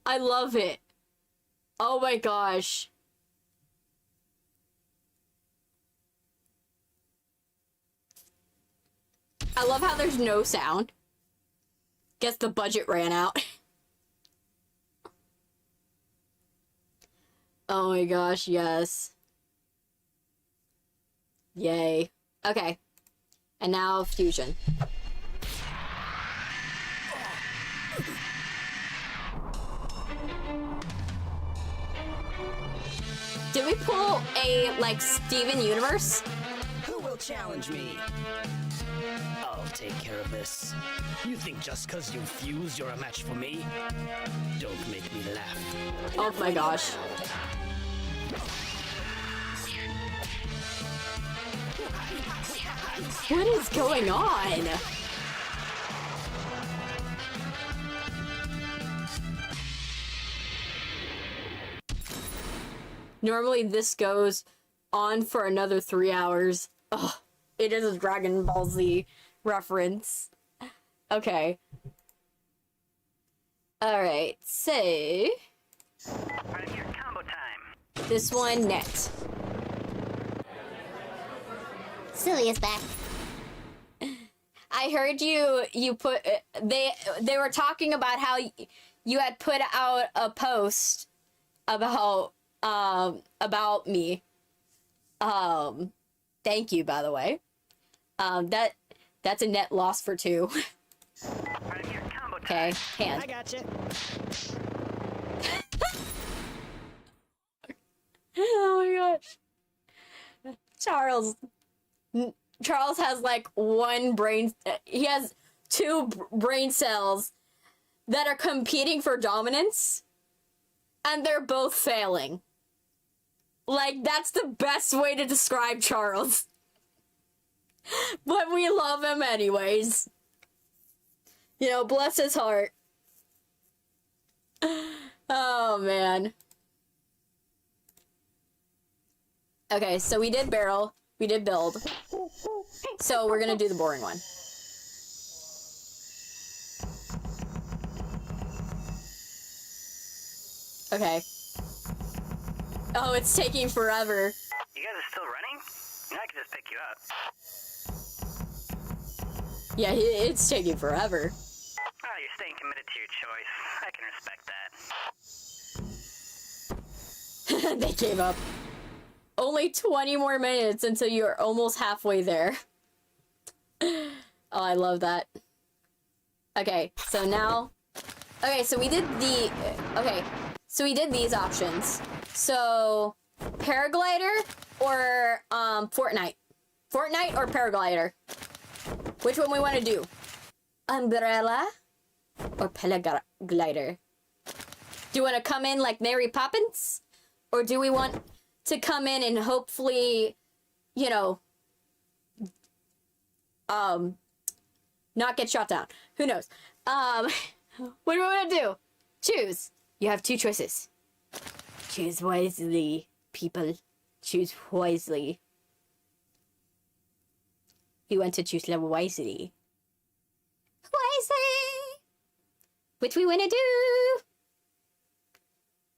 I love it. Oh my gosh. I love how there's no sound. Guess the budget ran out. Oh my gosh, yes. Yay. Okay. And now fusion. Did we pull a, like, Steven Universe? Who will challenge me? I'll take care of this. You think just because you fuse you're a match for me? Don't make me laugh. Oh my gosh. What is going on? Normally this goes on for another 3 hours. Ugh, it is a Dragon Ball Z reference. Okay. Alright, so... Right here, combo time. This one next. Silly is back. I heard you put... They were talking about how you had put out a post about me. Thank you, by the way. That's a net loss for 2. Right here, combo time. Okay, hand. I gotcha. Oh my gosh. Charles has like one brain... he has 2 brain cells that are competing for dominance, and they're both failing. Like, that's the best way to describe Charles. But we love him anyways. You know, bless his heart. Oh, man. Okay, so we did barrel. We did build. So we're gonna do the boring one. Okay. Oh, it's taking forever. You guys are still running? I can just pick you up. Yeah, it's taking forever. Oh, you're staying committed to your choice. I can respect that. They gave up. Only 20 more minutes until you're almost halfway there. Oh, I love that. Okay, so now... Okay, so we did the... Okay, so we did these options. So, paraglider or Fortnite? Fortnite or paraglider? Which one we want to do? Umbrella or paraglider? Do you want to come in like Mary Poppins? Or do we want to come in and hopefully, you know, not get shot down? Who knows? What do we want to do? Choose. You have 2 choices. Choose wisely, people. Choose wisely. We want to choose wisely. Wisely! What we want to do?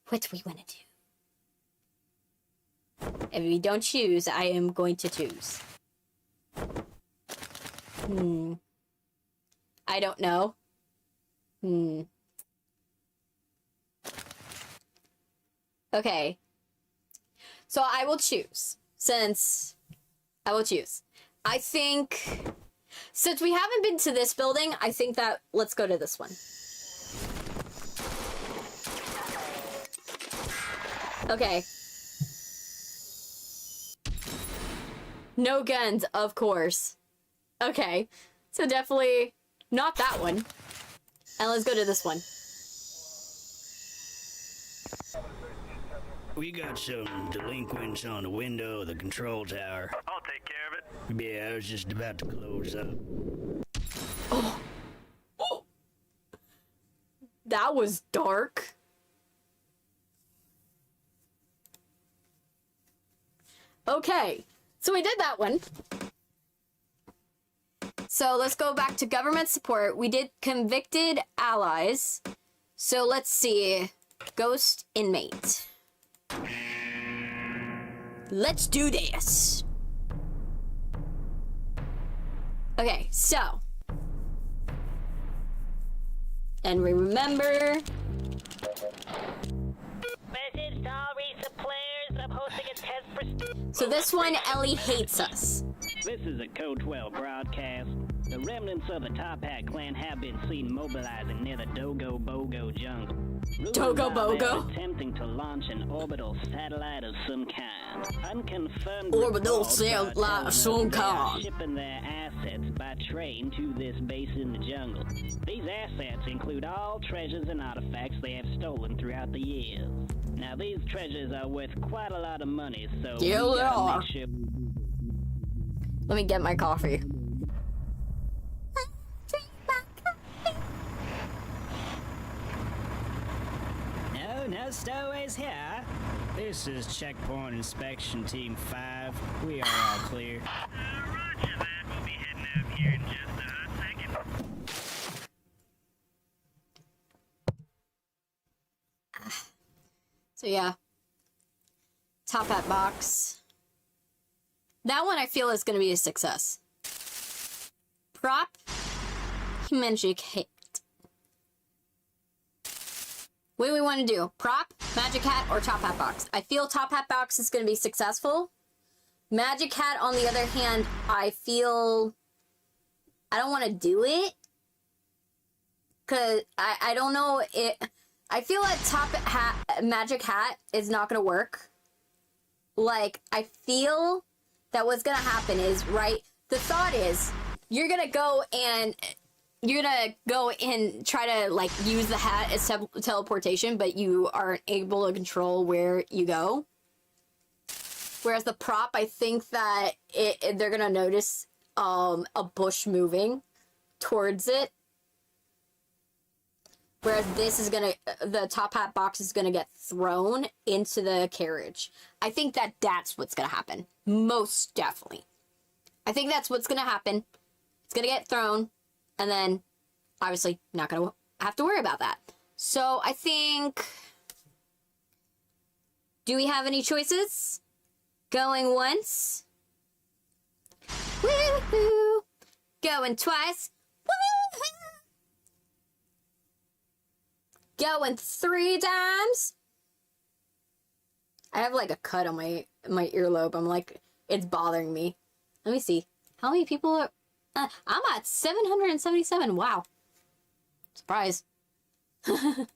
What we want to do? If we don't choose, I am going to choose. I don't know. Okay. So I will choose. I think... Since we haven't been to this building, I think that... Let's go to this one. Okay. No guns, of course. Okay. So definitely not that one. And let's go to this one. We got some delinquents on the window of the control tower. I'll take care of it. Yeah, I was just about to close up. Oh. That was dark. Okay, so we did that one. So let's go back to government support. We did convicted allies. So let's see. Ghost inmate. Let's do this. Okay, so. And we remember. Message to all recent players. I'm hosting a test for... So this one, Ellie hates us. This is a Code 12 broadcast. The remnants of the Top Hat clan have been seen mobilizing near the Dogo Bogo jungle. Dogo Bogo? Attempting to launch an orbital satellite of some kind. Unconfirmed orbital satellite of some kind. Shipping their assets by train to this base in the jungle. These assets include all treasures and artifacts they have stolen throughout the years. Now these treasures are worth quite a lot of money, so yeah, we they gotta are. make sure. Let me get my coffee. No stowaways here. This is Checkpoint Inspection Team 5. We are all clear. Roger that. We'll be heading out here in just a hot second. So yeah. Top hat box. That one I feel is going to be a success. Prop. Magic hat. What do we want to do? Prop, magic hat, or top hat box? I feel top hat box is going to be successful. Magic hat, on the other hand, I feel I don't want to do it. Because I don't know it. I feel like top hat, magic hat is not going to work. Like, I feel that what's going to happen is, right, the thought is, you're going to go and try to, like, use the hat as teleportation, but you aren't able to control where you go. Whereas the prop, I think that they're going to notice a bush moving towards it. Whereas this is the top hat box is gonna get thrown into the carriage. I think that's what's gonna happen. Most definitely. I think that's what's gonna happen. It's gonna get thrown, and then, obviously, not gonna have to worry about that. So, I think... Do we have any choices? Going once. Woohoo! Going twice. Woohoo! Going 3 times. I have like a cut on my earlobe. I'm like, it's bothering me. Let me see. How many people are... I'm at 777. Wow. Surprise. It's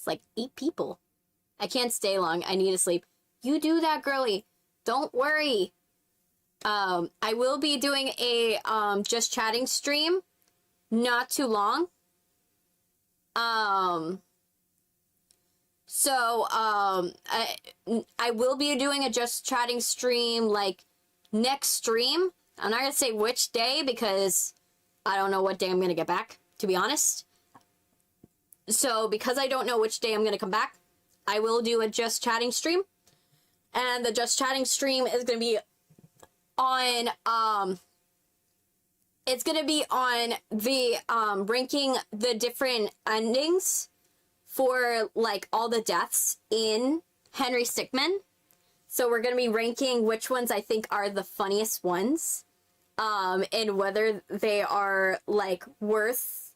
like 8 people. I can't stay long. I need to sleep. You do that, girly. Don't worry. I will be doing a just chatting stream. Not too long. I will be doing a just chatting stream, like, next stream. I'm not gonna say which day, because I don't know what day I'm gonna get back, to be honest. So, because I don't know which day I'm gonna come back, I will do a just chatting stream. And the just chatting stream is gonna be on, it's gonna be on the, ranking the different endings for, like, all the deaths in Henry Stickmin. So we're gonna be ranking which ones I think are the funniest ones, and whether they are, like, worth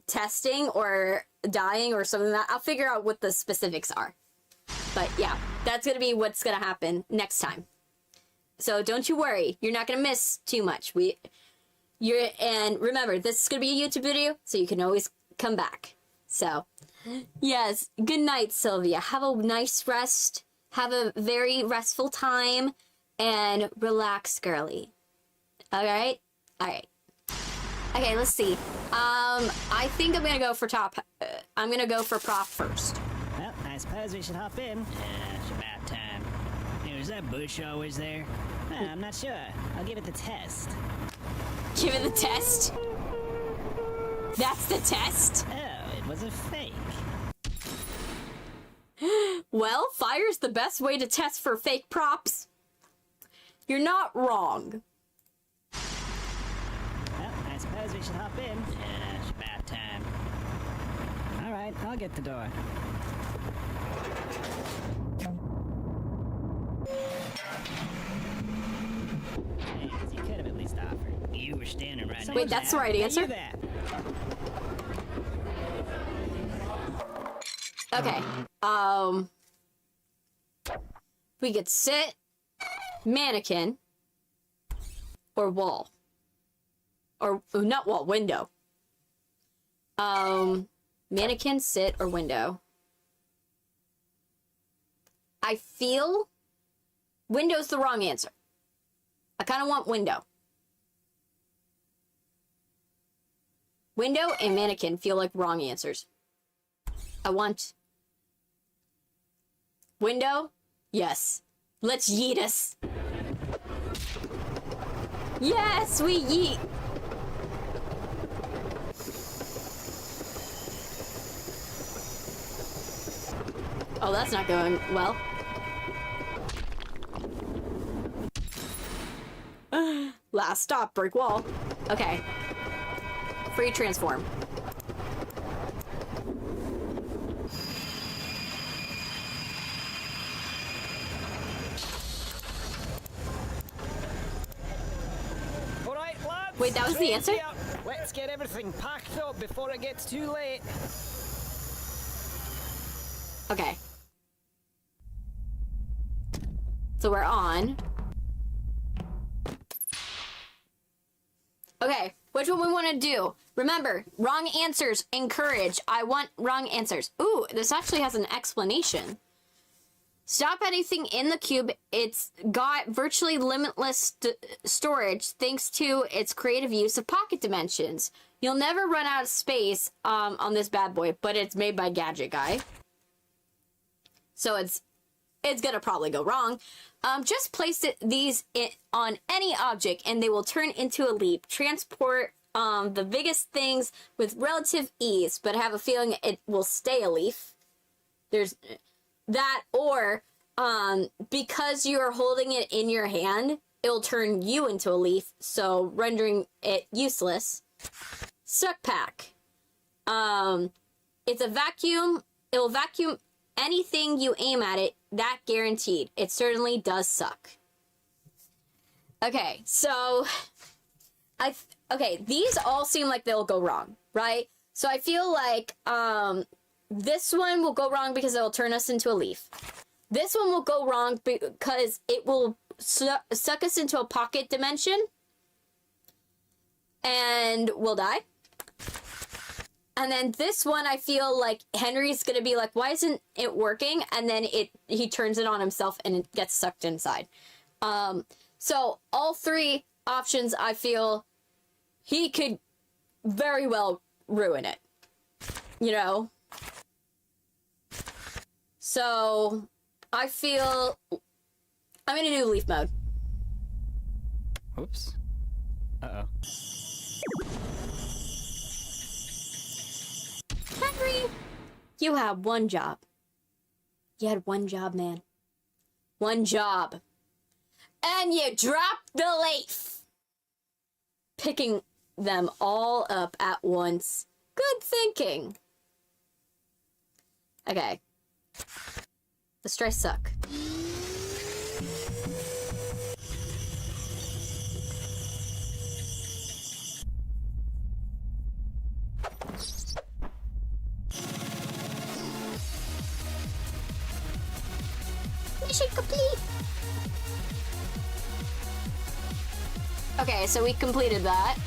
testing or dying or something like that. I'll figure out what the specifics are. But yeah, that's gonna be what's gonna happen next time. So don't you worry, you're not gonna miss too much. And remember, this is gonna be a YouTube video, so you can always come back. So, yes, good night, Sylvia. Have a nice rest. Have a very restful time, and relax, girly. Alright? Alright. Okay, let's see. I think I'm gonna go for top. I'm gonna go for prop first. Well, I suppose we should hop in. It's about time. Hey, is that bush always there? I'm not sure. I'll give it the test. Give it the test? That's the test? Oh, it was a fake. Well, fire's the best way to test for fake props. You're not wrong. Well, I suppose we should hop in. It's about time. Alright, I'll get the door. You could have at least offered. You were standing right there. Wait, that's the right answer? Okay. We could sit, mannequin, or wall. Or, not wall, window. Mannequin, sit, or window. I feel window's the wrong answer. I kind of want window. Window and mannequin feel like wrong answers. I want... Window? Yes. Let's yeet us. Yes, we yeet. Oh, that's not going well. Last stop, brick wall. Okay. Free transform. Alright, lads. Wait, that was the answer? Let's get everything packed up before it gets too late. Okay. So we're on. Okay, which one we want to do? Remember, wrong answers encourage. I want wrong answers. Ooh, this actually has an explanation. Stop anything in the cube. It's got virtually limitless storage thanks to its creative use of pocket dimensions. You'll never run out of space on this bad boy, but it's made by Gadget Guy. So it's gonna probably go wrong. Just place these on any object and they will turn into a leaf. Transport the biggest things with relative ease, but I have a feeling it will stay a leaf. There's that, or because you are holding it in your hand, it'll turn you into a leaf, so rendering it useless. Suck pack. It's a vacuum. It'll vacuum anything you aim at it. That guaranteed. It certainly does suck. Okay, so okay, these all seem like they'll go wrong, right? So I feel like this one will go wrong because it'll turn us into a leaf. This one will go wrong because it will suck us into a pocket dimension and we'll die. And then this one, I feel like Henry's gonna be like, why isn't it working? And then he turns it on himself and it gets sucked inside. So all three options, I feel he could very well ruin it, you know? So I feel I'm gonna do leaf mode. Oops. Uh-oh. Henry, you had one job. You had one job, man. One job. And you dropped the leaf. Picking them all up at once. Good thinking. Okay. Let's try suck. Mission complete. Okay, so we completed that.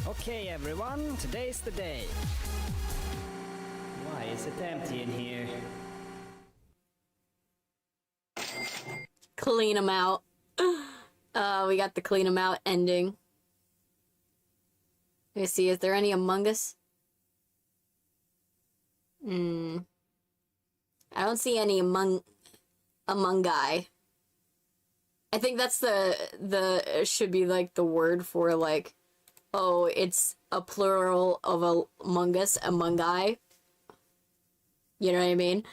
Okay, everyone, today's the day. Why is it empty in here? Clean them out. We got the clean them out ending. Let me see, is there any Among Us? I don't see any Among Guy. I think that's the should be like the word for like, oh, it's a plural of Among Us, Among Guy. You know what I mean?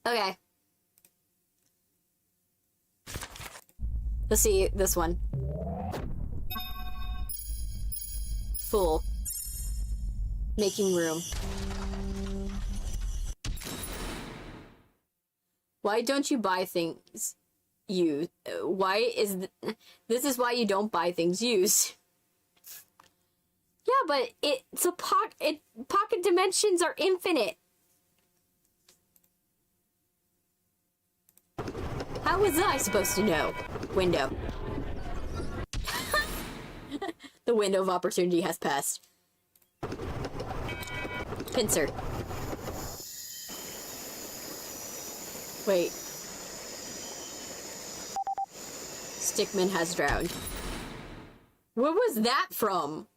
Okay. Let's see this one. Full. Making room. Why don't you buy things used? Why is this is why you don't buy things used? Yeah, but it's a pocket dimensions are infinite. How was I supposed to know? Window. The window of opportunity has passed. Pincer. Wait. Stickmin has drowned. What was that from?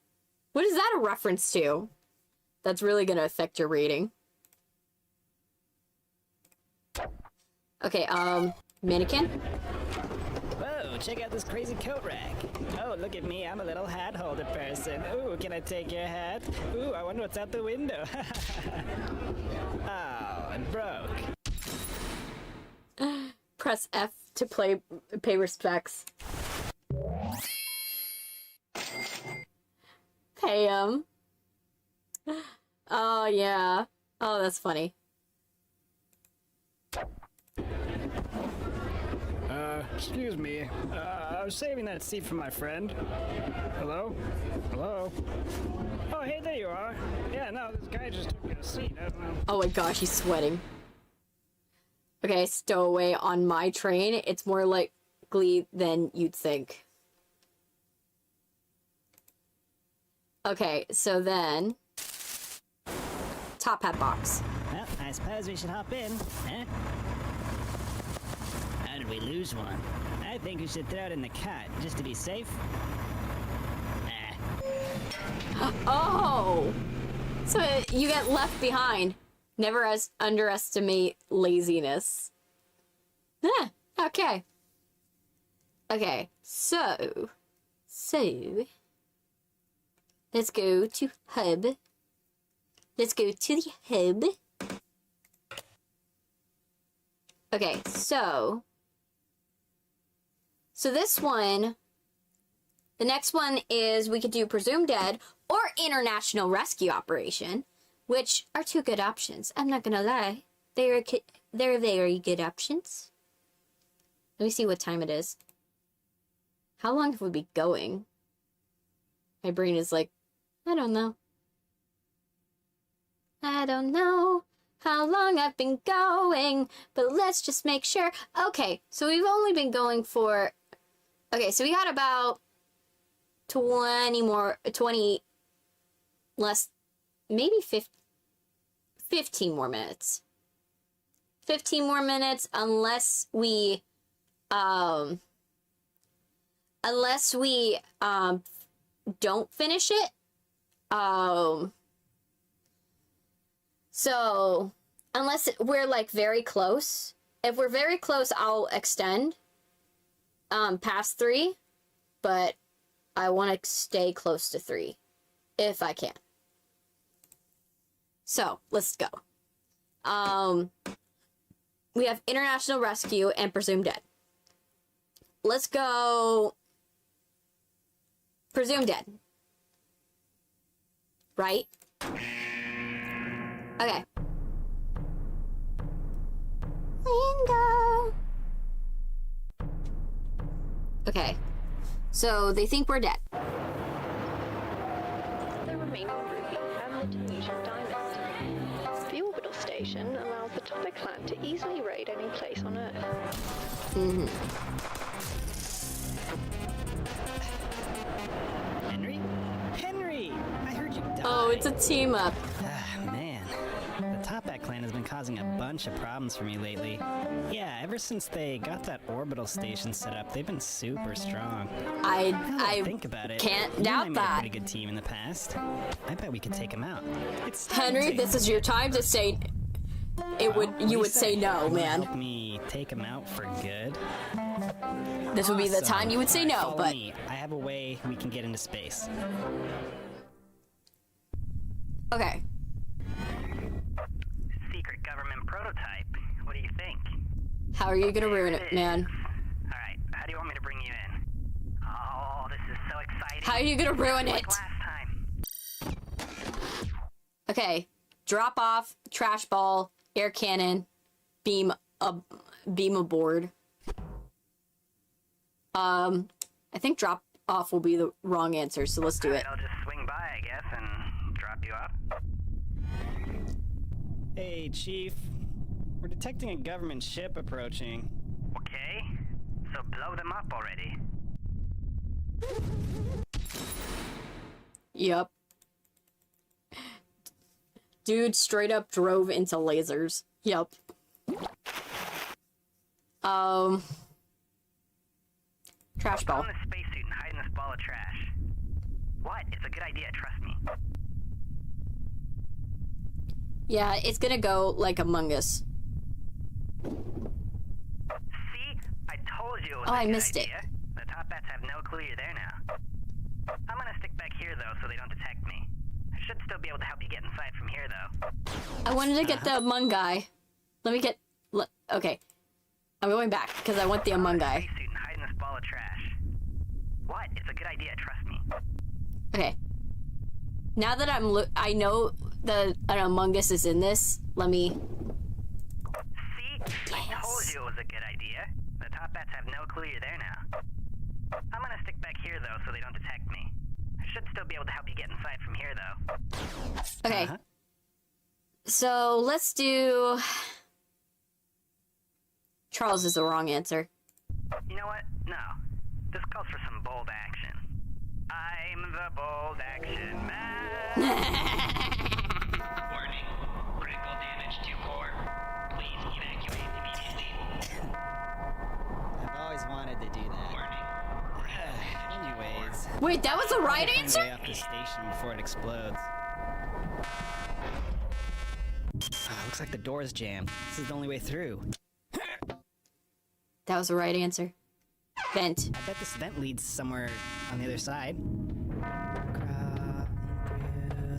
What is that a reference to? That's really gonna affect your rating. Okay, mannequin? Whoa, check out this crazy coat rack. Oh, look at me, I'm a little hat holder person. Ooh, can I take your hat? Ooh, I wonder what's out the window. Oh, it broke. Press F to pay respects. Pay him. Oh, yeah. Oh, that's funny. Excuse me. I was saving that seat for my friend. Hello? Hello? Oh, hey, there you are. Yeah, no, this guy just took a seat. I don't know. Oh my gosh, he's sweating. Okay, stowaway on my train. It's more likely than you'd think. Okay, so then... Top hat box. Well, I suppose we should hop in, huh? How did we lose one? I think we should throw it in the cart, just to be safe. Oh! So you get left behind. Never underestimate laziness. Ah, okay. Okay, so... Let's go to hub. Let's go to the hub. Okay, so this one, the next one is we could do Presumed Dead or International Rescue Operation, which are two good options. I'm not gonna lie. They're very good options. Let me see what time it is. How long have we been going? My brain is like, I don't know. I don't know how long I've been going, but let's just make sure. Okay, so we've only been going for... Okay, so we got about 20 less, maybe 15 more minutes. 15 more minutes unless we don't finish it. So, unless we're, like, very close. If we're very close, I'll extend past 3. But I want to stay close to 3. If I can. So, let's go. We have International Rescue and Presumed Dead. Let's go... Presumed Dead. Right? Okay. Lingo. Okay. So they think we're dead. The remaining ruby and the Tunisian diamond. The orbital station allows the Topper clan to easily raid any place on Earth. Mm-hmm. Henry? Henry! I heard you die. Oh, it's a team up. Man, the Toppat clan has been causing a bunch of problems for me lately. Yeah, ever since they got that orbital station set up, they've been super strong. I think about it. Can't doubt that. A pretty good team in the past. I bet we could take them out. Henry, this is your time to say. You would say no, man. Help me take them out for good. This would be the time you would say no, but me. I have a way we can get into space. Okay. Secret government prototype. What do you think? How are you gonna ruin it, man? Alright, how do you want me to bring you in? Oh, this is so exciting. How are you gonna ruin it? Last time. Okay. Drop off, trash ball, air cannon, beam aboard. I think drop off will be the wrong answer, so let's do it. I'll just swing by, I guess, and drop you off. Hey, Chief. We're detecting a government ship approaching. Okay, so blow them up already. Yep. Dude straight up drove into lasers. Yep. Trash ball. Put on the spacesuit and hide in this ball of trash. What? It's a good idea, trust me. Yeah, it's gonna go like Among Us. See? I told you it was Oh, a I good missed idea. it. bats have no clue you're there now. I'm gonna stick back here, though, so they don't detect me. I should still be able to help you get inside from here, though. I wanted to get the Among guy. Let me get... Okay. I'm going back, because I want the Among guy. Spacesuit and hide in this ball of trash. What? It's a good idea, trust me. Okay. Now that I know that an Among Us is in this, let me... See? I told you it was a good idea. The top bats have no clue you're there now. I'm gonna stick back here, though, so they don't detect me. I should still be able to help you get inside from here, though. Okay. So, let's do... Charles is the wrong answer. You know what? No. This calls for some bold action. I'm the bold action man. Warning. Critical damage to core. Please evacuate immediately. I've always wanted to do that. Warning. Anyways. Wait, that was the right answer? Way up the station before it explodes. Looks like the door's jammed. This is the only way through. That was the right answer. Vent. I bet this vent leads somewhere on the other side. Crawling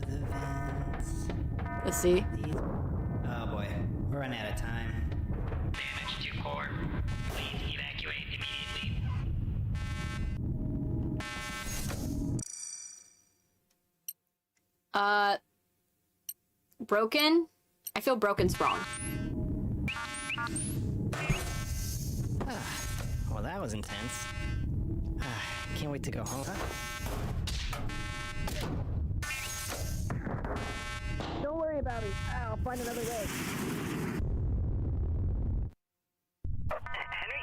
through the vents. Let's see. Oh boy, we're running out of time. Damage to core. Please evacuate immediately. Broken? I feel broken's wrong. Well, that was intense. Can't wait to go home. Don't worry about me. I'll find another way. Henry?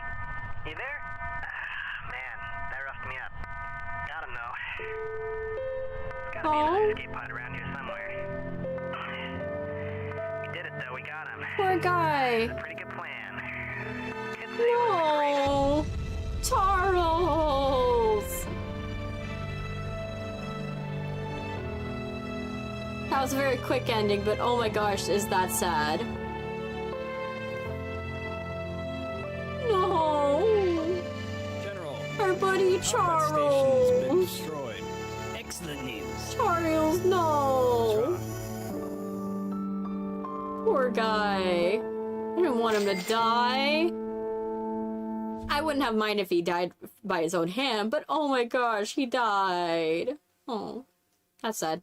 You there? Man, that roughed me up. Got him, though. There's gotta be another escape pod around here somewhere. We did it, though. We got him. Poor guy. It's a pretty good plan. No! Charles! That was a very quick ending, but oh my gosh, is that sad. No! General, our buddy Charles! Station's been destroyed. Excellent news. Charles, no! Poor guy. I didn't want him to die. I wouldn't have minded if he died by his own hand, but oh my gosh, he died. Oh, that's sad.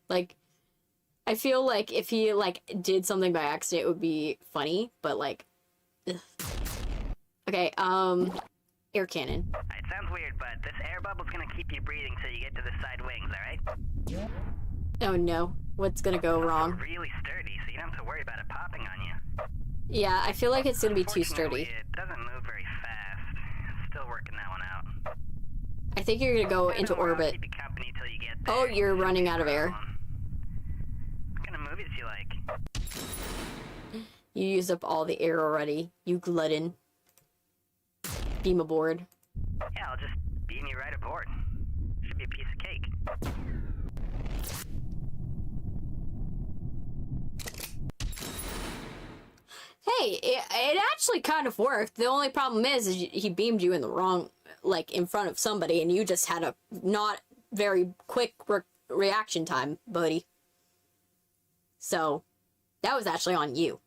Like, I feel like if he, like, did something by accident, it would be funny, but, like, ugh. Okay, air cannon. It sounds weird, but this air bubble's gonna keep you breathing till you get to the side wings, alright? Oh no, what's gonna go wrong? It's really sturdy, so you don't have to worry about it popping on you. Yeah, I feel like it's gonna be too sturdy. It doesn't move very fast. Still working that one out. I think you're gonna go into orbit. Keep you company till you get there. Oh, you're running out of air. What kind of movies do you like? You used up all the air already, you glutton. Beam aboard. Yeah, I'll just beam you right aboard. Should be a piece of cake. Hey, it actually kind of worked. The only problem is he beamed you in the wrong, like, in front of somebody, and you just had a not very quick reaction time, buddy. So, that was actually on you.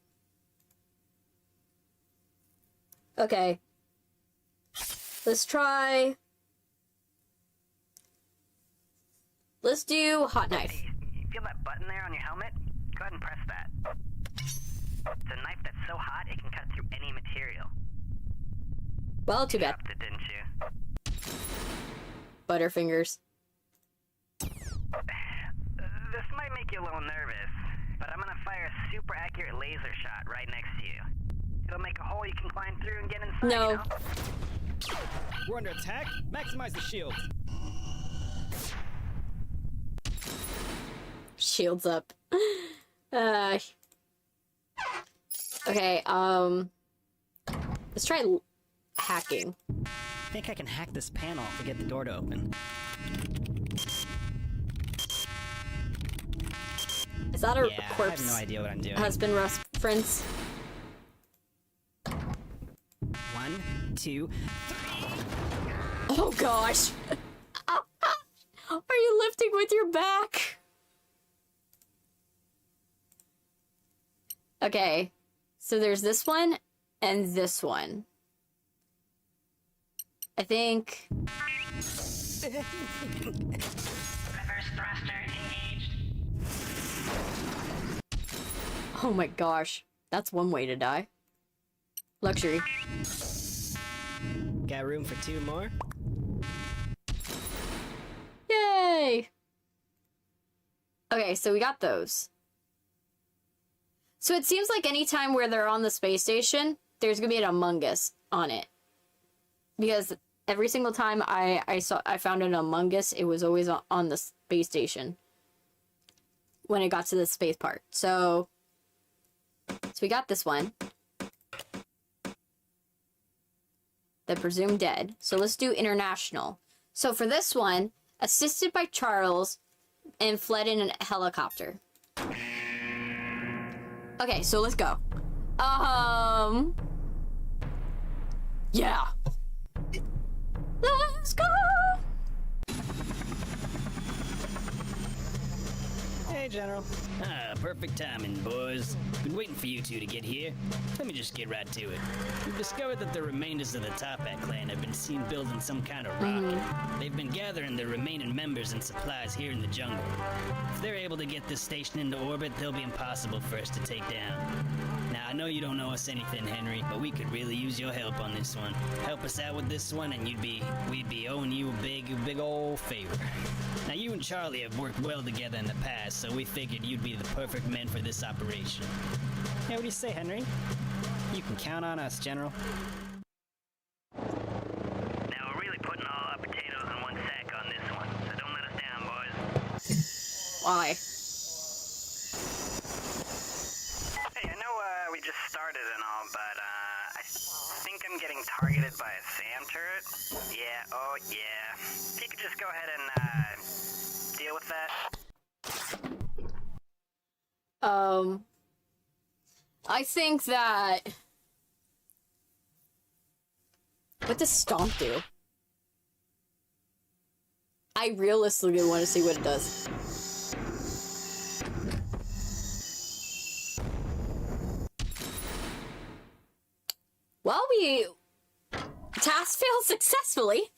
Okay. Let's try... Let's do hot knife. Hey, you feel that button there on your helmet? Go ahead and press that. It's a knife that's so hot it can cut through any material. Well, too bad. You dropped it, didn't you? Butterfingers. This might make you a little nervous, but I'm gonna fire a super accurate laser shot right next to you. It'll make a hole you can climb through and get inside. No. You know? We're under attack. Maximize the shield. Shields up. Okay, let's try hacking. I think I can hack this panel to get the door to open. Is that a yeah, corpse? I have no idea what I'm doing. Husband reference? 1, 2, 3. Oh gosh. Are you lifting with your back? Okay. So there's this one and this one. I think... Reverse thruster engaged. Oh my gosh. That's one way to die. Luxury. Got room for 2 more? Yay! Okay, so we got those. So it seems like anytime where they're on the space station, there's gonna be an Among Us on it. Because every single time I found an Among Us, it was always on the space station. When it got to the space part. So we got this one. The presumed dead. So let's do international. So for this one, assisted by Charles and fled in a helicopter. Okay, so let's go. Yeah. Let's go. Hey, General. Ah, perfect timing, boys. Been waiting for you two to get here. Let me just get right to it. We've discovered that the remainders of the Top Hat clan have been seen building some kind of rocket. They've been gathering their remaining members and supplies here in the jungle. If they're able to get this station into orbit, they'll be impossible for us to take down. Now, I know you don't know us anything, Henry, but we could really use your help on this one. Help us out with this one, and we'd be owing you a big old favor. Now, you and Charlie have worked well together in the past, so we figured you'd be the perfect men for this operation. Yeah, what do you say, Henry? You can count on us, General. Now we're really putting all our potatoes in one sack on this one, so don't let us down, boys. Why? Hey, I know we just started and all, but I think I'm getting targeted by a SAM turret. Yeah, oh yeah. If you could just go ahead and deal with that. I think that... What does Stomp do? I realistically want to see what it does. Well, we... Task failed successfully.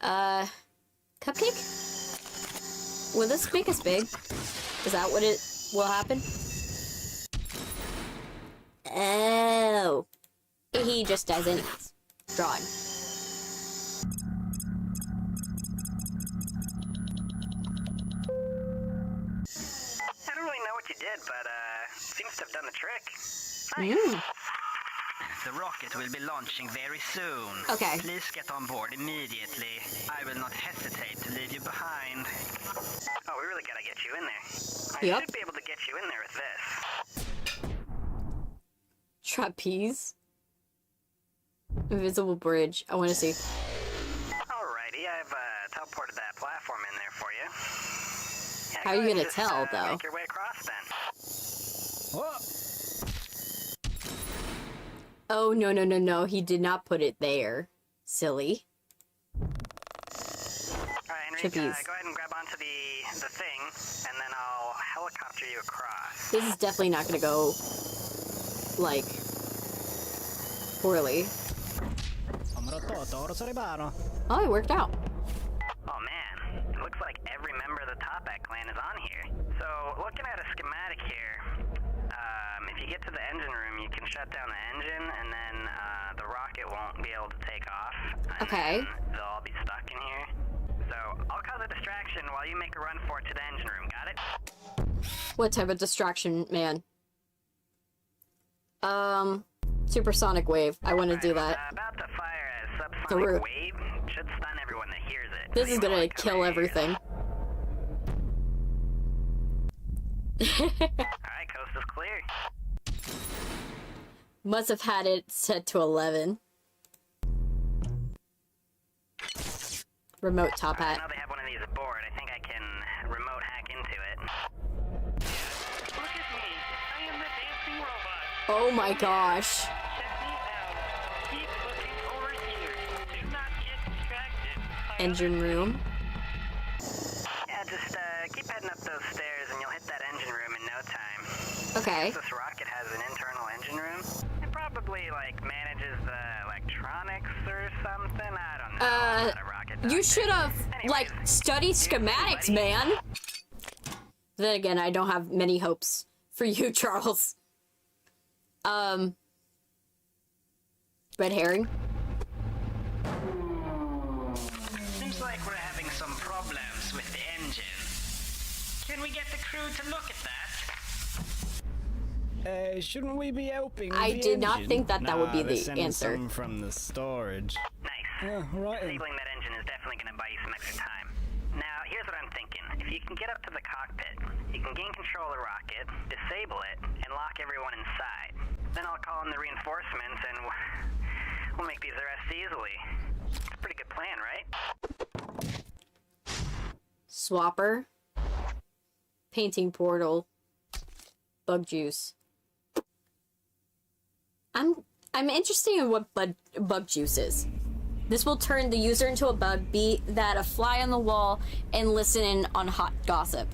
Cupcake? Will this make us big? Is that what it will happen? Oh. He just does anyways. Drawing. I don't really know what you did, but seems to have done the trick. Nice. The rocket will be launching very soon. Okay. Please get on board immediately. I will not hesitate to leave you behind. Oh, we really gotta get you in there. I should be able to get you in there with this. Trapeze. Invisible bridge. I want to see. Alrighty, I've teleported that platform in there for you. Yeah, how are you gonna tell, though? Make your way across then. Whoa. Oh, no. He did not put it there. Silly. Alright, Henry, go ahead and grab onto the thing, and then I'll helicopter you across. This is definitely not gonna go, like, poorly. Oh, it worked out. Oh man, it looks like every member of the Top Hat clan is on here. So, looking at a schematic here, if you get to the engine room, you can shut down the engine, and then the rocket won't be able to take off. Okay. They'll all be stuck in here. So, I'll cause a distraction while you make a run for it to the engine room, got it? What type of distraction, man? Supersonic wave. I want to do that. About to fire a subsonic wave. Should stun everyone that hears it. This is gonna kill everything. Alright, coast is clear. Must have had it set to 11. Remote Top Hat. I know they have one of these aboard. I think I can remote hack into it. Look at me. I am the dancing robot. Oh my gosh. Check me engine room. Yeah, just keep heading up those stairs and you'll hit that engine room in no time. Okay. This rocket has an internal engine room. It probably, like, manages the electronics or something. I don't know. I'm not a rocket doctor. You should have, like, studied schematics, man. Then again, I don't have many hopes for you, Charles. Red herring? Seems like we're having some problems with the engine. Can we get the crew to look at that? Shouldn't we be opening I the did not engine? think that would be they're the sending answer. some from the storage. Nice. Right. Disabling that engine is definitely going to buy you some extra time. Now, here's what I'm thinking. If you can get up to the cockpit, you can gain control of the rocket, disable it, and lock everyone inside. Then I'll call in the reinforcements and we'll make these arrests easily. It's a pretty good plan, right? Swapper. Painting portal. Bug juice. I'm interested in what bug juice is. This will turn the user into a bug, be that a fly on the wall, and listen in on hot gossip.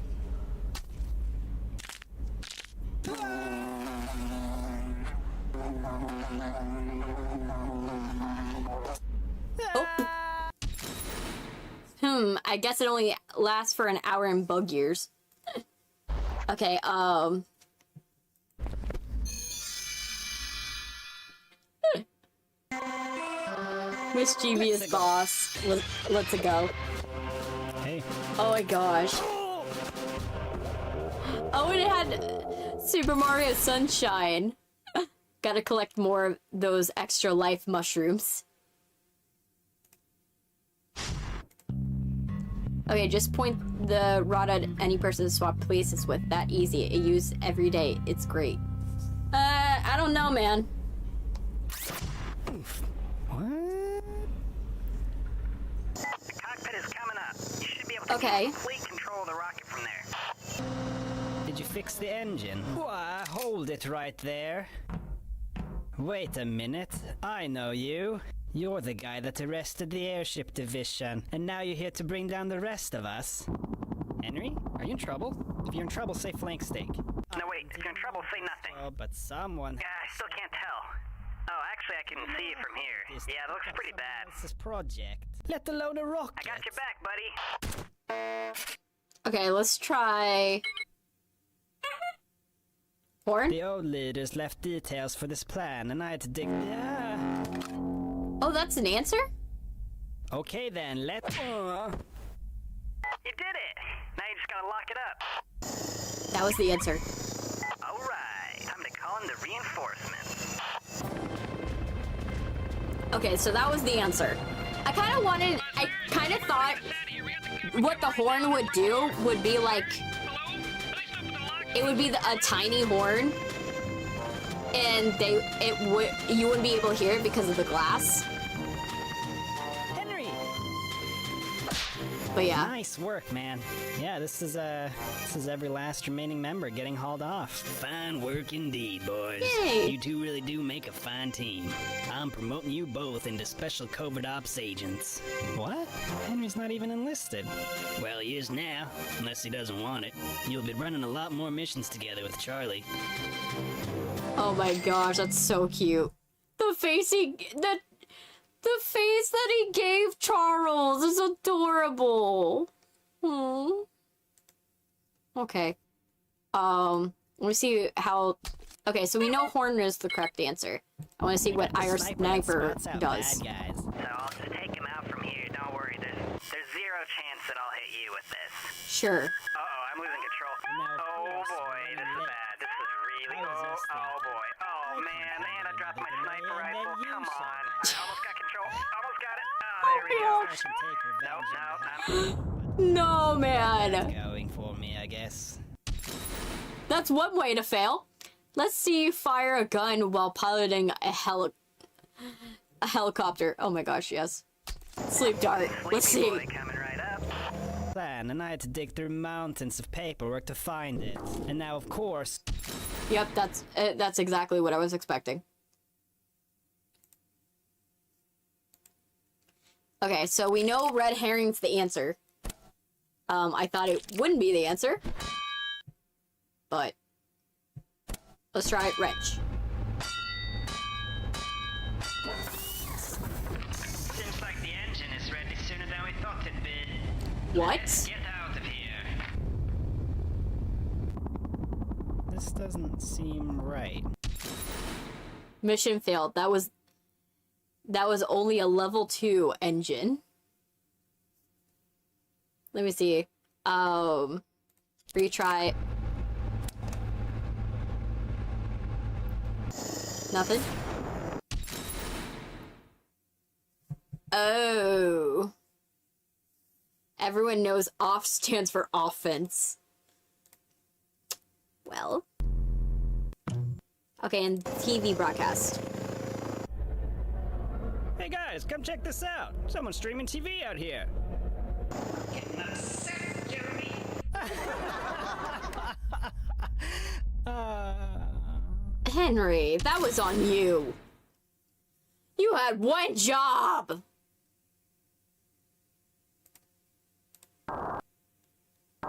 Oh. I guess it only lasts for an hour in bug years. Okay, Mischievous boss. Let's go. Hey. Oh my gosh. Oh, and it had Super Mario Sunshine. Gotta collect more of those extra life mushrooms. Okay, just point the rod at any person to swap places with. That easy. It used every day. It's great. I don't know, man. What? The cockpit is coming up. You should be able to Okay. get complete control of the rocket from there. Did you fix the engine? Why, hold it right there. Wait a minute. I know you. You're the guy that arrested the airship division, and now you're here to bring down the rest of us. Henry, are you in trouble? If you're in trouble, say flank steak. No, wait. If you're in trouble, say nothing. Oh, but someone... Yeah, I still can't tell. Oh, actually, I can see it from here. Yeah, it looks pretty bad. This project. Let alone a rocket. I got your back, buddy. Okay, let's try... Horn? The old leaders left details for this plan, and I had to dig... Yeah. Oh, that's an answer? Okay then, let... You did it! Now you just gotta lock it up. That was the answer. Alright, time to call in the reinforcements. Okay, so that was the answer. I kind of thought what the horn would do would be like... It would be a tiny horn. And you wouldn't be able to hear it because of the glass. Henry! But yeah. Nice work, man. Yeah, this is every last remaining member getting hauled off. Fine work indeed, boys. Yay. You two really do make a fine team. I'm promoting you both into special covert ops agents. What? Henry's not even enlisted. Well, he is now, unless he doesn't want it. You'll be running a lot more missions together with Charlie. Oh my gosh, that's so cute. The face that he gave Charles is adorable. Okay. Let me see how... Okay, so we know Horn is the correct answer. I want to see what IR Sniper does. So I'll just take him out from here. Don't worry, there's zero chance that I'll hit you with this. Sure. Uh-oh, I'm losing control. Oh boy, this is bad. This is really... Oh boy. Oh man, and I dropped my sniper rifle. Come on. I almost got control. Almost got it. Oh, there we go. No, man. Going for me, I guess. That's one way to fail. Let's see you fire a gun while piloting a helicopter. Oh my gosh, yes. Sleep dart. Let's see. Plan, and I had to dig through mountains of paperwork to find it. And now, of course... Yep, that's exactly what I was expecting. Okay, so we know red herring's the answer. I thought it wouldn't be the answer. But let's try wrench. Seems like the engine is ready sooner than we thought it'd be. What? Let's get out of here. This doesn't seem right. Mission failed. That was only a level 2 engine. Let me see. Retry. Nothing. Oh. Everyone knows OFF stands for offense. Well. Okay, and TV broadcast. Hey guys, come check this out. Someone's streaming TV out here. Getting upset, Jeremy. Henry, that was on you. You had one job.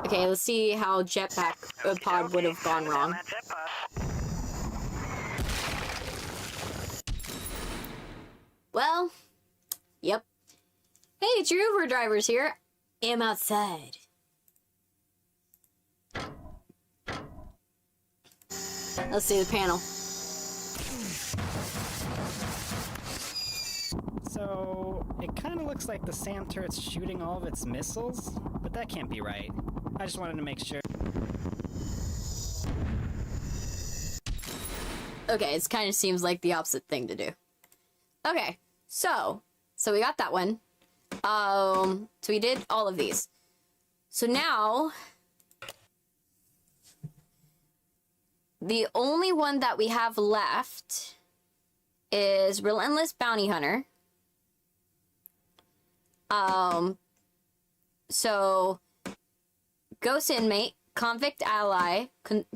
Okay, let's see how jetpack pod would have gone wrong. Well, yep. Hey, it's your Uber drivers here. I'm outside. Let's see the panel. So, it kind of looks like the SAM turret's shooting all of its missiles, but that can't be right. I just wanted to make sure. Okay, it kind of seems like the opposite thing to do. Okay, so we got that one. So we did all of these. So now, the only one that we have left is Relentless Bounty Hunter. So Ghost Inmate, Convict Ally,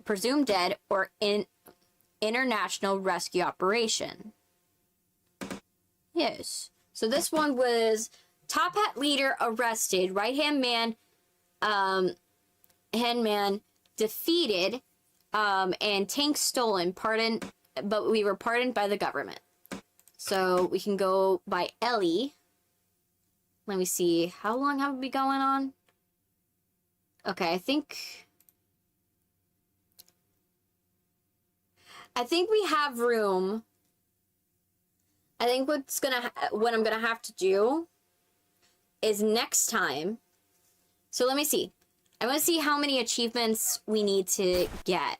Presumed Dead, or International Rescue Operation. Yes. So this one was Top Hat Leader arrested, Right-Hand Man, Handman defeated, and Tank stolen, pardoned, but we were pardoned by the government. So we can go by Ellie. Let me see. How long have we been going on? Okay, I think we have room. I think what I'm gonna have to do is next time. So let me see. I want to see how many achievements we need to get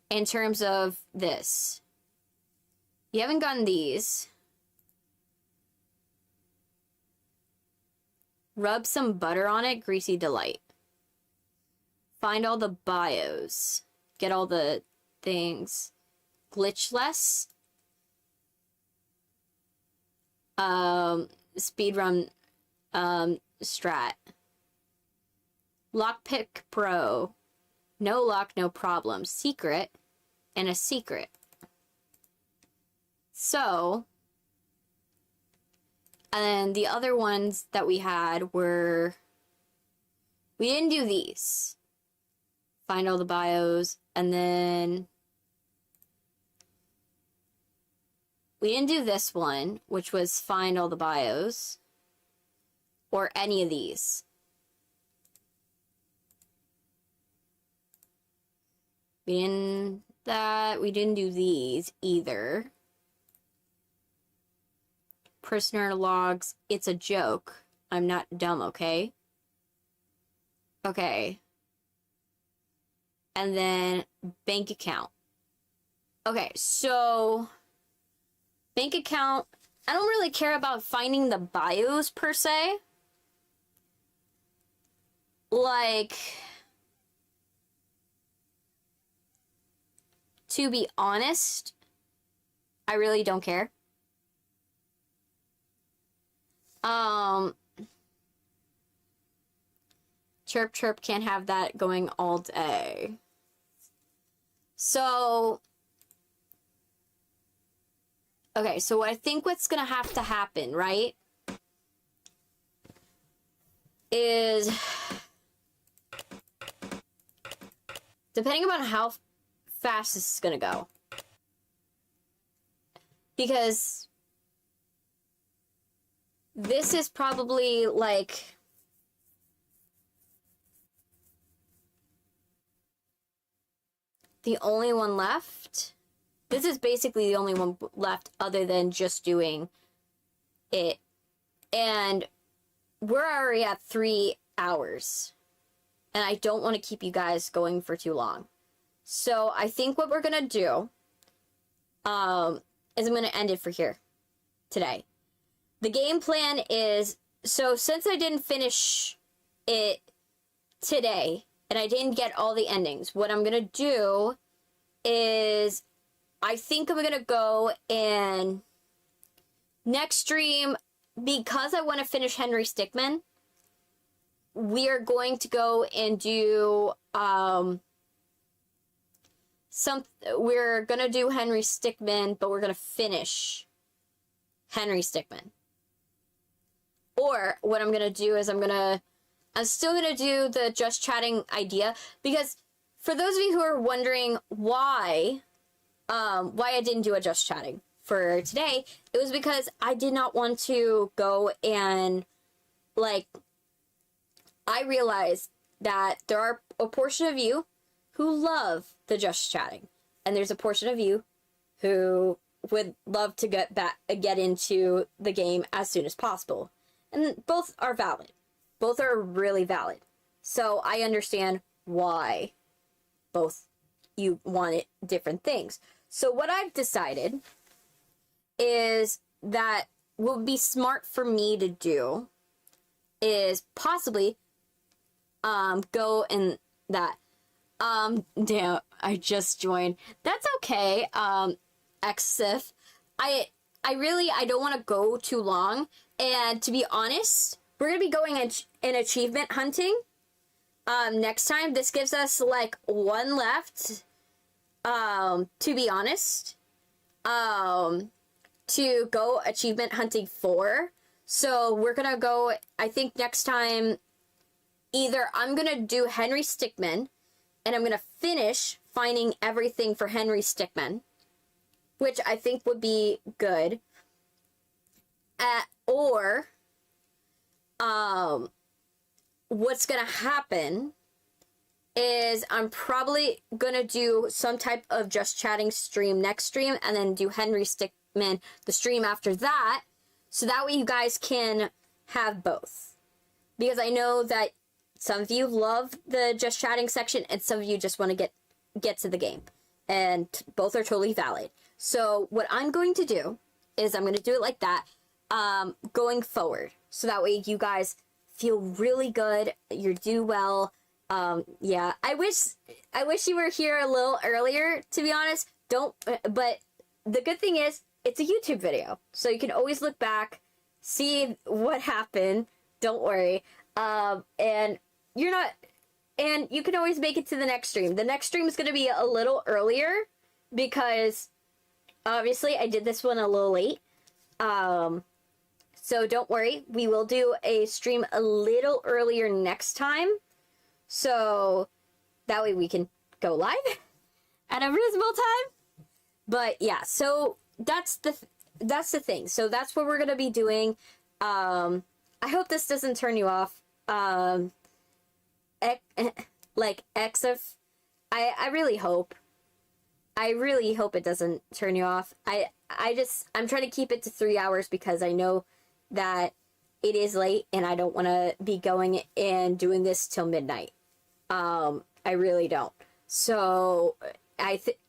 in terms of this. You haven't gotten these. Rub some butter on it, Greasy Delight. Find all the bios. Get all the things. Glitchless. Speedrun strat. Lockpick Pro. No lock, no problem. Secret. And a secret. So, and then the other ones that we had were, we didn't do these. Find all the bios, and then we didn't do this one, which was find all the bios, or any of these. We didn't do these either. Prisoner logs, it's a joke. I'm not dumb, okay? Okay. And then bank account. Okay, so bank account, I don't really care about finding the bios per se. Like, to be honest, I really don't care. Chirp Chirp can't have that going all day. So, Okay, so I think what's gonna have to happen, right, is depending on how fast this is gonna go. Because this is probably like the only one left. This is basically the only one left other than just doing it. And we're already at 3 hours. And I don't want to keep you guys going for too long. So I think what we're going to do is I'm going to end it for here today. The game plan is, so since I didn't finish it today, and I didn't get all the endings, what I'm going to do is, I think I'm going to go and next stream, because I want to finish Henry Stickmin, we are going to go and do, we're going to do Henry Stickmin, but we're going to finish Henry Stickmin. Or what I'm going to do is I'm still going to do the just chatting idea, because for those of you who are wondering why I didn't do a just chatting for today, it was because I did not want to go and, like, I realized that there are a portion of you who love the just chatting, and there's a portion of you who would love to get into the game as soon as possible. And both are valid. Both are really valid. So I understand why both you wanted different things. So what I've decided is that what would be smart for me to do is possibly go in that. Damn, I just joined. That's okay, Exif. I don't want to go too long. And to be honest, we're going to be going in achievement hunting next time. This gives us, like, one left, to be honest, to go achievement hunting for. So we're going to go, I think next time, either I'm going to do Henry Stickmin, and I'm going to finish finding everything for Henry Stickmin, which I think would be good. Or what's gonna happen is I'm probably gonna do some type of just chatting stream next stream, and then do Henry Stickmin the stream after that, so that way you guys can have both. Because I know that some of you love the just chatting section, and some of you just want to get to the game, and both are totally valid. So what I'm going to do is I'm going to do it like that, going forward, so that way you guys feel really good, you do well. Yeah, I wish you were here a little earlier, to be honest. But the good thing is it's a YouTube video, so you can always look back, see what happened. Don't worry. And you can always make it to the next stream. The next stream is going to be a little earlier, because obviously I did this one a little late. So don't worry, we will do a stream a little earlier next time, so that way we can go live at a reasonable time. But yeah, so that's the thing. So that's what we're gonna be doing. I hope this doesn't turn you off. Like Exif, I really hope it doesn't turn you off. I'm trying to keep it to 3 hours, because I know that it is late and I don't want to be going and doing this till midnight. I really don't. So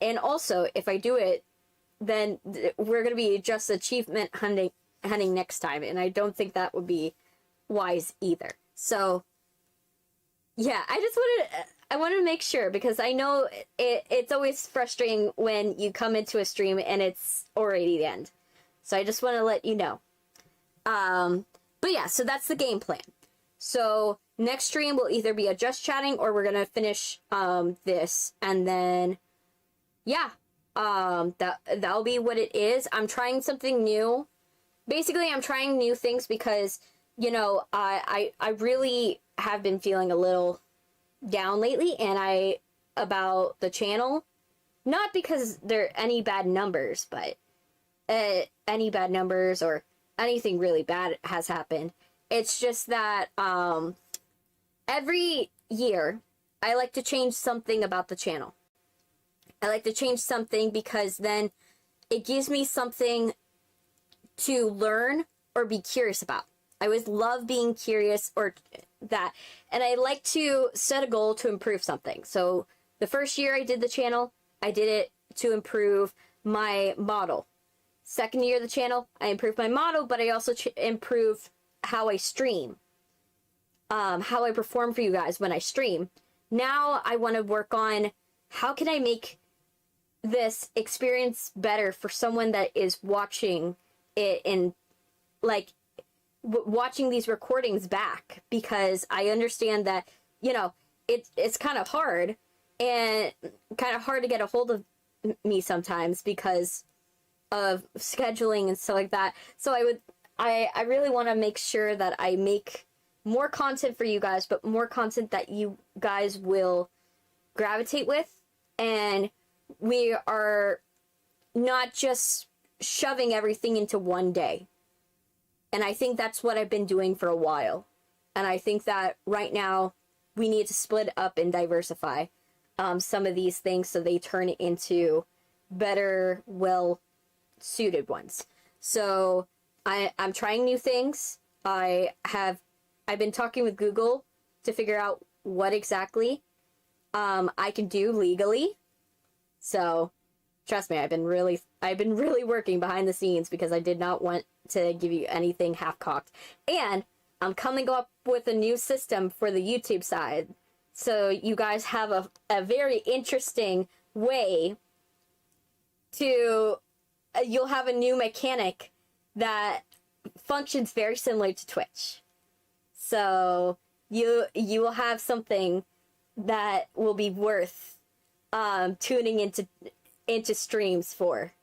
and also if I do it, then we're going to be just achievement hunting next time, and I don't think that would be wise either. So yeah, I wanted to make sure, because I know it's always frustrating when you come into a stream and it's already the end. So I just want to let you know. But yeah, so that's the game plan. So next stream will either be a just chatting, or we're gonna finish this, and then yeah, That'll be what it is. I'm trying something new. Basically, I'm trying new things because, you know, I really have been feeling a little down lately, and about the channel. Not because there are any bad numbers, but any bad numbers or anything really bad has happened. It's just that every year I like to change something about the channel. I like to change something because then it gives me something to learn or be curious about. I always love being curious or that. And I like to set a goal to improve something. So the first year I did the channel, I did it to improve my model. Second year of the channel, I improved my model, but I also improved how I stream. How I perform for you guys when I stream. Now I want to work on how can I make this experience better for someone that is watching it and like watching these recordings back, because I understand that, you know, it's kind of hard and kind of hard to get a hold of me sometimes because of scheduling and stuff like that. So I really want to make sure that I make more content for you guys, but more content that you guys will gravitate with, and we are not just shoving everything into one day. And I think that's what I've been doing for a while. And I think that right now we need to split up and diversify some of these things so they turn into better, well-suited ones. So I'm trying new things. I've been talking with Google to figure out what exactly I can do legally. So trust me, I've been really working behind the scenes because I did not want to give you anything half-cocked. And I'm coming up with a new system for the YouTube side. So you guys have a very interesting way to... you'll have a new mechanic that functions very similar to Twitch. So you will have something that will be worth tuning into streams for,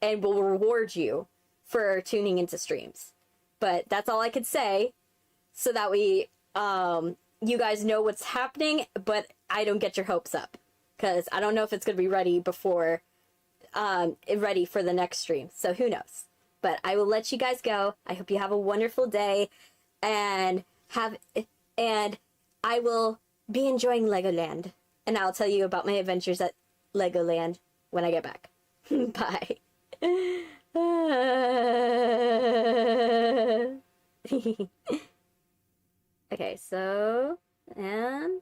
and will reward you for tuning into streams. But that's all I could say, so that we you guys know what's happening, but I don't get your hopes up, because I don't know if it's gonna be ready before ready for the next stream. So who knows? But I will let you guys go. I hope you have a wonderful day, and I will be enjoying Legoland, and I'll tell you about my adventures at Legoland when I get back. Bye. Okay, so, and